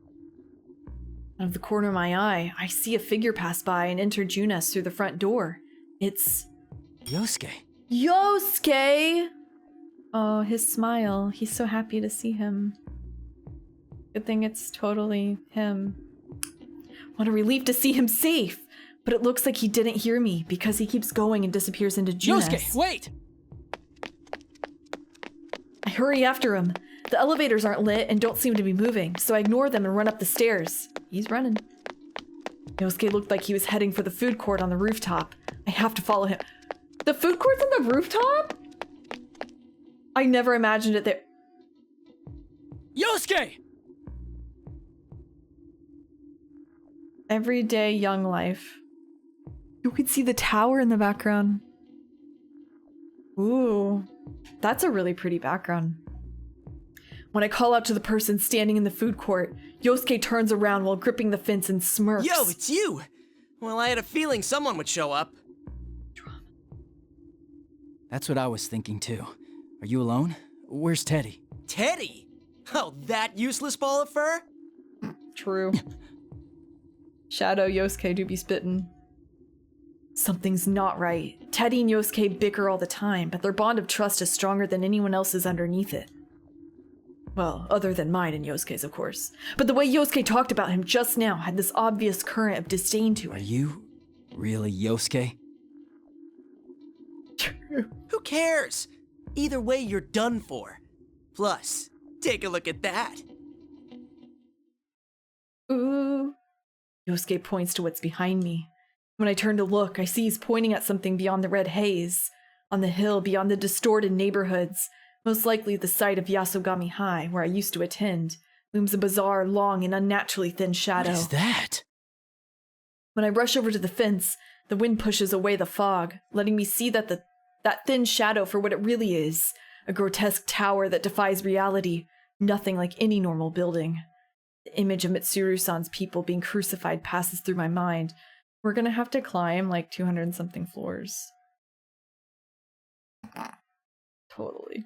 Out of the corner of my eye, I see a figure pass by and enter Junes through the front door. It's... Yosuke. Yosuke! Oh, his smile. He's so happy to see him. Good thing it's totally him. What a relief to see him safe! But it looks like he didn't hear me because he keeps going and disappears into Junes. Yosuke, wait! I hurry after him. The elevators aren't lit and don't seem to be moving, so I ignore them and run up the stairs. He's running. Yosuke looked like he was heading for the food court on the rooftop. I have to follow him. The food court's on the rooftop? I never imagined it there. Yosuke! Everyday young life. You can see the tower in the background. Ooh, that's a really pretty background. When I call out to the person standing in the food court, Yosuke turns around while gripping the fence and smirks. Yo, it's you! Well, I had a feeling someone would show up. That's what I was thinking too. Are you alone? Where's Teddy? Teddy? Oh, that useless ball of fur? True. Shadow Yosuke do be spittin'. Something's not right. Teddy and Yosuke bicker all the time, but their bond of trust is stronger than anyone else's underneath it. Well, other than mine and Yosuke's, of course. But the way Yosuke talked about him just now had this obvious current of disdain to it. Are you really Yosuke? Who cares? Either way, you're done for. Plus, take a look at that. Ooh. Yosuke points to what's behind me. When I turn to look, I see he's pointing at something beyond the red haze. On the hill beyond the distorted neighborhoods, most likely the site of Yasogami High, where I used to attend, looms a bizarre, long, and unnaturally thin shadow. What is that? When I rush over to the fence, the wind pushes away the fog, letting me see that thin shadow for what it really is, a grotesque tower that defies reality, nothing like any normal building. The image of Mitsuru-san's people being crucified passes through my mind. We're gonna have to climb like 200 and something floors. Totally.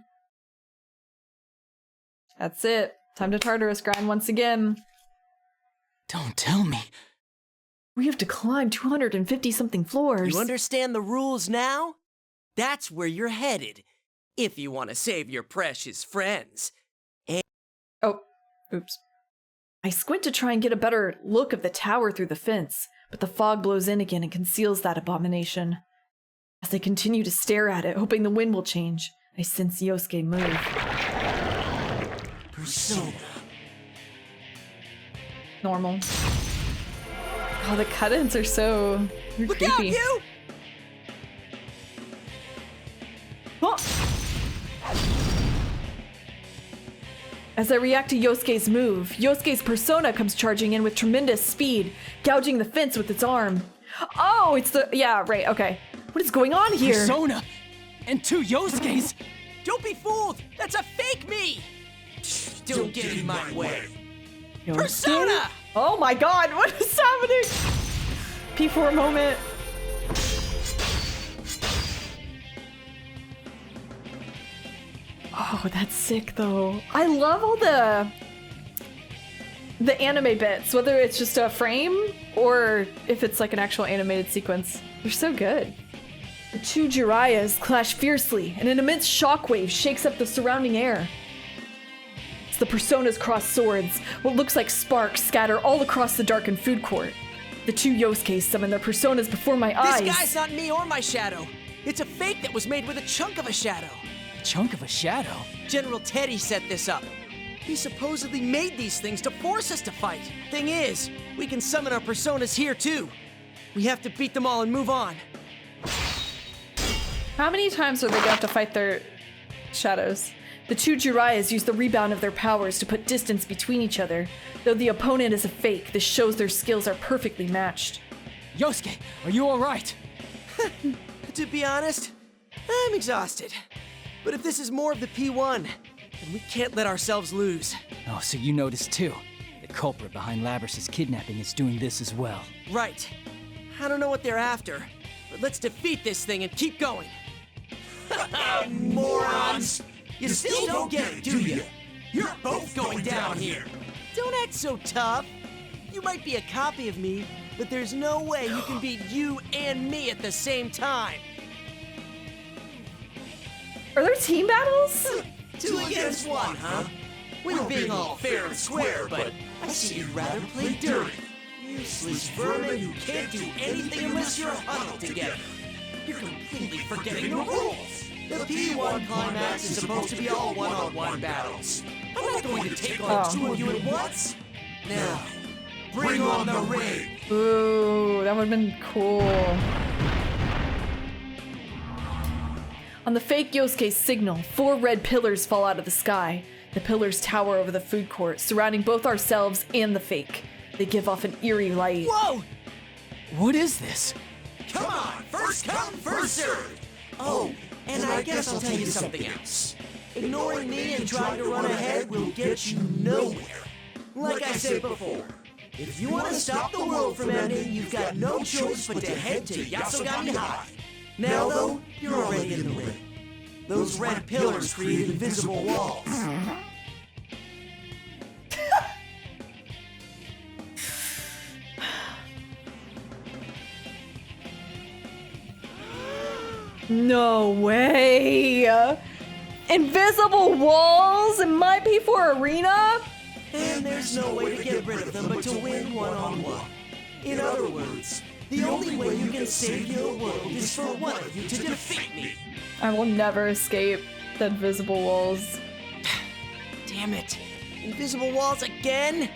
That's it. Time to Tartarus grind once again. Don't tell me. We have to climb 250 something floors. You understand the rules now? That's where you're headed, if you want to save your precious friends. And oh, oops. I squint to try and get a better look of the tower through the fence, but the fog blows in again and conceals that abomination. As I continue to stare at it, hoping the wind will change, I sense Yosuke move. Persona. Normal. Oh, the cut-ins are so Look creepy. out, you! Oh. As I react to Yosuke's move, Yosuke's persona comes charging in with tremendous speed, gouging the fence with its arm. Oh, it's the... yeah, right, okay. What is going on here? Persona! And two Yosuke's! Don't be fooled! That's a fake me! Don't get in my way. Yosuke? Persona! Oh my god, what is happening? P4 moment. Oh, that's sick though. I love all the anime bits, whether it's just a frame or if it's like an actual animated sequence. They're so good. The two Jiraiya's clash fiercely, and an immense shockwave shakes up the surrounding air. As the personas cross swords, what looks like sparks scatter all across the darkened food court. The two Yosuke's summon their personas before my eyes. This guy's not me or my shadow. It's a fake that was made with a chunk of a shadow. Chunk of a shadow? General Teddy set this up. He supposedly made these things to force us to fight. Thing is, we can summon our personas here too. We have to beat them all and move on. How many times are they gonna have to fight their shadows? The two Jiraiyas use the rebound of their powers to put distance between each other. Though the opponent is a fake, this shows their skills are perfectly matched. Yosuke, are you alright? To be honest, I'm exhausted. But if this is more of the P1, then we can't let ourselves lose. Oh, so you noticed too. The culprit behind Labrys' kidnapping is doing this as well. Right. I don't know what they're after, but let's defeat this thing and keep going. Morons! You still don't get it, do you? You're both going down here. Don't act so tough. You might be a copy of me, but there's no way you can beat you and me at the same time. Are there team battles? 2 against 1, huh? We were being all fair and square, but I see you'd rather play dirty. Useless vermin who can't do anything unless you're huddled together. You're completely forgetting the rules. The P1 climax is supposed to be all one-on-one battles. I'm not going to take on 2 of you at once. Now, bring on the ring. Ooh, that would've been cool. On the fake Yosuke signal, 4 red pillars fall out of the sky. The pillars tower over the food court, surrounding both ourselves and the fake. They give off an eerie light. Whoa! What is this? Come on, first come, first served. Oh, and I guess I'll tell you something else. Ignoring me and trying to run ahead will get you nowhere. Like I said before, if you want to stop the world from ending, you've got no choice but to head to Yasogami High. Now, though, you're already in the ring. Those red pillars create invisible walls. No way! Invisible walls in my P4 arena? And there's no way to get rid of them but to win one-on-one. In other words, the only way you can save your world is for one of you to defeat me. I will never escape the invisible walls. Damn it. Invisible walls again?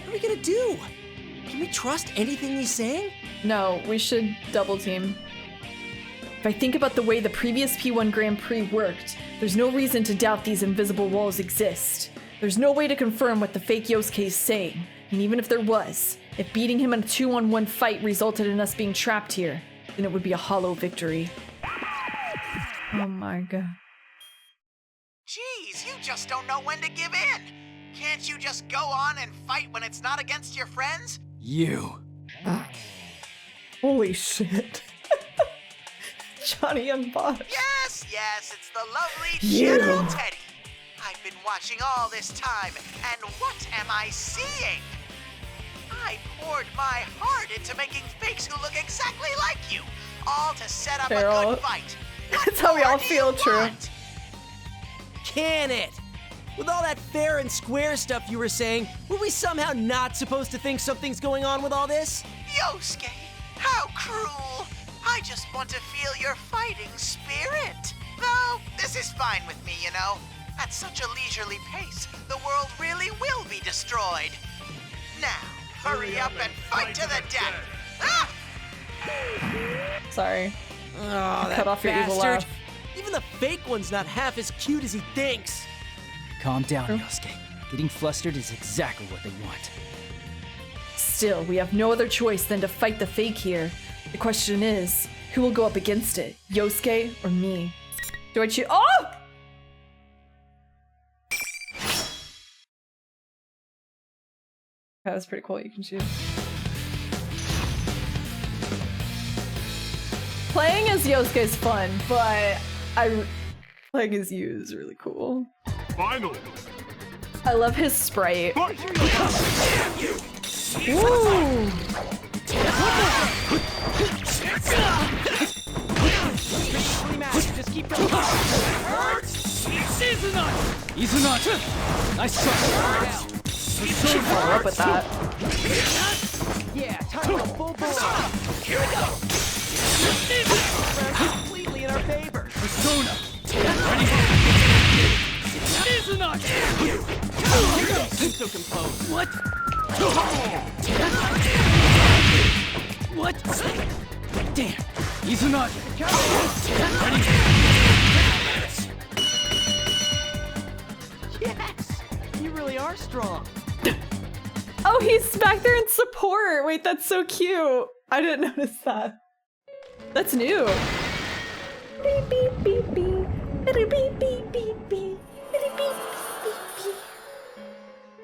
What are we gonna do? Can we trust anything he's saying? No, we should double team. If I think about the way the previous P1 Grand Prix worked, there's no reason to doubt these invisible walls exist. There's no way to confirm what the fake Yosuke is saying, and even if there was, if beating him in a 2-on-1 fight resulted in us being trapped here, then it would be a hollow victory. Oh my god. Jeez, you just don't know when to give in. Can't you just go on and fight when it's not against your friends? You. Holy shit. Johnny and Bosch. Yes, it's the lovely General Teddy. I've been watching all this time, and what am I seeing? I poured my heart into making fakes who look exactly like you, all to set up a good fight. That's how we all feel, true. Can it? With all that fair and square stuff you were saying, were we somehow not supposed to think something's going on with all this? Yosuke, how cruel. I just want to feel your fighting spirit. Though, this is fine with me, you know. At such a leisurely pace, the world really will be destroyed. Now, hurry up and fight to the death. Ah! Sorry. Oh, Cut off your evil laugh. Even the fake one's not half as cute as he thinks. Calm down, Yosuke. Getting flustered is exactly what they want. Still, we have no other choice than to fight the fake here. The question is, who will go up against it? Yosuke or me? Do I choose? Oh! That's pretty cool. You can choose. Playing as Yosuke is fun, but playing as you is really cool. Finally. I love his sprite. Woo! Just keep going. Izunagi! Nice try. Should follow up with that. Yeah, time to go full bore. Here we go. Completely in our favor. Persona. Ready? Izunagi! Seem so composed. What? What? Damn. Izunagi. Ready? Yes! You really are strong. Oh, he's back there in support. Wait, that's so cute. I didn't notice that. That's new. Beep, beep, beep, beep. Beep, beep, beep, beep, beep.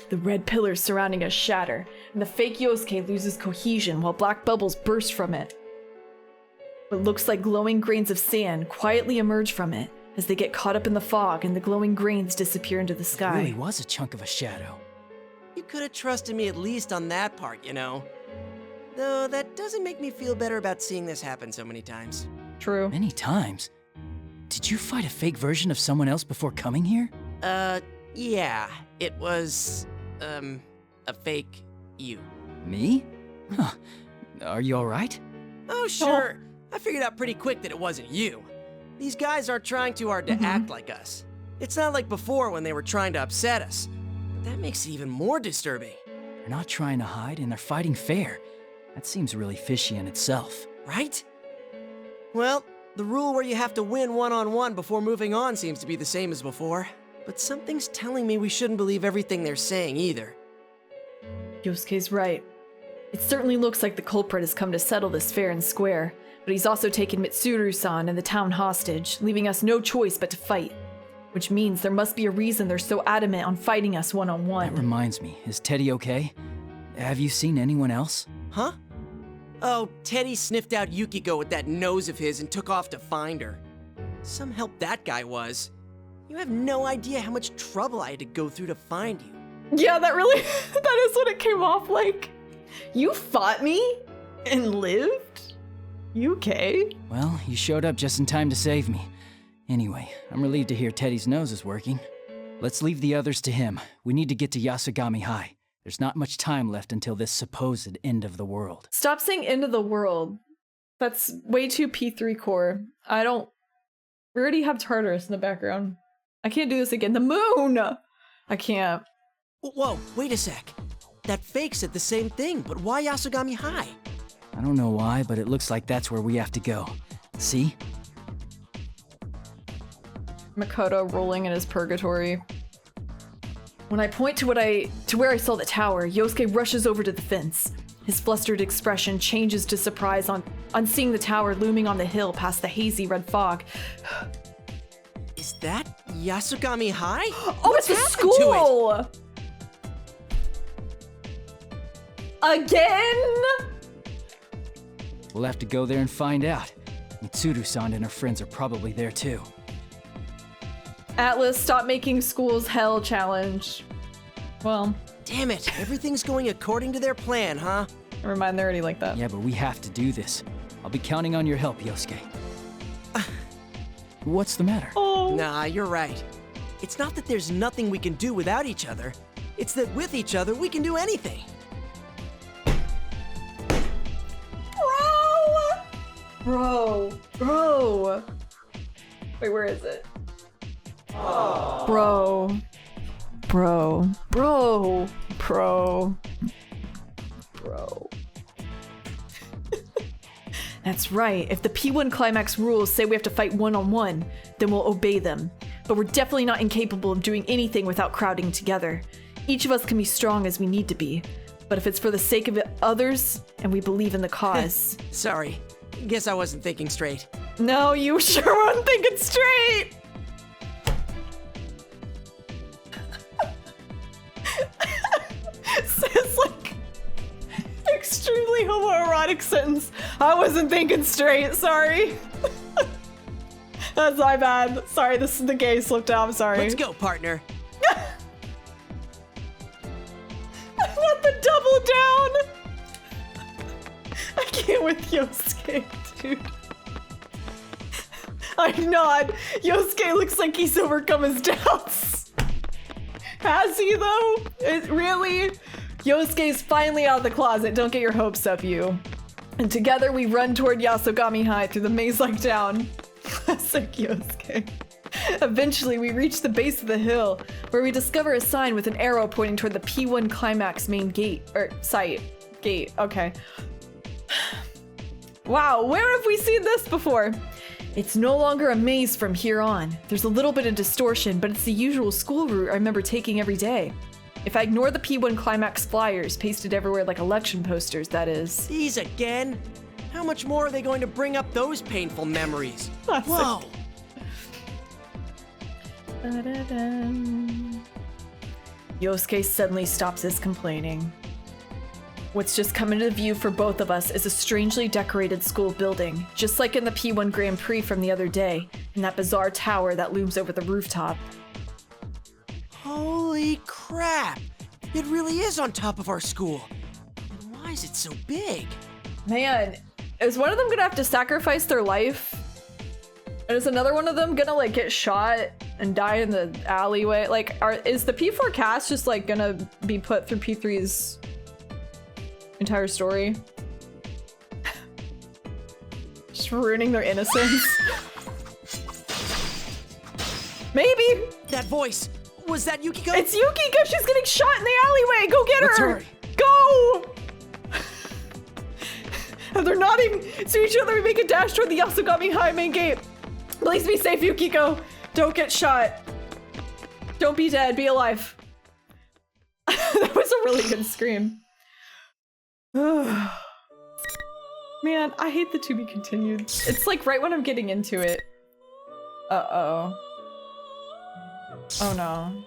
The red pillars surrounding us shatter, and the fake Yosuke loses cohesion while black bubbles burst from it. What looks like glowing grains of sand quietly emerge from it as they get caught up in the fog and the glowing grains disappear into the sky. It really was a chunk of a shadow. You could have trusted me at least on that part, you know. Though that doesn't make me feel better about seeing this happen so many times. True. Many times? Did you fight a fake version of someone else before coming here? Yeah. It was, a fake you. Me? Huh. Are you alright? Oh, sure. I figured out pretty quick that it wasn't you. These guys aren't trying too hard to act like us. It's not like before when they were trying to upset us. But that makes it even more disturbing. They're not trying to hide, and they're fighting fair. That seems really fishy in itself. Right? Well, the rule where you have to win one-on-one before moving on seems to be the same as before. But something's telling me we shouldn't believe everything they're saying either. Yosuke's right. It certainly looks like the culprit has come to settle this fair and square, but he's also taken Mitsuru-san and the town hostage, leaving us no choice but to fight. Which means there must be a reason they're so adamant on fighting us one-on-one. That reminds me, is Teddy okay? Have you seen anyone else? Huh? Oh, Teddy sniffed out Yukiko with that nose of his and took off to find her. Some help that guy was. You have no idea how much trouble I had to go through to find you. Yeah, that really, that is what it came off like. You fought me? And lived? You okay? Well, you showed up just in time to save me. Anyway, I'm relieved to hear Teddy's nose is working. Let's leave the others to him. We need to get to Yasogami High. There's not much time left until this supposed end of the world. Stop saying end of the world. That's way too P3 core. We already have Tartarus in the background. I can't do this again. The moon! I can't. Whoa, wait a sec. That fake said the same thing, but why Yasogami High? I don't know why, but it looks like that's where we have to go. See? Makoto rolling in his purgatory. When I point to where I saw the tower, Yosuke rushes over to the fence. His flustered expression changes to surprise on seeing the tower looming on the hill past the hazy red fog. Is that Yasogami High? Oh, it's a school! Again? We'll have to go there and find out. Mitsuru-san and her friends are probably there too. Atlas, stop making schools hell challenge. Well. Damn it, everything's going according to their plan, huh? Never mind, they're already like that. Yeah, but we have to do this. I'll be counting on your help, Yosuke. What's the matter? Oh. Nah, you're right. It's not that there's nothing we can do without each other. It's that with each other, we can do anything. Bro. Wait, where is it? Oh. Bro. That's right. If the P1 Climax rules say we have to fight one-on-one, then we'll obey them. But we're definitely not incapable of doing anything without crowding together. Each of us can be strong as we need to be. But if it's for the sake of others, and we believe in the cause... Sorry. Guess I wasn't thinking straight. No, you sure weren't thinking straight! Says like extremely homoerotic sentence. I wasn't thinking straight, sorry. That's my bad. Sorry, this is the gay slipped out, I'm sorry. Let's go, partner. I want the double down! I can't with Yosuke, dude. I'm not. Yosuke looks like he's overcome his doubts. Has he, though? Really? Yosuke's finally out of the closet. Don't get your hopes up, you. And together we run toward Yasogami High through the maze-like town. Classic Yosuke. Eventually, we reach the base of the hill, where we discover a sign with an arrow pointing toward the P1 Climax main gate, or site. Gate, okay. Wow, where have we seen this before? It's no longer a maze from here on. There's a little bit of distortion, but it's the usual school route I remember taking every day. If I ignore the P1 Climax flyers pasted everywhere like election posters, that is. These again? How much more are they going to bring up those painful memories? Whoa! Yosuke suddenly stops his complaining. What's just come into view for both of us is a strangely decorated school building, just like in the P1 Grand Prix from the other day, in that bizarre tower that looms over the rooftop. Holy crap! It really is on top of our school. And why is it so big? Man, is one of them gonna have to sacrifice their life? And is another one of them gonna like get shot and die in the alleyway? Like, is the P4 cast just like gonna be put through P3's entire story? Just ruining their innocence. Maybe! That voice! Was that Yukiko? It's Yukiko! She's getting shot in the alleyway! Go get Let's her! hurry. Go! And they're nodding to each other. We make a dash toward the Yasogami High main gate. Please be safe, Yukiko. Don't get shot. Don't be dead. Be alive. That was a really good scream. Man, I hate the to be continued. It's like right when I'm getting into it. Uh-oh. Oh no.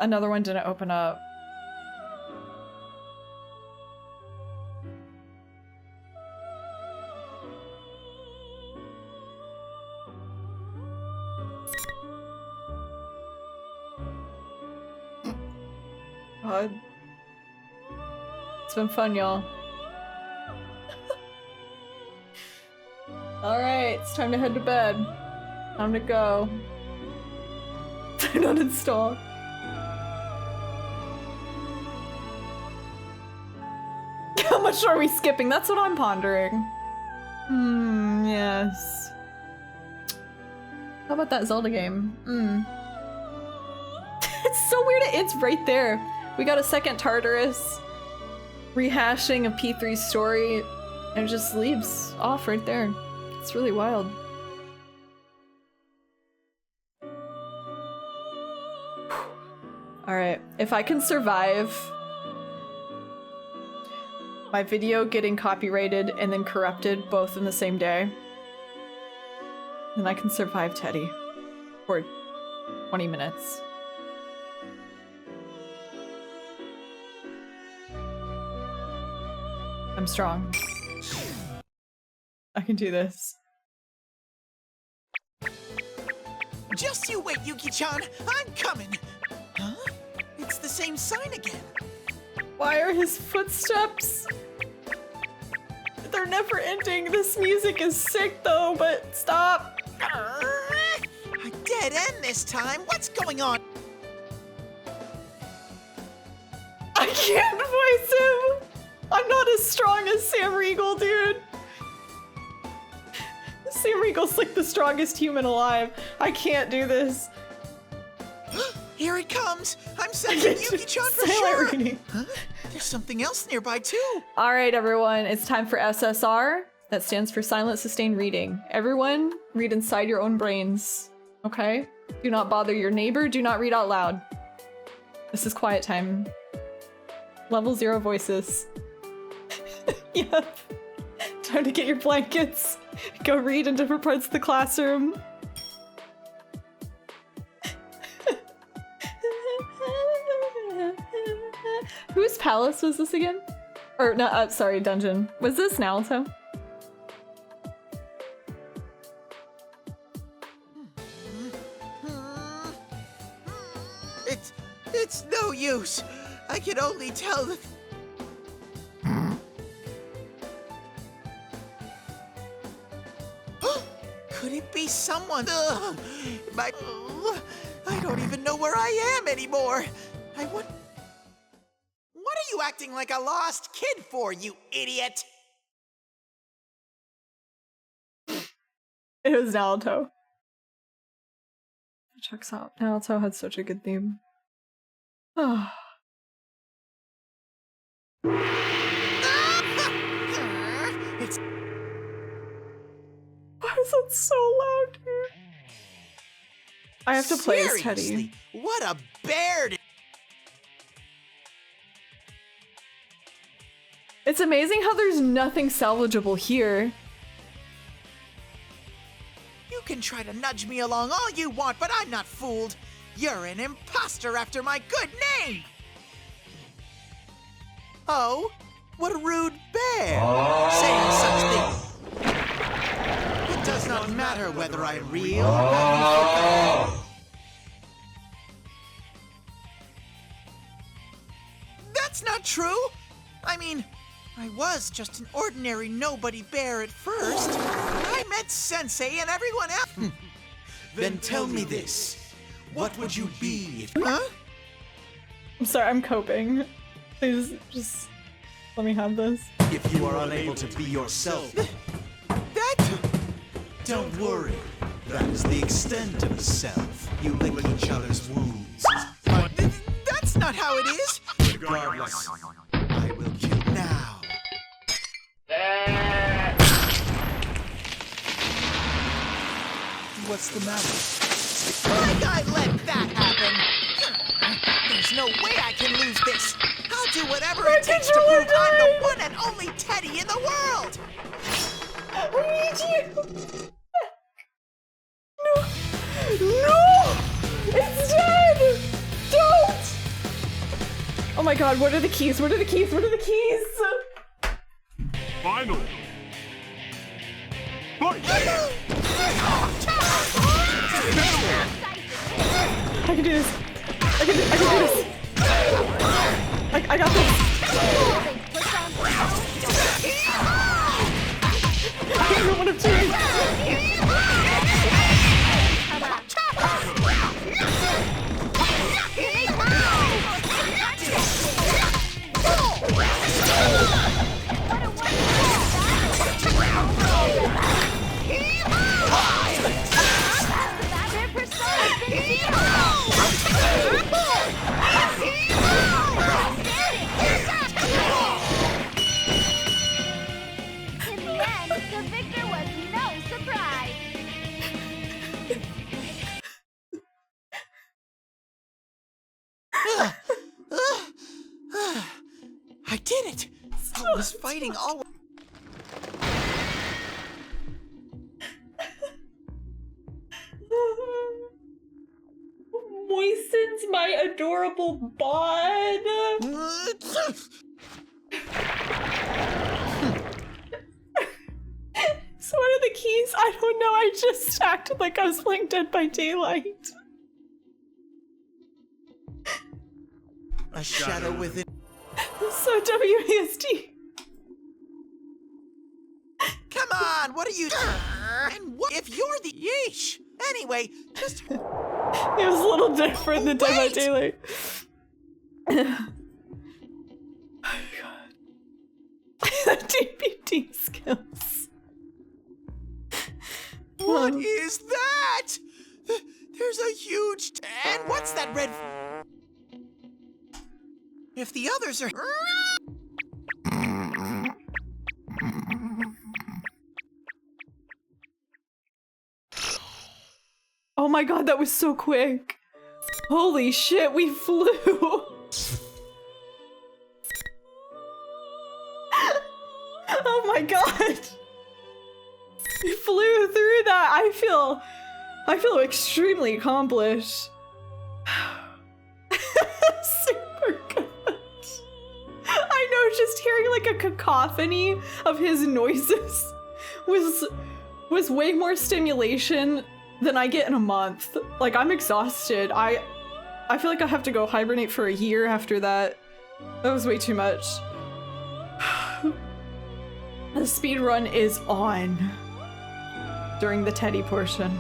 Another one didn't open up. God. It's been fun, y'all. Alright, it's time to head to bed. Time to go. Time to uninstall. How much are we skipping? That's what I'm pondering. Yes. How about that Zelda game? It's so weird, it's right there. We got a second Tartarus rehashing of P3's story and it just leaves off right there. It's really wild. Alright, if I can survive my video getting copyrighted and then corrupted both in the same day, then I can survive Teddy for 20 minutes. I'm strong. I can do this. Just you wait, Yuki-chan. I'm coming. Huh? It's the same sign again. Why are his footsteps? They're never ending. This music is sick though, but stop. A dead end this time. What's going on? I can't voice him. I'm not as strong as Sam Riegel, dude. Sam Riegel's like the strongest human alive. I can't do this. Here it comes. I'm sending Yuki-chan for sure. Huh? There's something else nearby too. All right, everyone. It's time for SSR. That stands for Silent Sustained Reading. Everyone, read inside your own brains. Okay? Do not bother your neighbor. Do not read out loud. This is quiet time. Level 0 voices. Yep. Time to get your blankets. Go read in different parts of the classroom. Whose palace was this again? Or no, sorry, dungeon. Was this Naruto? It's no use. I can only tell that. Could it be someone? I don't even know where I am anymore. What are you acting like a lost kid for, you idiot? It was Naruto. It checks out. Naruto had such a good theme. Oh. It's... Why is it so loud, dude? I have to play as Teddy. What a bear! It's amazing how there's nothing salvageable here. You can try to nudge me along all you want, but I'm not fooled. You're an imposter after my good name! Oh, what a rude bear! Saying such things. It does not matter whether I'm real or That's not true! I mean, I was just an ordinary nobody bear at first. I met Sensei and everyone else. Then tell me this. What would you be if... Huh? I'm sorry, I'm coping. Please, just let me have this. If you are unable to be yourself... That... Don't worry. That is the extent of the self. You lick each other's wounds. That's not how it is. Regardless, I will kill now. What's the matter? Why'd I let that happen? There's no way I can lose this. I'll do whatever it takes to prove I'm the one and only Teddy in the world. We need you. No. No! It's dead! Don't! Oh my god, what are the keys? What are the keys? What are the keys? Final. Fight! I can do this. I can do this. I got this. I don't know what I'm doing. In the end, the victor was no surprise. I did it! I was fighting all... Moistens my adorable bod. So what are the keys? I don't know. I just acted like I was playing Dead by Daylight. A shadow within... So WASD. Come on, what are you... And what if you're the... Yeesh! Anyway, just... It was a little different than Dead by Daylight. Oh my god. DPD skills. What is that? There's a huge... And what's that red... If the others are... Oh my god, that was so quick. Holy shit, we flew. Oh my god. We flew through that. I feel extremely accomplished. Super good. I know, just hearing like a cacophony of his noises was way more stimulation than I get in a month. Like, I'm exhausted. I feel like I have to go hibernate for a year after that. That was way too much. The speed run is on during the Teddy portion.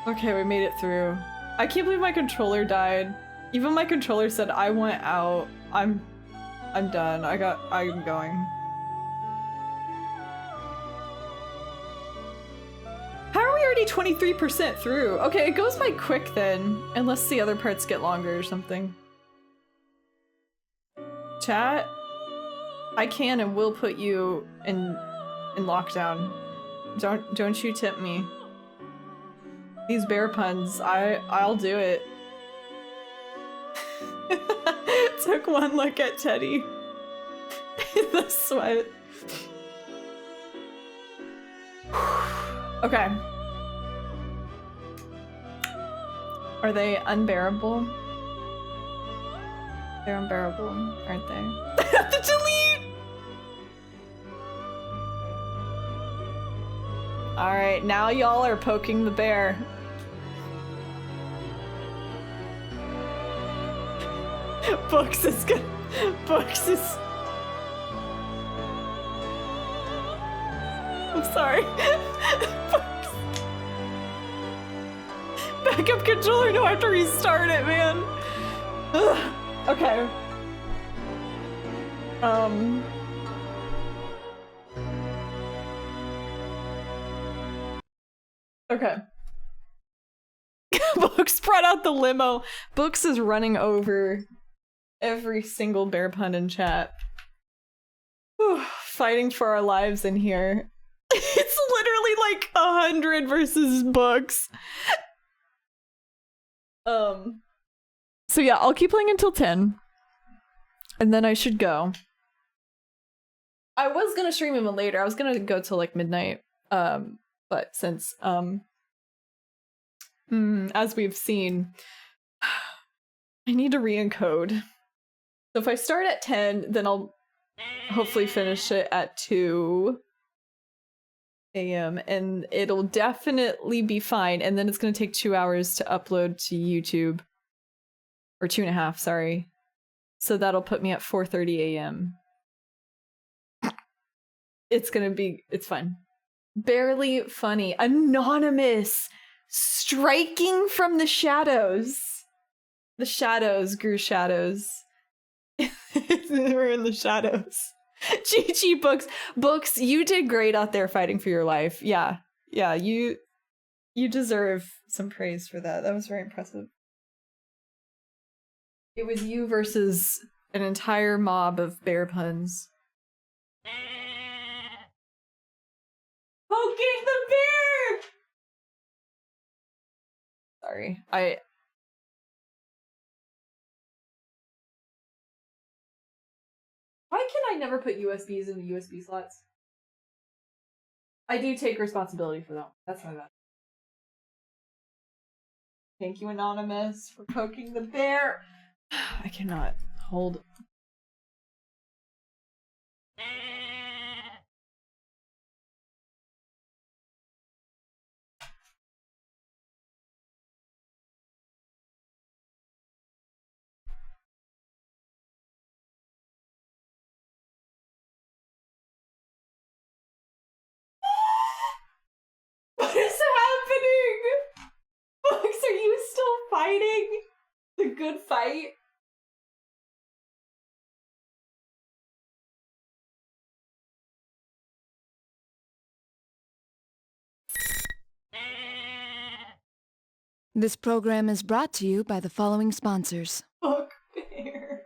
Okay, we made it through. I can't believe my controller died. Even my controller said I want out. I'm done. I'm going. How are we already 23% through? Okay, it goes by quick then, unless the other parts get longer or something. Chat, I can and will put you in lockdown. Don't you tip me. These bear puns, I'll do it. Took one look at Teddy. The sweat. Okay. Are they unbearable? They're unbearable, aren't they? I have to delete! Alright, now y'all are poking the bear. Books is good. Books is... I'm sorry. Backup controller, no, I have to restart it, man. Ugh. Okay. Okay. Books brought out the limo. Books is running over every single bear pun in chat. Whew, fighting for our lives in here. It's literally like 100 versus Books. So yeah, I'll keep playing until 10. And then I should go. I was gonna stream even later. I was gonna go till like midnight. But since as we've seen, I need to re-encode. So if I start at 10, then I'll hopefully finish it at 2 a.m. and it'll definitely be fine. And then it's gonna take 2 hours to upload to YouTube. Or 2.5, sorry. So that'll put me at 4:30 a.m. It's fine. Barely funny. Anonymous! Striking from the shadows. The shadows grew shadows. We're in the shadows. GG Books. Books, you did great out there fighting for your life. Yeah. Yeah, you deserve some praise for that. That was very impressive. It was you versus an entire mob of bear puns. Poking the bear! Sorry, why can I never put USBs in the USB slots? I do take responsibility for that. That's my bad. Thank you, Anonymous, for poking the bear. I cannot hold. What is happening? Bugs, are you still fighting the good fight? This program is brought to you by the following sponsors. Fuck bear.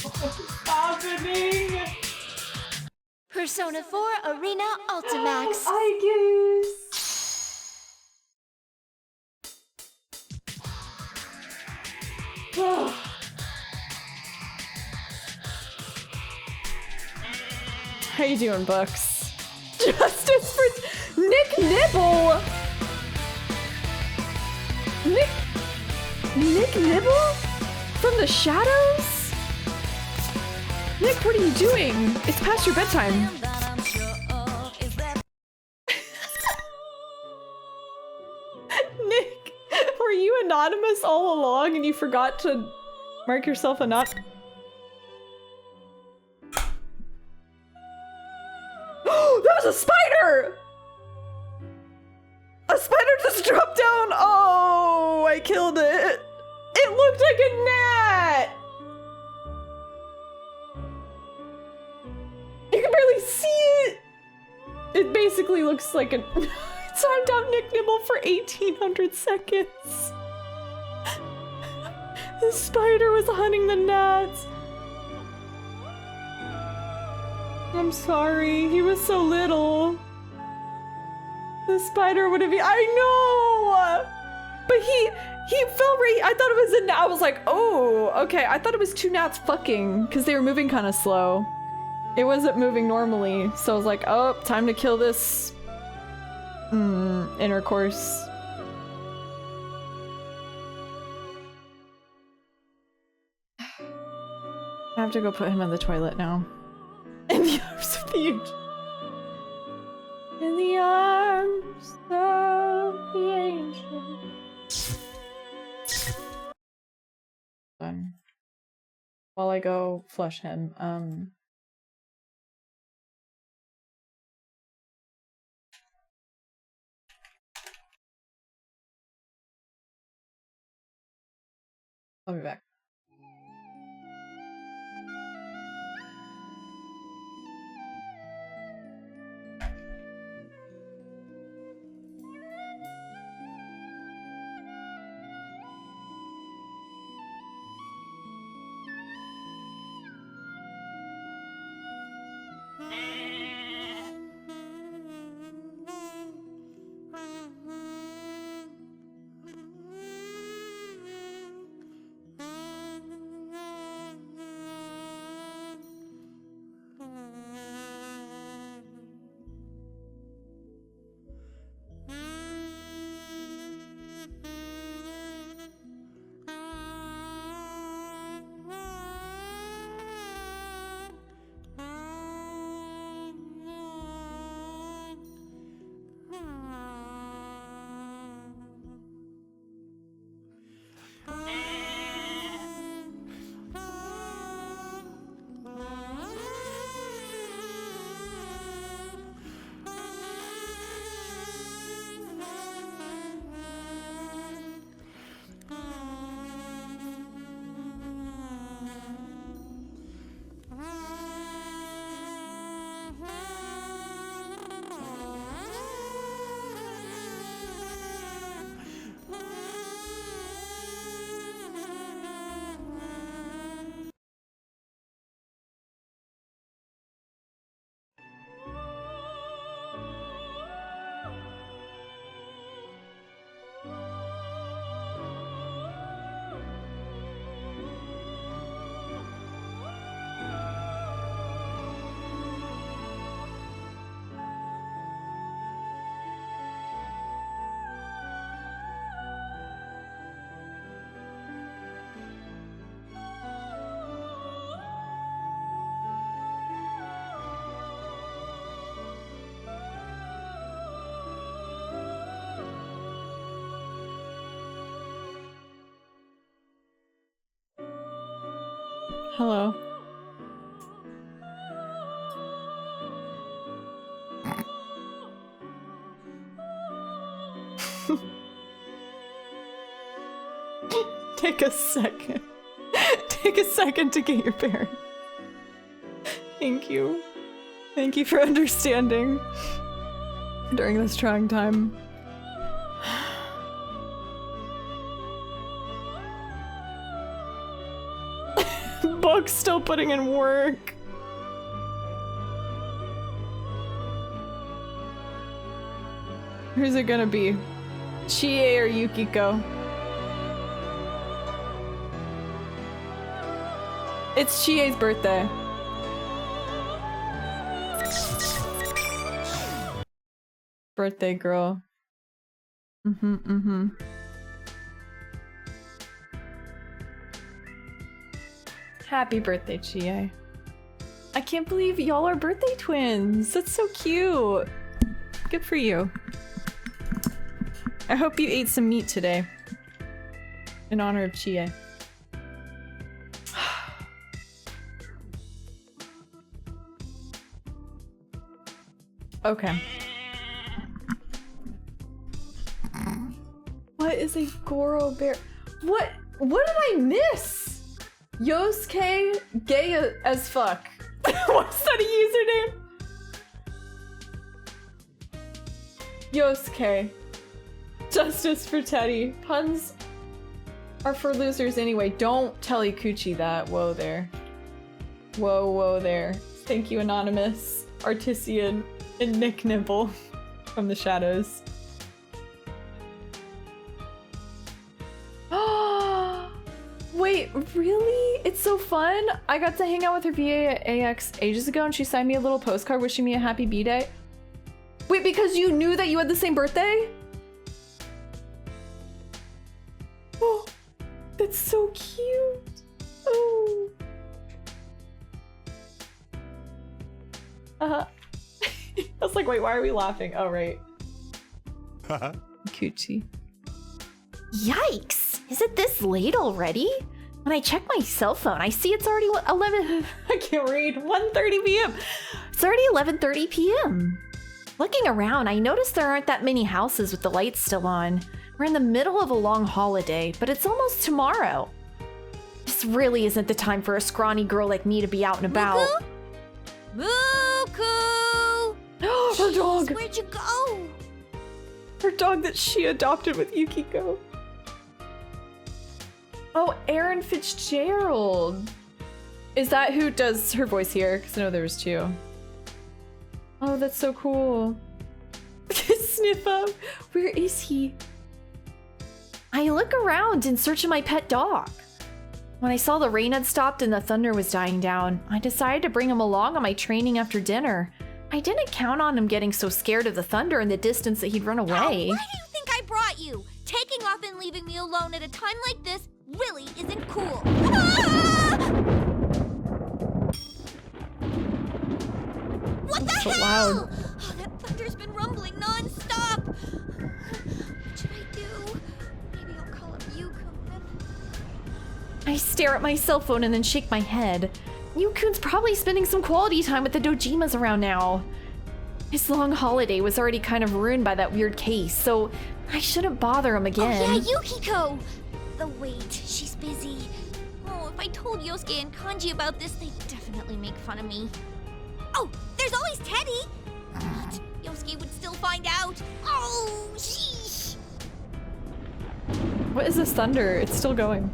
What's happening? Persona 4 Arena Ultimax. I guess. How you doing, Bucks? Justice for Nick Nibble. Nick Nibble from the shadows. Nick, what are you doing? It's past your bedtime. Nick, were you anonymous all along and you forgot to mark yourself anonymous? That was a spider! A spider just dropped down! Oh, I killed it! It looked like a gnat! You can barely see it! It basically looks like a... So I'm down Nick Nibble for 1800 seconds. The spider was hunting the gnats. I'm sorry, he was so little. The spider would have been- I know! But he fell right- I thought it was a gnat. I was like, oh, okay. I thought it was two gnats fucking, because they were moving kind of slow. It wasn't moving normally, so I was like, oh, time to kill this intercourse. I have to go put him in the toilet now. In the arms of the angel. In the arms of the angel. While I go flush him, I'll be back. Hello. Take a second. Take a second to get your bearings. Thank you. Thank you for understanding during this trying time. Book's still putting in work. Who's it gonna be? Chie or Yukiko? It's Chie's birthday. Birthday girl. Happy birthday, Chie. I can't believe y'all are birthday twins. That's so cute. Good for you. I hope you ate some meat today. In honor of Chie. Okay. What is a Goro bear? What did I miss? Yosuke gay as fuck. What's that a username? Yosuke. Justice for Teddy. Puns are for losers anyway. Don't tell Ikuchi that. Whoa there. Whoa there. Thank you, Anonymous, Artisian, and Nick Nibble from the shadows. Wait, really? It's so fun. I got to hang out with her via AX ages ago and she signed me a little postcard wishing me a happy B-Day. Wait, because you knew that you had the same birthday? Oh, that's so cute. Oh. I was like, wait, why are we laughing? Oh, right. Coochie. Yikes! Is it this late already? When I check my cell phone, I see it's already 11. I can't read. 1:30 p.m. It's already 11:30 p.m. Looking around, I noticed there aren't that many houses with the lights still on. We're in the middle of a long holiday, but it's almost tomorrow. This really isn't the time for a scrawny girl like me to be out and about. Muku! Her dog! Where'd you go? Her dog that she adopted with Yukiko. Oh, Aaron Fitzgerald. Is that who does her voice here? Because I know there was two. Oh, that's so cool. Sniff up. Where is he? I look around in search of my pet dog. When I saw the rain had stopped and the thunder was dying down, I decided to bring him along on my training after dinner. I didn't count on him getting so scared of the thunder in the distance that he'd run away. Why do you think I brought you? Taking off and leaving me alone at a time like this really isn't cool. What the hell? Loud. Oh, that thunder's been rumbling non-stop. What should I do? Maybe I'll call up Yukun. I stare at my cell phone and then shake my head. Yukun's probably spending some quality time with the Dojimas around now. His long holiday was already kind of ruined by that weird case, so I shouldn't bother him again. Oh yeah, Yukiko! Wait, she's busy. Oh, if I told Yosuke and Kanji about this, they'd definitely make fun of me. Oh, there's always Teddy! Wait, Yosuke would still find out. Oh, sheesh! What is this thunder? It's still going.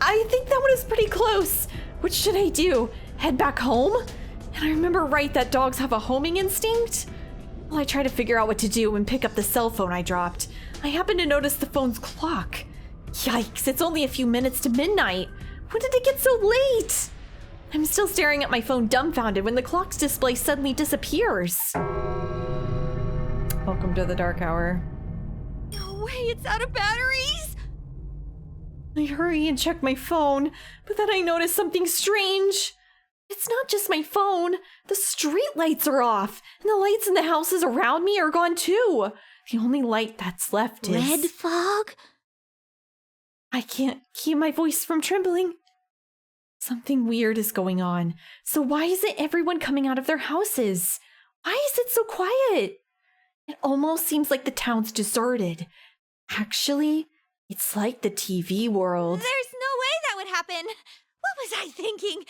I think that one is pretty close. What should I do? Head back home? And I remember right that dogs have a homing instinct? Well, I try to figure out what to do and pick up the cell phone I dropped. I happen to notice the phone's clock. Yikes, it's only a few minutes to midnight. When did it get so late? I'm still staring at my phone dumbfounded when the clock's display suddenly disappears. Welcome to the dark hour. No way, it's out of batteries! I hurry and check my phone, but then I notice something strange. It's not just my phone. The street lights are off, and the lights in the houses around me are gone too. The only light that's left is... Red fog? I can't keep my voice from trembling. Something weird is going on. So why isn't everyone coming out of their houses? Why is it so quiet? It almost seems like the town's deserted. Actually, it's like the TV world. There's no way that would happen. What was I thinking?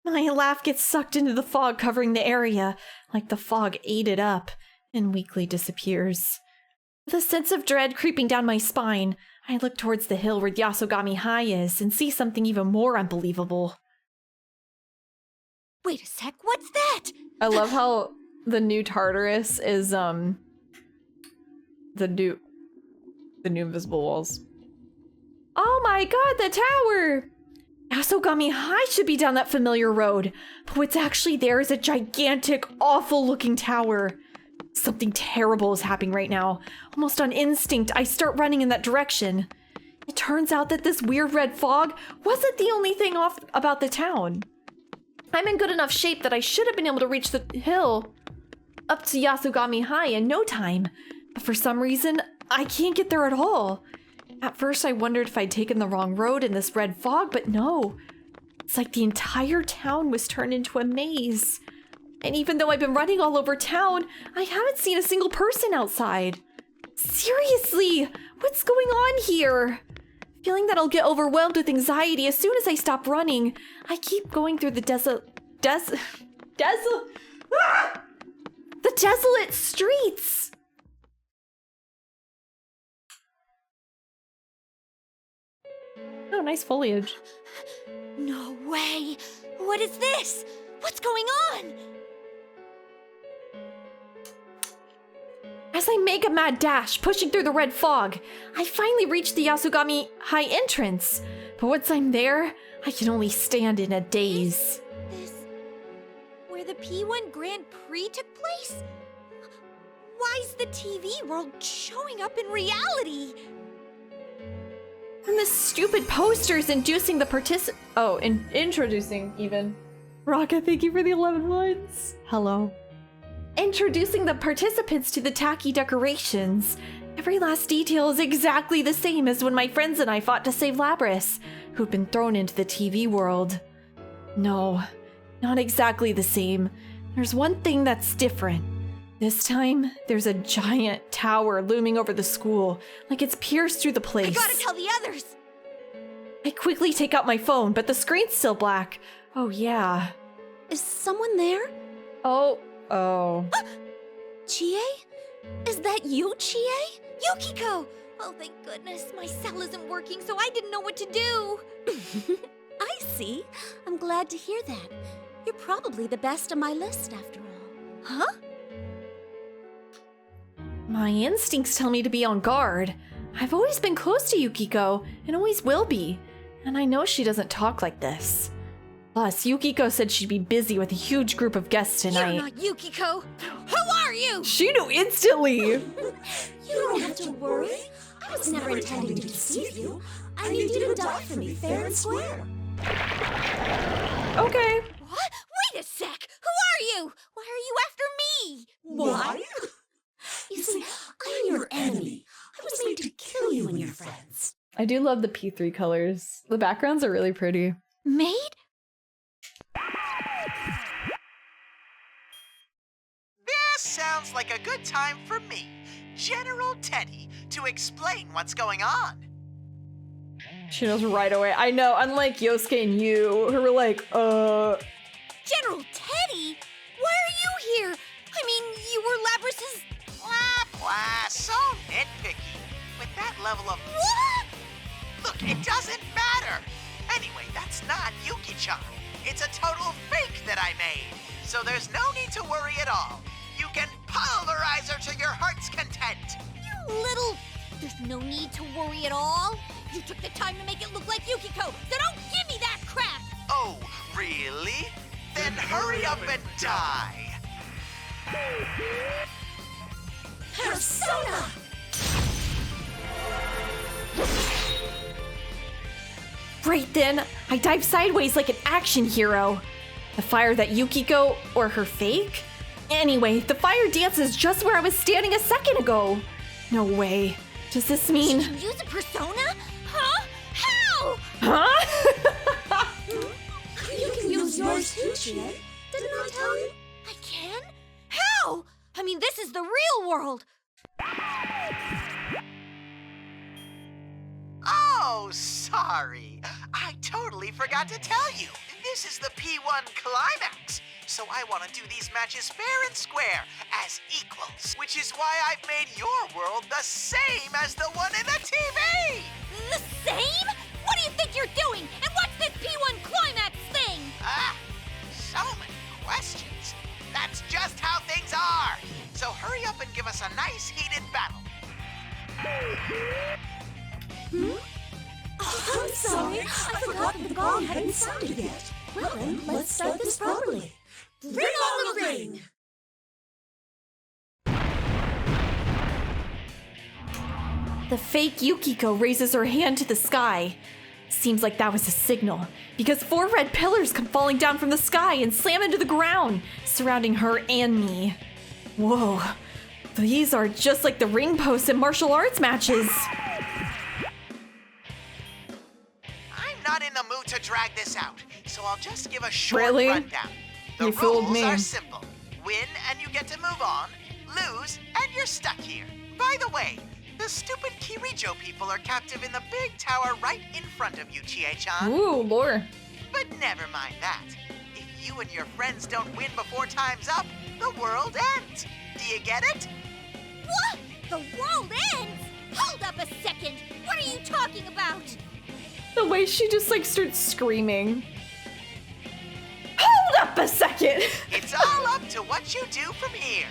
My laugh gets sucked into the fog covering the area, like the fog ate it up, and weakly disappears. With a sense of dread creeping down my spine, I look towards the hill where Yasogami High is and see something even more unbelievable. Wait a sec, what's that? I love how the new Tartarus is, the new invisible walls. Oh my god, the tower! Yasogami High should be down that familiar road, but what's actually there is a gigantic, awful-looking tower. Something terrible is happening right now. Almost on instinct, I start running in that direction. It turns out that this weird red fog wasn't the only thing off about the town. I'm in good enough shape that I should have been able to reach the hill up to Yasogami High in no time, but for some reason, I can't get there at all. At first, I wondered if I'd taken the wrong road in this red fog, but no. It's like the entire town was turned into a maze. And even though I've been running all over town, I haven't seen a single person outside. Seriously, what's going on here? Feeling that I'll get overwhelmed with anxiety as soon as I stop running, I keep going through the desolate streets. Oh, nice foliage. No way! What is this? What's going on? As I make a mad dash, pushing through the red fog, I finally reach the Yasogami High entrance. But once I'm there, I can only stand in a daze. This... where the P1 Grand Prix took place? Why's the TV world showing up in reality? And this stupid poster's inducing the introducing even. Rocka, thank you for the 11 months. Hello. Introducing the participants to the tacky decorations. Every last detail is exactly the same as when my friends and I fought to save Labris, who'd been thrown into the TV world. No, not exactly the same. There's one thing that's different. This time, there's a giant tower looming over the school, like it's pierced through the place. I gotta tell the others! I quickly take out my phone, but the screen's still black. Oh, yeah. Is someone there? Oh. Chie? Is that you, Chie? Yukiko! Oh, thank goodness. My cell isn't working, so I didn't know what to do. I see. I'm glad to hear that. You're probably the best on my list after all. Huh? My instincts tell me to be on guard. I've always been close to Yukiko, and always will be. And I know she doesn't talk like this. Plus, Yukiko said she'd be busy with a huge group of guests tonight. You're not Yukiko! Who are you? She knew instantly! You don't have to worry. I was never intending to deceive you. I need you to die for me fair and square. Okay. What? Wait a sec! Who are you? Why are you after me? Why? You see, I am your enemy. I was made to kill you and your friends. I do love the P3 colors. The backgrounds are really pretty. Made? This sounds like a good time for me, General Teddy, to explain what's going on. She knows right away. I know, unlike Yosuke and you, who were like, General Teddy? Why are you here? I mean, you were Labrys's... Blah, so nitpicky. With that level of... What? Look, it doesn't matter. Anyway, that's not Yuki-chan. It's a total fake that I made. So there's no need to worry at all. You can pulverize her to your heart's content. You little... There's no need to worry at all. You took the time to make it look like Yukiko, so don't give me that crap! Oh, really? Then hurry up and die. Persona! Right then, I dive sideways like an action hero. The fire that Yukiko, or her fake? Anyway, the fire dance is just where I was standing a second ago. No way. Does this mean... She can use a persona? Huh? How? Huh? You can use yours too, Chie. Didn't I tell you? I can? How? I mean, this is the real world. Oh, sorry. I totally forgot to tell you. This is the P1 Climax. So I want to do these matches fair and square, as equals. Which is why I've made your world the same as the one in the TV! The same? What do you think you're doing? And what's this P1 Climax thing? So many questions. That's just how things are. So hurry up and give us a nice heated battle. Oh, I'm sorry. I forgot that the gong hadn't sounded yet. Well then, let's start this properly. Bring on the ring! The fake Yukiko raises her hand to the sky. Seems like that was a signal, because 4 red pillars come falling down from the sky and slam into the ground, surrounding her and me. Whoa, these are just like the ring posts in martial arts matches. I'm not in the mood to drag this out, so I'll just give a short Really? rundown. The You fooled rules me. are simple. Win and you get to move on. Lose and you're stuck here. By the way, the stupid Kirijo people are captive in the big tower right in front of you, Chie-chan. Ooh, lore. But never mind that. If you and your friends don't win before time's up, the world ends. Do you get it? What? The world ends? Hold up a second. What are you talking about? The way she just like starts screaming. Hold up a second! It's all up to what you do from here.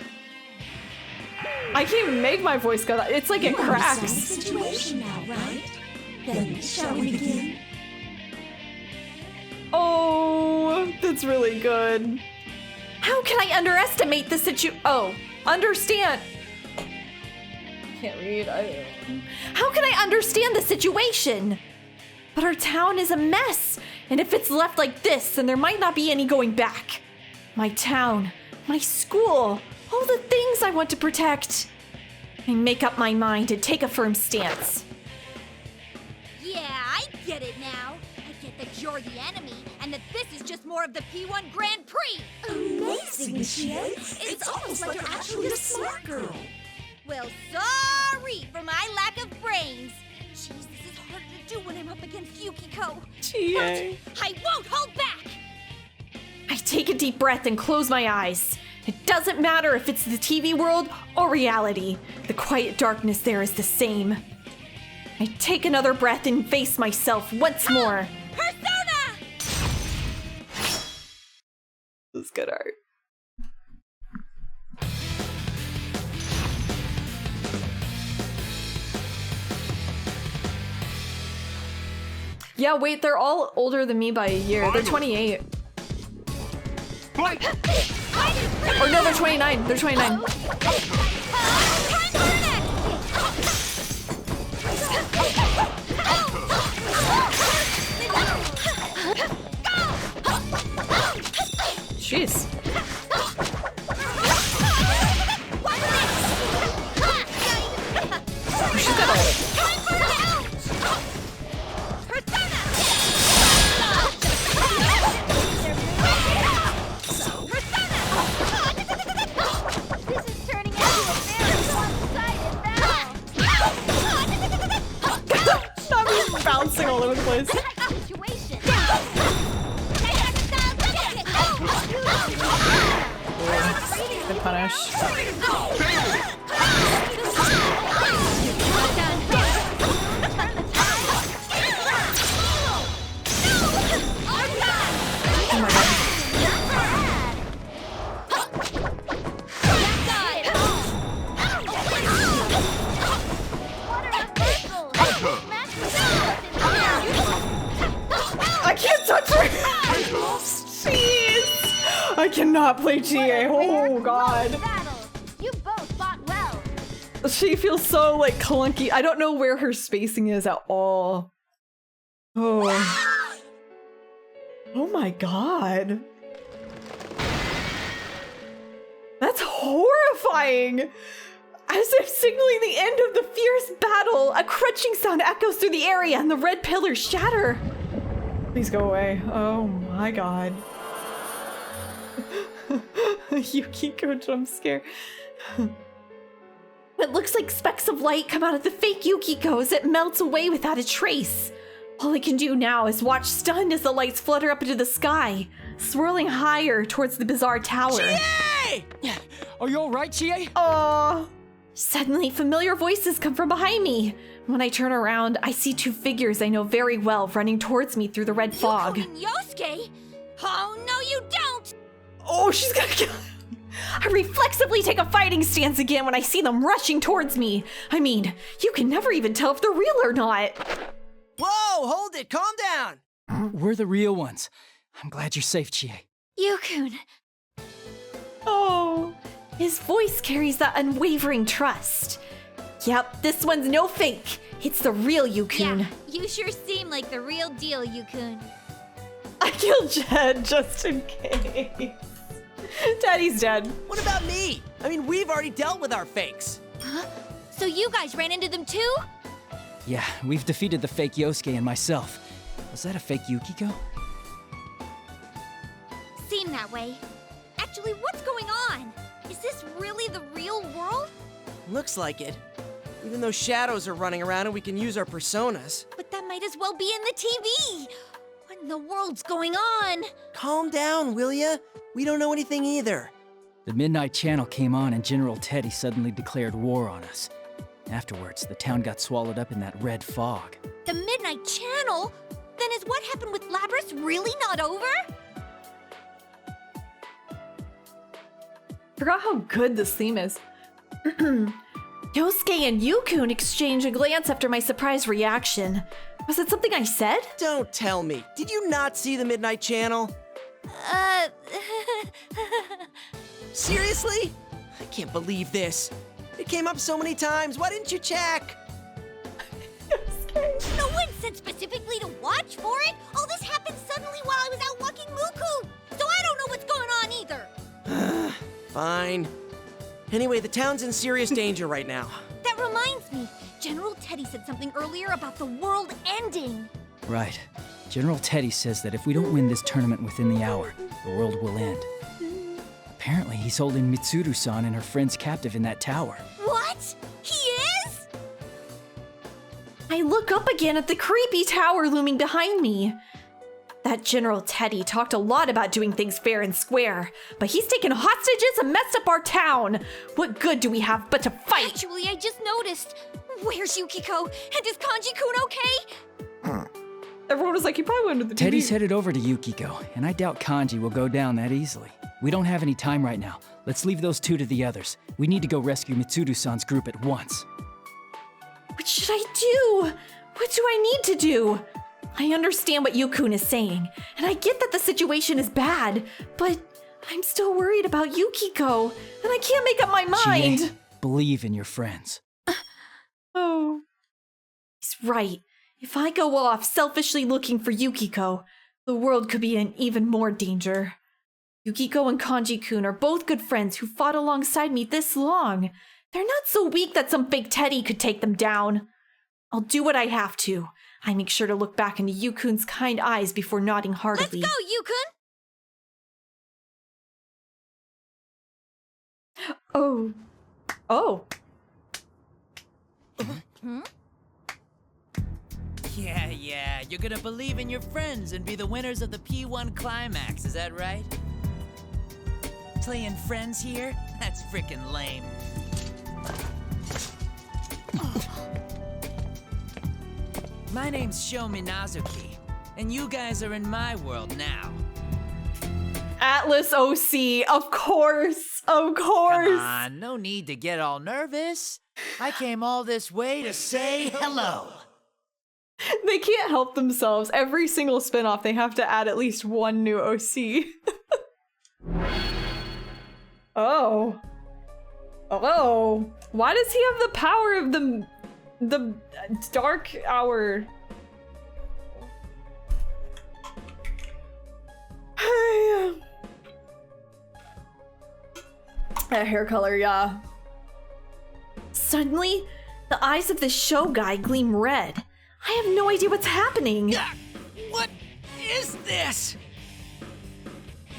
I can't even make my voice go that. It's like it cracks. Understand the situation now, right? Then shall we begin? Oh, that's really good. How can I underestimate the understand. Can't read. How can I understand the situation? But our town is a mess, and if it's left like this, then there might not be any going back. My town, my school, all the things I want to protect. I make up my mind and take a firm stance. Yeah, I get it now. I get that you're the enemy and that this is just more of the P1 Grand Prix. Amazing, Chie. It's almost like you're actually a smart girl. Well, sorry for my lack of brains. Jeez, this is harder to do when I'm up against Yukiko. Chie. But I won't hold back. I take a deep breath and close my eyes. It doesn't matter if it's the TV world or reality. The quiet darkness there is the same. I take another breath and face myself once more. Persona! This is good art. Yeah, wait, they're all older than me by a year. They're 28. Or no, they're 29. They're 29. Jeez. She's got a... bouncing all over the place. Good punish. Oh my god. I can't touch her! Jeez! I cannot play GA. Oh god. You both fought well. She feels so like clunky. I don't know where her spacing is at all. Oh. Oh my god. That's horrifying! As if signaling the end of the fierce battle, a crunching sound echoes through the area and the red pillars shatter. Please go away. Oh my god. Yukiko jump scare. It looks like specks of light come out of the fake Yukiko as it melts away without a trace. All I can do now is watch stunned as the lights flutter up into the sky, swirling higher towards the bizarre tower. Chie! Are you alright, Chie? Aww. Suddenly, familiar voices come from behind me. When I turn around, I see two figures I know very well running towards me through the red fog. You calling Yosuke? Oh, no you don't! Oh, she's gonna kill him. I reflexively take a fighting stance again when I see them rushing towards me. I mean, you can never even tell if they're real or not. Whoa, hold it, calm down. We're the real ones. I'm glad you're safe, Chie. Yukun. Oh, his voice carries that unwavering trust. Yep, this one's no fake. It's the real Yukun. Yeah, you sure seem like the real deal, Yukun. I killed Jed just in case. Daddy's dead. What about me? I mean, we've already dealt with our fakes. Huh? So you guys ran into them too? Yeah, we've defeated the fake Yosuke and myself. Was that a fake Yukiko? Seemed that way. Actually, what's going on? Is this really the real world? Looks like it. Even though shadows are running around and we can use our personas. But that might as well be in the TV. What in the world's going on? Calm down, will ya? We don't know anything either. The Midnight Channel came on and General Teddy suddenly declared war on us. Afterwards, the town got swallowed up in that red fog. The Midnight Channel? Then is what happened with Labris really not over? Forgot how good this theme is. Yosuke and Yukun exchange a glance after my surprised reaction. Was it something I said? Don't tell me. Did you not see the Midnight Channel? Seriously? I can't believe this. It came up so many times. Why didn't you check? No one said specifically to watch for it. All this happened suddenly while I was out walking Muku. So I don't know what's going on either. Fine. Anyway, the town's in serious danger right now. That reminds me. General Teddy said something earlier about the world ending. Right. General Teddy says that if we don't win this tournament within the hour, the world will end. Apparently, he's holding Mitsuru-san and her friends captive in that tower. What? He is? I look up again at the creepy tower looming behind me. That General Teddy talked a lot about doing things fair and square, but he's taken hostages and messed up our town. What good do we have but to fight? Actually, I just noticed. Where's Yukiko? And is Kanji-kun okay? Everyone was like, he probably went to the TV. Teddy's headed over to Yukiko, and I doubt Kanji will go down that easily. We don't have any time right now. Let's leave those two to the others. We need to go rescue Mitsuru-san's group at once. What should I do? What do I need to do? I understand what Yukun is saying, and I get that the situation is bad, but I'm still worried about Yukiko, and I can't make up my mind. Chie, believe in your friends. Oh. He's right. If I go off selfishly looking for Yukiko, the world could be in even more danger. Yukiko and Kanji-kun are both good friends who fought alongside me this long. They're not so weak that some fake Teddy could take them down. I'll do what I have to. I make sure to look back into Yukun's kind eyes before nodding heartedly. Let's go, Yukun! Oh. Oh. Yeah, you're gonna believe in your friends and be the winners of the P1 Climax, is that right? Playing friends here? That's frickin' lame. My name's Sho Minazuki, and you guys are in my world now. Atlas OC, of course, of course. Come on, no need to get all nervous. I came all this way to say hello. They can't help themselves. Every single spinoff, they have to add at least one new OC. Oh. Oh. Why does he have the power of the dark hour? That hair color, yeah. Suddenly, the eyes of the show guy gleam red. I have no idea what's happening. What is this?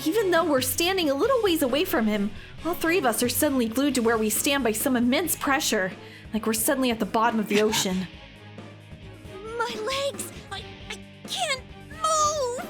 Even though we're standing a little ways away from him, all three of us are suddenly glued to where we stand by some immense pressure, like we're suddenly at the bottom of the ocean. My legs! I can't move!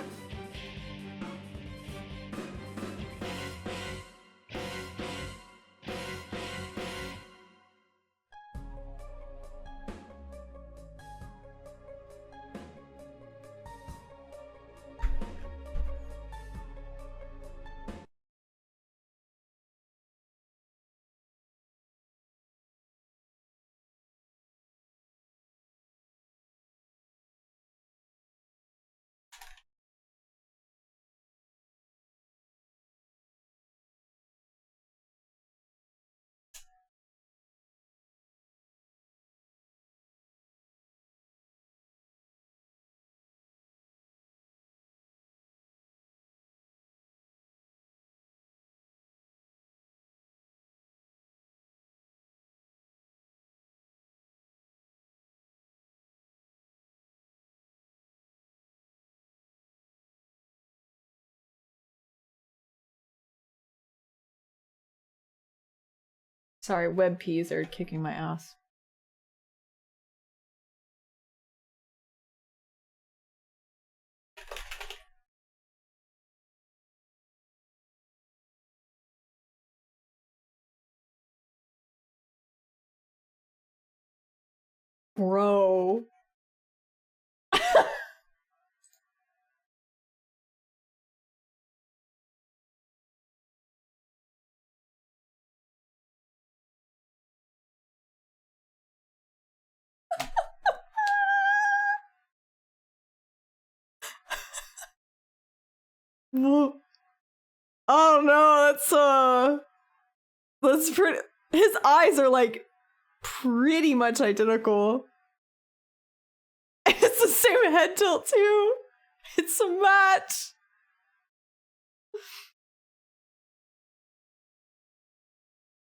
Sorry, web peas are kicking my ass. Bro. Oh no, that's pretty. His eyes are like pretty much identical. It's the same head tilt too. It's a match.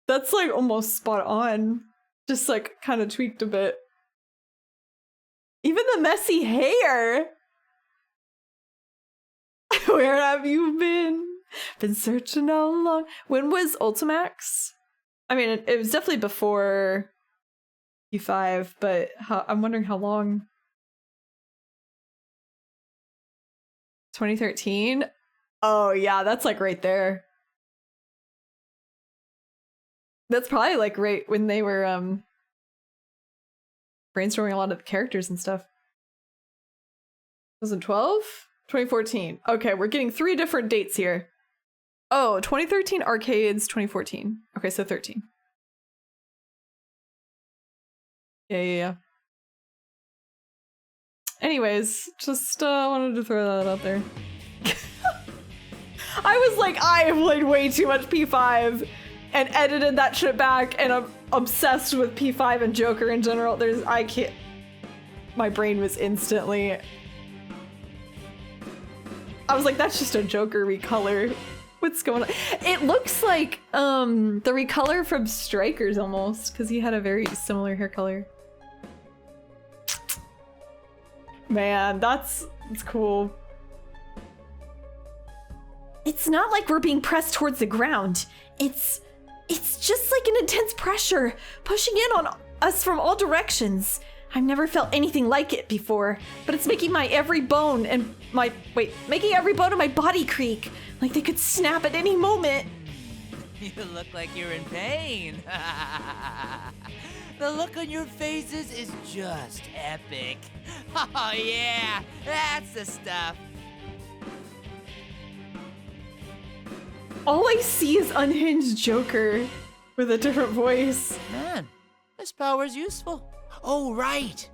That's like almost spot on. Just like kind of tweaked a bit. Even the messy hair. Where have you been? Been searching all along. When was Ultimax? I mean, it was definitely before P5, but I'm wondering how long. 2013? Oh yeah, that's like right there. That's probably like right when they were brainstorming a lot of the characters and stuff. 2012? 2014. Okay, we're getting 3 different dates here. Oh, 2013 arcades, 2014. Okay, so 13. Yeah. Anyways, just wanted to throw that out there. I was like, I have played way too much P5 and edited that shit back, and I'm obsessed with P5 and Joker in general. I can't. My brain was instantly. I was like, that's just a Joker recolor. What's going on? It looks like the recolor from Strikers almost, because he had a very similar hair color. Man, that's cool. It's not like we're being pressed towards the ground. It's just like an intense pressure pushing in on us from all directions. I've never felt anything like it before, but it's making every bone in my body creak, like they could snap at any moment. You look like you're in pain. The look on your faces is just epic. Oh yeah, that's the stuff. All I see is unhinged Joker with a different voice. Man, this power's useful. Oh, right.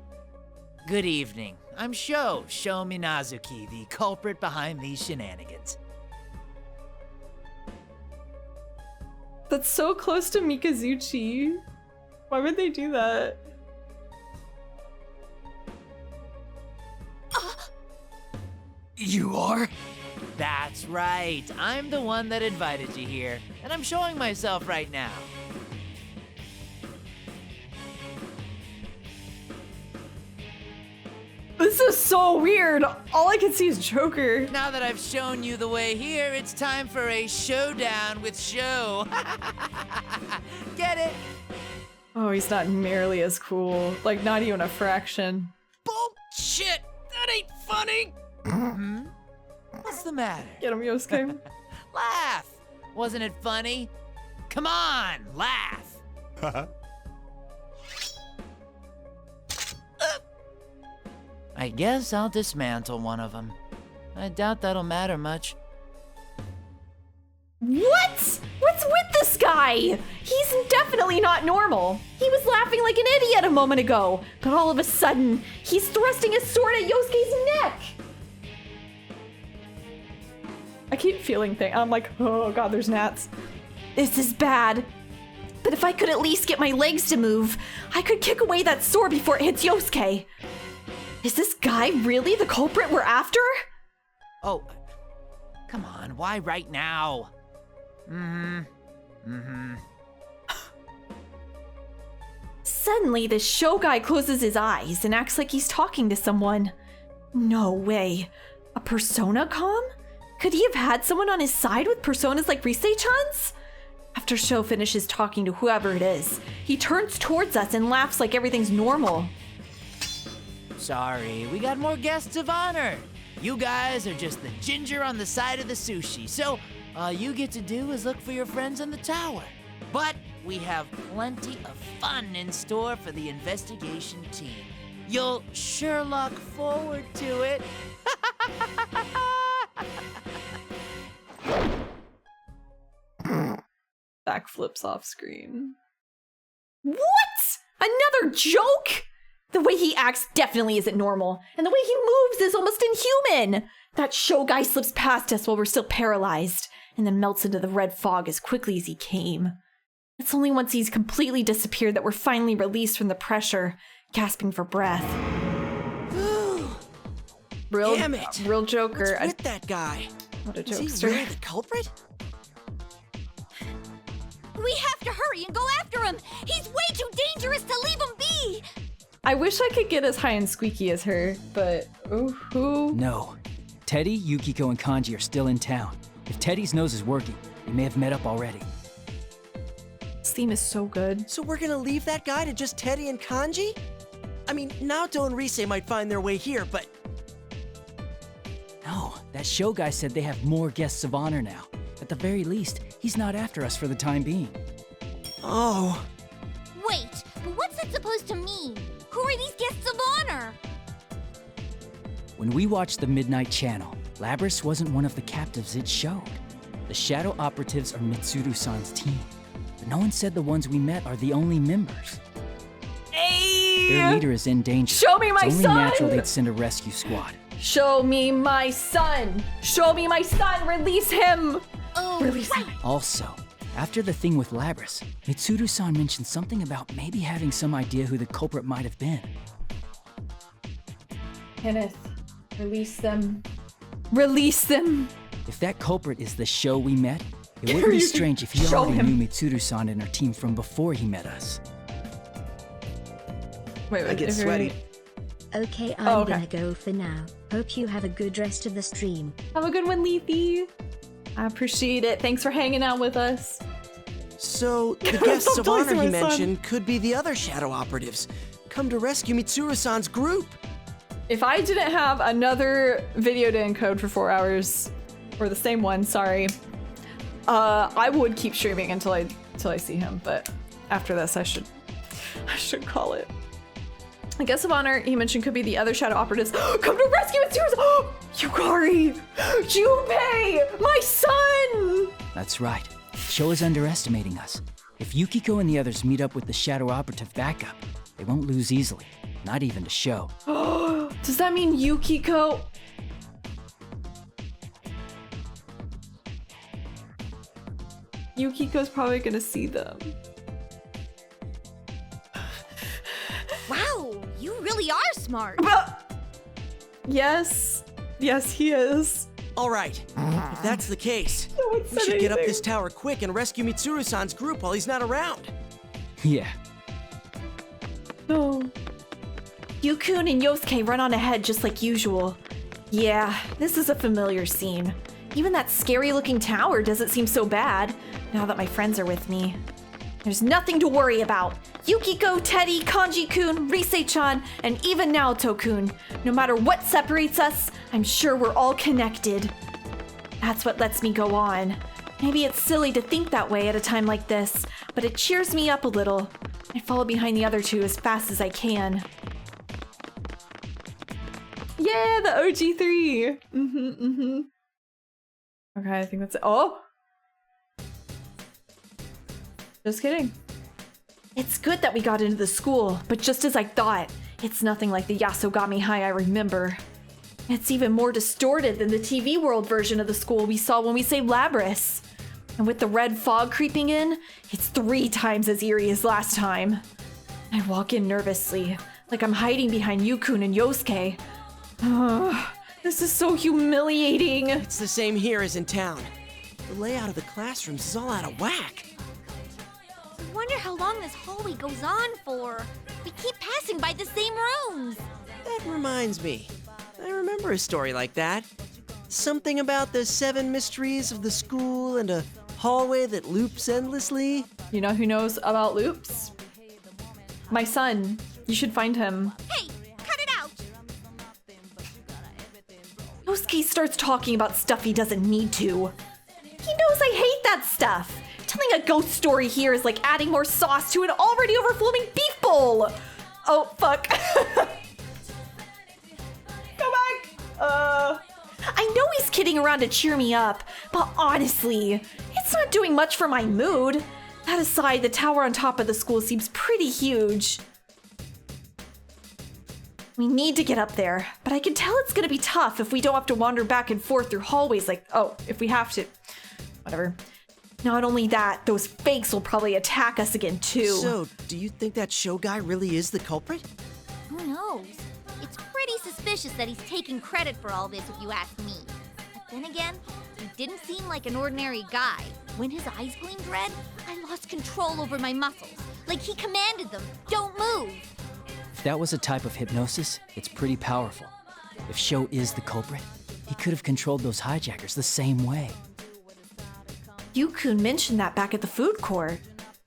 Good evening. I'm Sho Minazuki, the culprit behind these shenanigans. That's so close to Mikazuchi. Why would they do that? You are? That's right. I'm the one that invited you here, and I'm showing myself right now. This is so weird. All I can see is Joker. Now that I've shown you the way here, it's time for a showdown with Sho. Get it? Oh, he's not nearly as cool. Like, not even a fraction. Bullshit! That ain't funny! What's the matter? Get him, Yosuke. Laugh! Wasn't it funny? Come on, laugh! I guess I'll dismantle one of them. I doubt that'll matter much. What? What's with this guy? He's definitely not normal. He was laughing like an idiot a moment ago, but all of a sudden, he's thrusting his sword at Yosuke's neck. I keep feeling things. I'm like, oh god, there's gnats. This is bad. But if I could at least get my legs to move, I could kick away that sword before it hits Yosuke. Is this guy really the culprit we're after? Oh, come on, why right now? Suddenly, this Sho guy closes his eyes and acts like he's talking to someone. No way. A persona comm? Could he have had someone on his side with personas like Risei-chan's? After Sho finishes talking to whoever it is, he turns towards us and laughs like everything's normal. Sorry, we got more guests of honor. You guys are just the ginger on the side of the sushi, so all you get to do is look for your friends in the tower. But we have plenty of fun in store for the investigation team. You'll sure look forward to it. Backflips off screen. What? Another joke? The way he acts definitely isn't normal, and the way he moves is almost inhuman. That Sho guy slips past us while we're still paralyzed, and then melts into the red fog as quickly as he came. It's only once he's completely disappeared that we're finally released from the pressure, gasping for breath. Damn it! Real Joker. What's with that guy? What a Is he jokester. really the culprit? We have to hurry and go after him! He's way too dangerous to leave him be! I wish I could get as high and squeaky as her, but ooh. No. Teddy, Yukiko, and Kanji are still in town. If Teddy's nose is working, they may have met up already. This theme is so good. So we're gonna leave that guy to just Teddy and Kanji? I mean, Naoto and Rise might find their way here, but... No, that show guy said they have more guests of honor now. At the very least, he's not after us for the time being. Oh. Wait, but what's that supposed to mean? Who are these guests of honor? When we watched the Midnight Channel, Labrys wasn't one of the captives it showed. The shadow operatives are Mitsuru-san's team. But no one said the ones we met are the only members. Hey! Their leader is in danger. Show me my it's only son! natural they'd send a rescue squad. Show me my son! Show me my son! Release him! Oh, Release him. Also, after the thing with Labrys, Mitsuru-san mentioned something about maybe having some idea who the culprit might have been. Kenneth, release them. Release them! If that culprit is the show we met, it wouldn't be strange if he already knew Mitsuru-san and her team from before he met us. Wait, I get sweaty. Okay, I'm gonna go for now. Hope you have a good rest of the stream. Have a good one, Leafy. I appreciate it. Thanks for hanging out with us. So, the guests of honor he mentioned could be the other shadow operatives. Come to rescue Mitsuru-san's group. If I didn't have another video to encode for 4 hours, or the same one, sorry, I would keep streaming until I see him. But after this, I should call it. The guest of honor he mentioned could be the other shadow operatives. Come to rescue Mitsuru! Yukari! Junpei! My son! That's right. Sho is underestimating us. If Yukiko and the others meet up with the shadow operative backup, they won't lose easily. Not even to Sho. Does that mean Yukiko? Yukiko's probably gonna see them. Wow, you really are smart. Yes. Yes, he is. All right. If that's the case, we should get up this tower quick and rescue Mitsuru-san's group while he's not around. Yeah. No. Yukun and Yosuke run on ahead just like usual. Yeah, this is a familiar scene. Even that scary-looking tower doesn't seem so bad, now that my friends are with me. There's nothing to worry about. Yukiko, Teddy, Kanji-kun, Rise-chan, and even Naoto-kun. No matter what separates us, I'm sure we're all connected. That's what lets me go on. Maybe it's silly to think that way at a time like this, but it cheers me up a little. I follow behind the other two as fast as I can. Yeah, the OG3. Okay, I think that's it. Oh! Just kidding. It's good that we got into the school, but just as I thought, it's nothing like the Yasogami High I remember. It's even more distorted than the TV world version of the school we saw when we saved Labrys. And with the red fog creeping in, it's 3 times as eerie as last time. I walk in nervously, like I'm hiding behind Yukun and Yosuke. This is so humiliating. It's the same here as in town. The layout of the classrooms is all out of whack. I wonder how long this hallway goes on for. We keep passing by the same rooms. That reminds me. I remember a story like that. Something about the 7 mysteries of the school and a hallway that loops endlessly. You know who knows about loops? My son. You should find him. Hey, cut it out! Yosuke starts talking about stuff he doesn't need to. He knows I hate that stuff. Telling a ghost story here is like adding more sauce to an already overflowing beef bowl. Oh, fuck. Go back. I know he's kidding around to cheer me up, but honestly, it's not doing much for my mood. That aside, the tower on top of the school seems pretty huge. We need to get up there, but I can tell it's gonna be tough if we don't have to wander back and forth through hallways like, oh, if we have to. Whatever. Not only that, those fakes will probably attack us again too. So, do you think that show guy really is the culprit? Who knows? It's pretty suspicious that he's taking credit for all this, if you ask me. But then again, he didn't seem like an ordinary guy. When his eyes gleamed red, I lost control over my muscles. Like he commanded them, don't move. If that was a type of hypnosis, it's pretty powerful. If Sho is the culprit, He could have controlled those hijackers the same way. Yukun mentioned that back at the food court.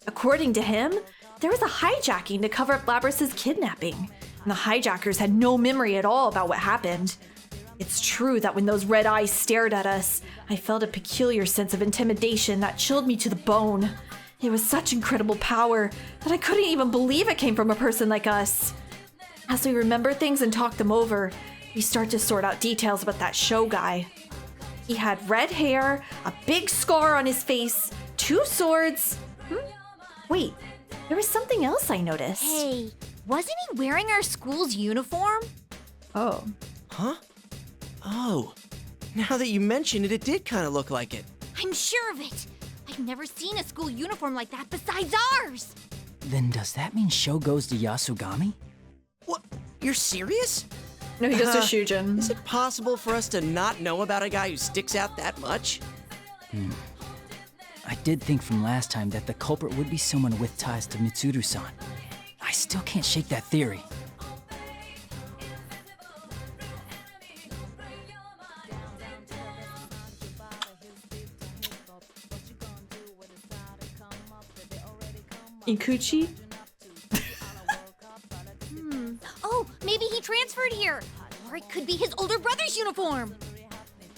According to him, there was a hijacking to cover up Labrys's kidnapping, and the hijackers had no memory at all about what happened. It's true that when those red eyes stared at us, I felt a peculiar sense of intimidation that chilled me to the bone. It was such incredible power that I couldn't even believe it came from a person like us. As we remember things and talk them over, we start to sort out details about that show guy. He had red hair, a big scar on his face, 2 swords. Wait, there was something else I noticed. Hey, wasn't he wearing our school's uniform? Oh. Huh? Oh. Now that you mention it, it did kind of look like it. I'm sure of it. I've never seen a school uniform like that besides ours. Then does that mean Sho goes to Yasogami? What? You're serious? No, he goes to Shujin. Is it possible for us to not know about a guy who sticks out that much? I did think from last time that the culprit would be someone with ties to Mitsuru-san. I still can't shake that theory. Ikuchi? Oh, maybe he transferred here. Or it could be his older brother's uniform.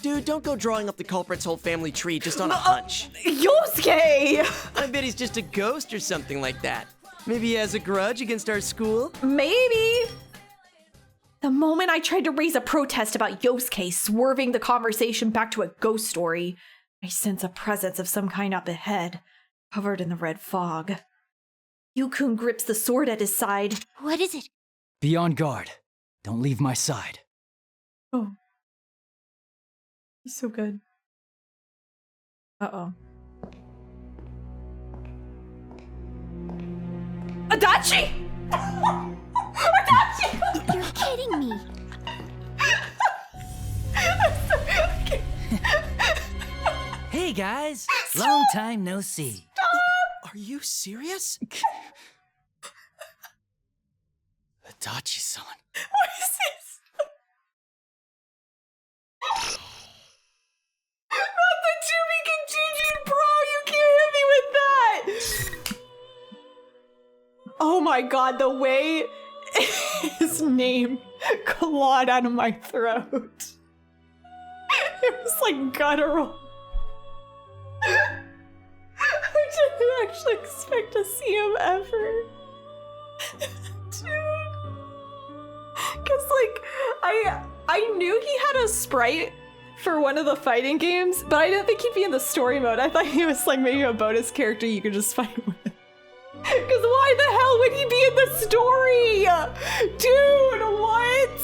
Dude, don't go drawing up the culprit's whole family tree just on a hunch. Yosuke! I bet he's just a ghost or something like that. Maybe he has a grudge against our school? Maybe. The moment I tried to raise a protest about Yosuke swerving the conversation back to a ghost story, I sense a presence of some kind up ahead, covered in the red fog. Yukun grips the sword at his side. What is it? Be on guard. Don't leave my side. Oh. He's so good. Uh-oh. Adachi! Adachi! You're kidding me. Hey guys, long time no see. Are you serious? Adachi-san. What is this? Not the to be continued, bro! You can't hit me with that! Oh my god, the way his name clawed out of my throat. It was like guttural. I didn't actually expect to see him ever. Dude. Cause like, I knew he had a sprite for one of the fighting games, but I didn't think he'd be in the story mode. I thought he was like maybe a bonus character you could just fight with. Cause why the hell would he be in the story? Dude, what?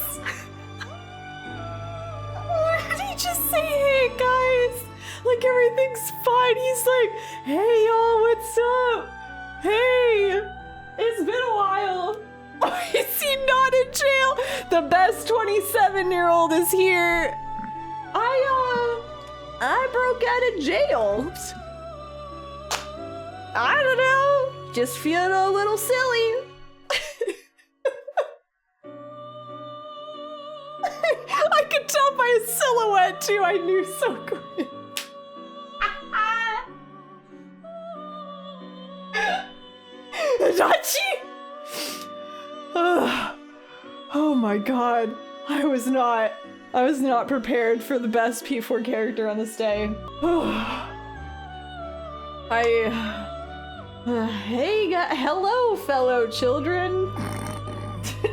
Why did he just say, hey guys? Like everything's fine. He's like, hey y'all, what's up? Hey, it's been a while. Is he not in jail? The best 27-year-old is here. I broke out of jail. Oops. I don't know. Just feeling a little silly. I could tell by his silhouette too. I knew so good. Adachi! Oh my god. I was not prepared for the best P4 character on this day. Hello, fellow children.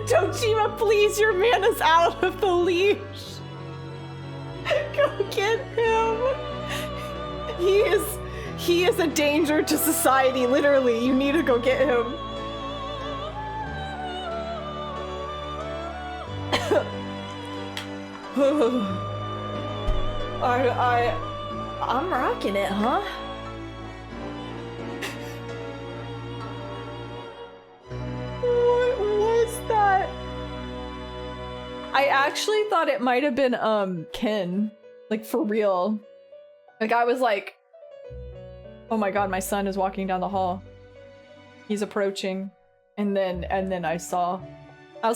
Dojima, please, your man is out of the leash. Go get him. He is a danger to society, literally. You need to go get him. I'm rocking it, huh? What was that? I actually thought it might have been Ken, like for real. Like I was like, oh my god, my son is walking down the hall. He's approaching, and then I was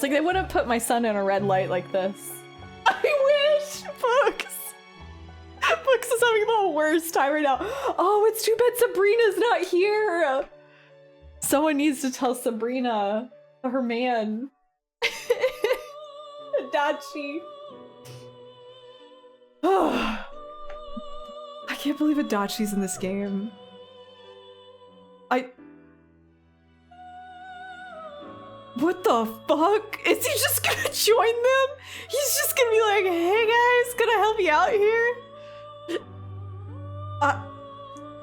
like, they wouldn't put my son in a red light like this. I wish. Books. Books is having the worst time right now. Oh, it's too bad Sabrina's not here. Someone needs to tell Sabrina, her man. Adachi. Oh, I can't believe Adachi's in this game. What the fuck? Is he just gonna join them? He's just gonna be like, hey guys, gonna help you out here?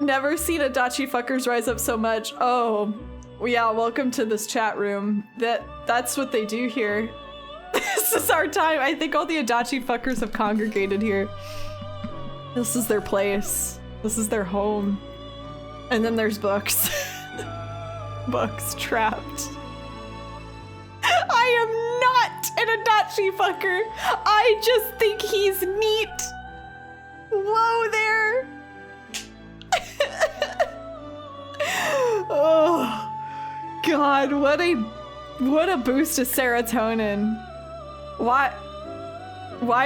Never seen Adachi fuckers rise up so much. Oh, yeah, welcome to this chat room. That's what they do here. This is our time. I think all the Adachi fuckers have congregated here. This is their place. This is their home. And then there's Books. Books trapped. I am not an Adachi fucker. I just think he's neat. Whoa there. Oh God, what a boost of serotonin. Why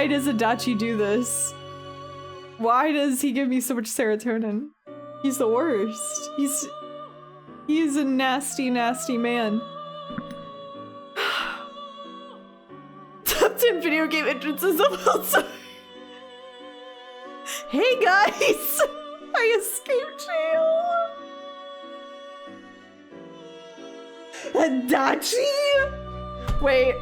does Adachi do this? Why does he give me so much serotonin? He's the worst. He's a nasty, nasty man. Top 10 video game entrances of also. Hey guys! I escaped jail! Adachi? Wait.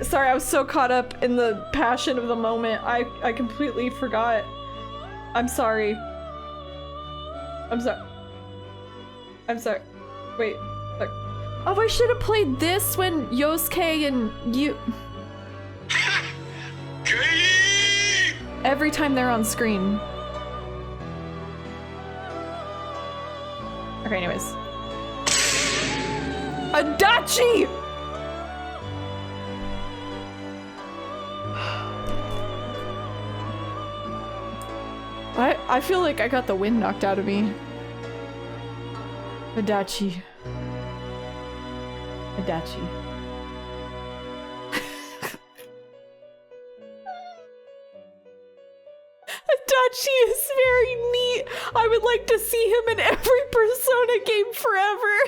Sorry, I was so caught up in the passion of the moment. I completely forgot. I'm sorry. I'm sorry. Wait. Oh, I should have played this when Yosuke and you... Every time they're on screen. Okay, anyways. Adachi! I feel like I got the wind knocked out of me. Adachi. Adachi is very neat. I would like to see him in every Persona game forever.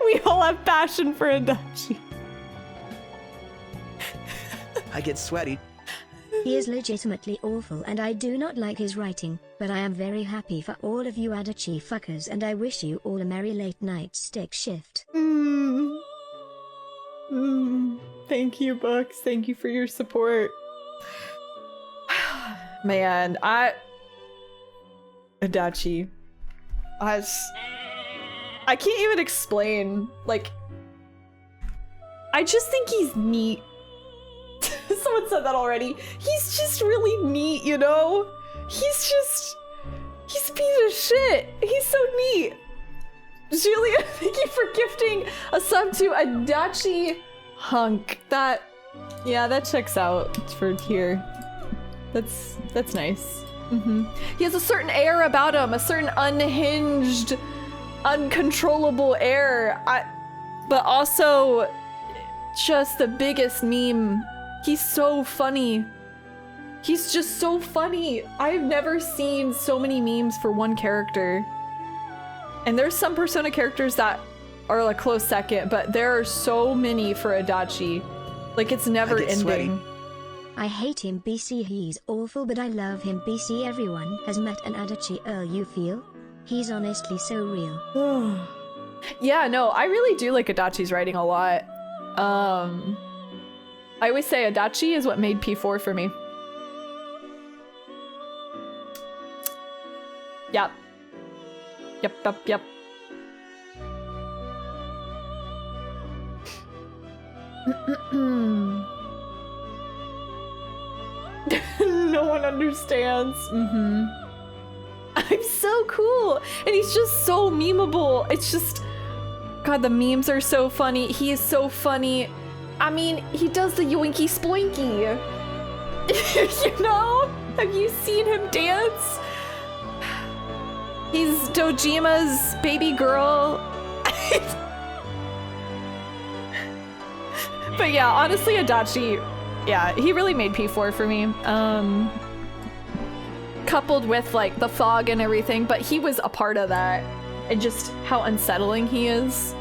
We all have passion for Adachi. I get sweaty. He is legitimately awful and I do not like his writing, but I am very happy for all of you Adachi fuckers and I wish you all a merry late night stick shift. Thank you, Books. Thank you for your support. Man, Adachi. I can't even explain, like, I just think he's neat. Someone said that already. He's just really neat, you know? He's a piece of shit. He's so neat. Julia, thank you for gifting a sub to Adachi Hunk. That checks out for here. That's nice. He has a certain air about him, a certain unhinged, uncontrollable air, but also just the biggest meme. He's so funny. He's just so funny. I've never seen so many memes for one character. And there's some Persona characters that are a close second, but there are so many for Adachi. Like, it's never ending. Sweaty. I hate him BC, he's awful, but I love him BC. Everyone has met an Adachi you feel? He's honestly so real. Yeah, no, I really do like Adachi's writing a lot. I always say Adachi is what made P4 for me. Yep. No one understands. I'm so cool. And he's just so memeable. It's just... God, the memes are so funny. He is so funny. I mean, he does the yoinky sploinky. You know? Have you seen him dance? He's Dojima's baby girl. But yeah, honestly, Adachi, Yeah, he really made P4 for me. Coupled with like the fog and everything, but he was a part of that. And just how unsettling he is.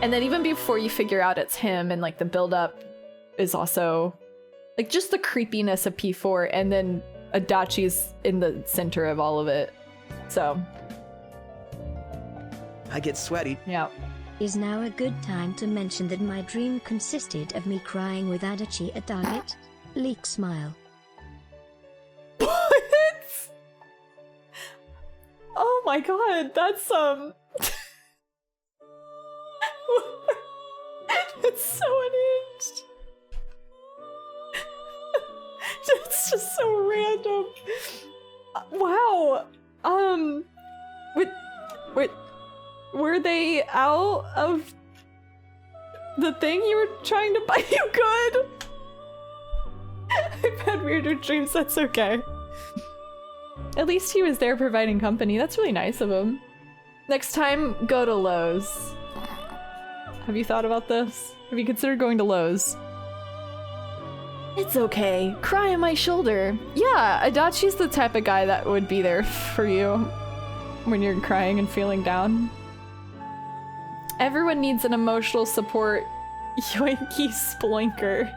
And then even before you figure out it's him and like the build-up is also like just the creepiness of P4, and then Adachi's in the center of all of it. So I get sweaty. Yeah. Is now a good time to mention that my dream consisted of me crying with Adachi at Target? Leak smile. What? Oh my god, that's it's so unhinged. It's just so random. Wow. Were they out of the thing you were trying to buy? You good? I've had weirder dreams, that's okay. At least he was there providing company. That's really nice of him. Next time, go to Lowe's. Have you thought about this? Have you considered going to Lowe's? It's okay. Cry on my shoulder. Yeah, Adachi's the type of guy that would be there for you when you're crying and feeling down. Everyone needs an emotional support yoinky sploinker.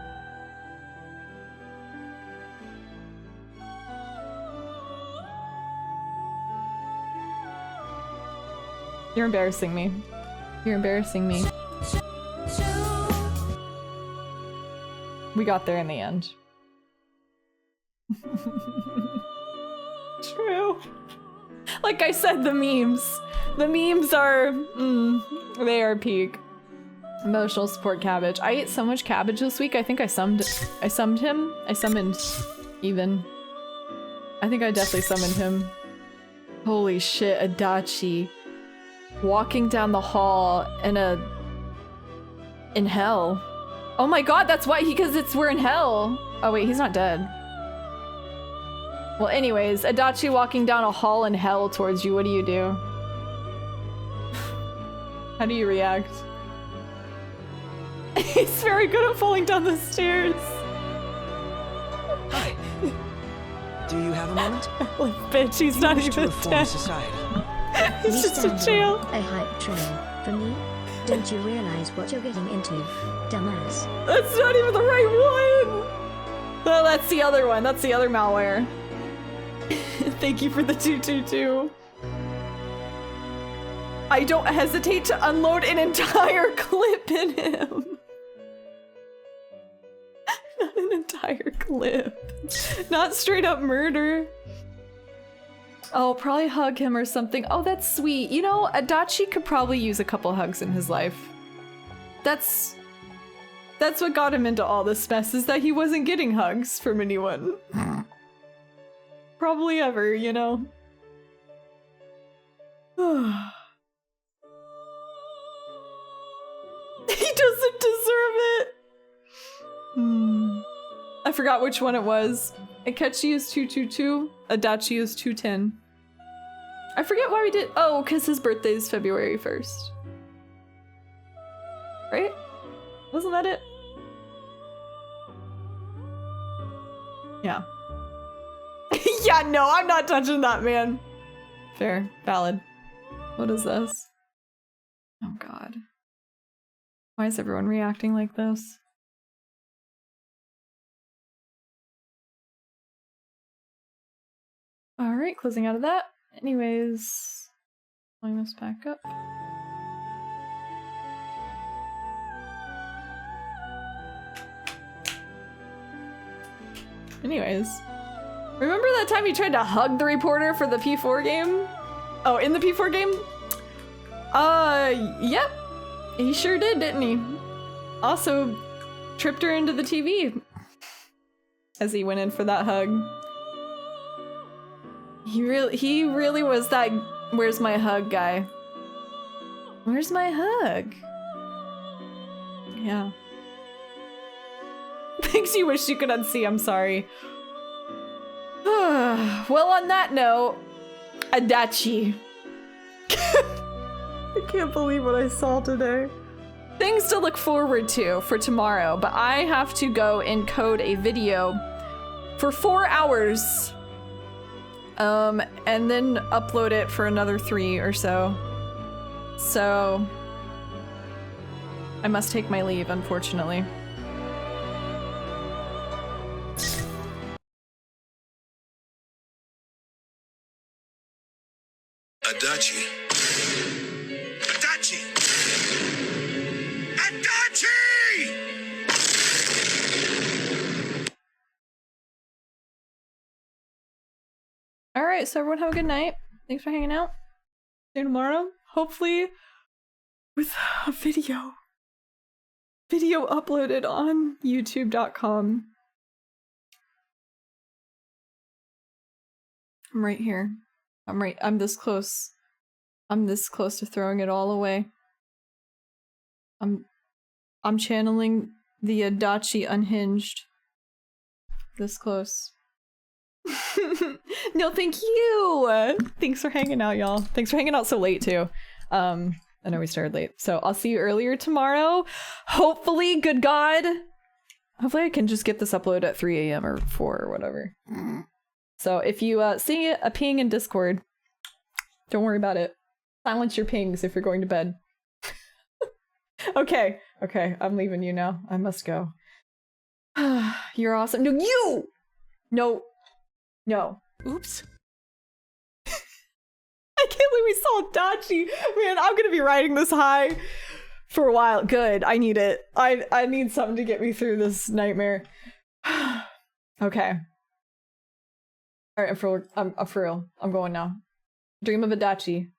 You're embarrassing me. You're embarrassing me. We got there in the end. True. Like I said, the memes. The memes are, they are peak. Emotional support cabbage. I ate so much cabbage this week, I think I summoned him. I summoned even. I think I definitely summoned him. Holy shit, Adachi. Walking down the hall in hell. Oh my god, that's why because we're in hell. Oh wait, he's not dead. Well anyways, Adachi walking down a hall in hell towards you, what do you do? How do you react? He's very good at falling down the stairs. Hi. Do you have a moment? Like, bitch, he's not even dead. He's just in jail. A hype train. For me? Don't you realize what you're getting into, dumbass? That's not even the right one! Oh, that's the other one. That's the other malware. Thank you for the 222. I don't hesitate to unload an entire clip in him. Not an entire clip. Not straight up murder. Oh, probably hug him or something. Oh, that's sweet. You know, Adachi could probably use a couple hugs in his life. That's what got him into all this mess, is that he wasn't getting hugs from anyone. Probably ever, you know? He doesn't deserve it! I forgot which one it was. Akechi is 222, Adachi is 210. I forget why we did- oh, because his birthday is February 1st. Right? Wasn't that it? Yeah. Yeah, no, I'm not touching that, man. Fair. Valid. What is this? Oh god. Why is everyone reacting like this? Alright, closing out of that. Anyways, pulling this back up. Anyways, remember that time you tried to hug the reporter for the P4 game? Oh, in the P4 game? Yep. He sure did, didn't he? Also, tripped her into the TV as he went in for that hug. He really was that where's my hug guy. Where's my hug? Yeah. Things you wish you could unsee, I'm sorry. Well, on that note, Adachi. I can't believe what I saw today. things to look forward to for tomorrow, but I have to go encode a video for 4 hours. And then upload it for another 3 or so. So I must take my leave, unfortunately. Adachi. Adachi! Adachi! All right, so everyone have a good night. Thanks for hanging out. See you tomorrow. Hopefully with a video uploaded on youtube.com. I'm right here. I'm this close. I'm this close to throwing it all away. I'm channeling the Adachi unhinged. This close. No, thank you! Thanks for hanging out, y'all. Thanks for hanging out so late, too. I know we started late. So I'll see you earlier tomorrow. Hopefully, good God. Hopefully I can just get this uploaded at 3 a.m. or 4 or whatever. So if you see a ping in Discord, don't worry about it. Silence your pings if you're going to bed. Okay, I'm leaving you now. I must go. You're awesome. No, you! No. Oops. I can't believe we saw Dachi. Man, I'm gonna be riding this high for a while. Good, I need it. I need something to get me through this nightmare. Okay. Alright, I'm for real. I'm going now. Dream of Adachi.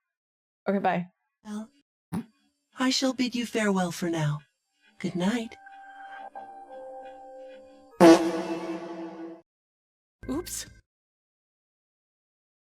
Okay, bye. Well, I shall bid you farewell for now. Good night. Oops.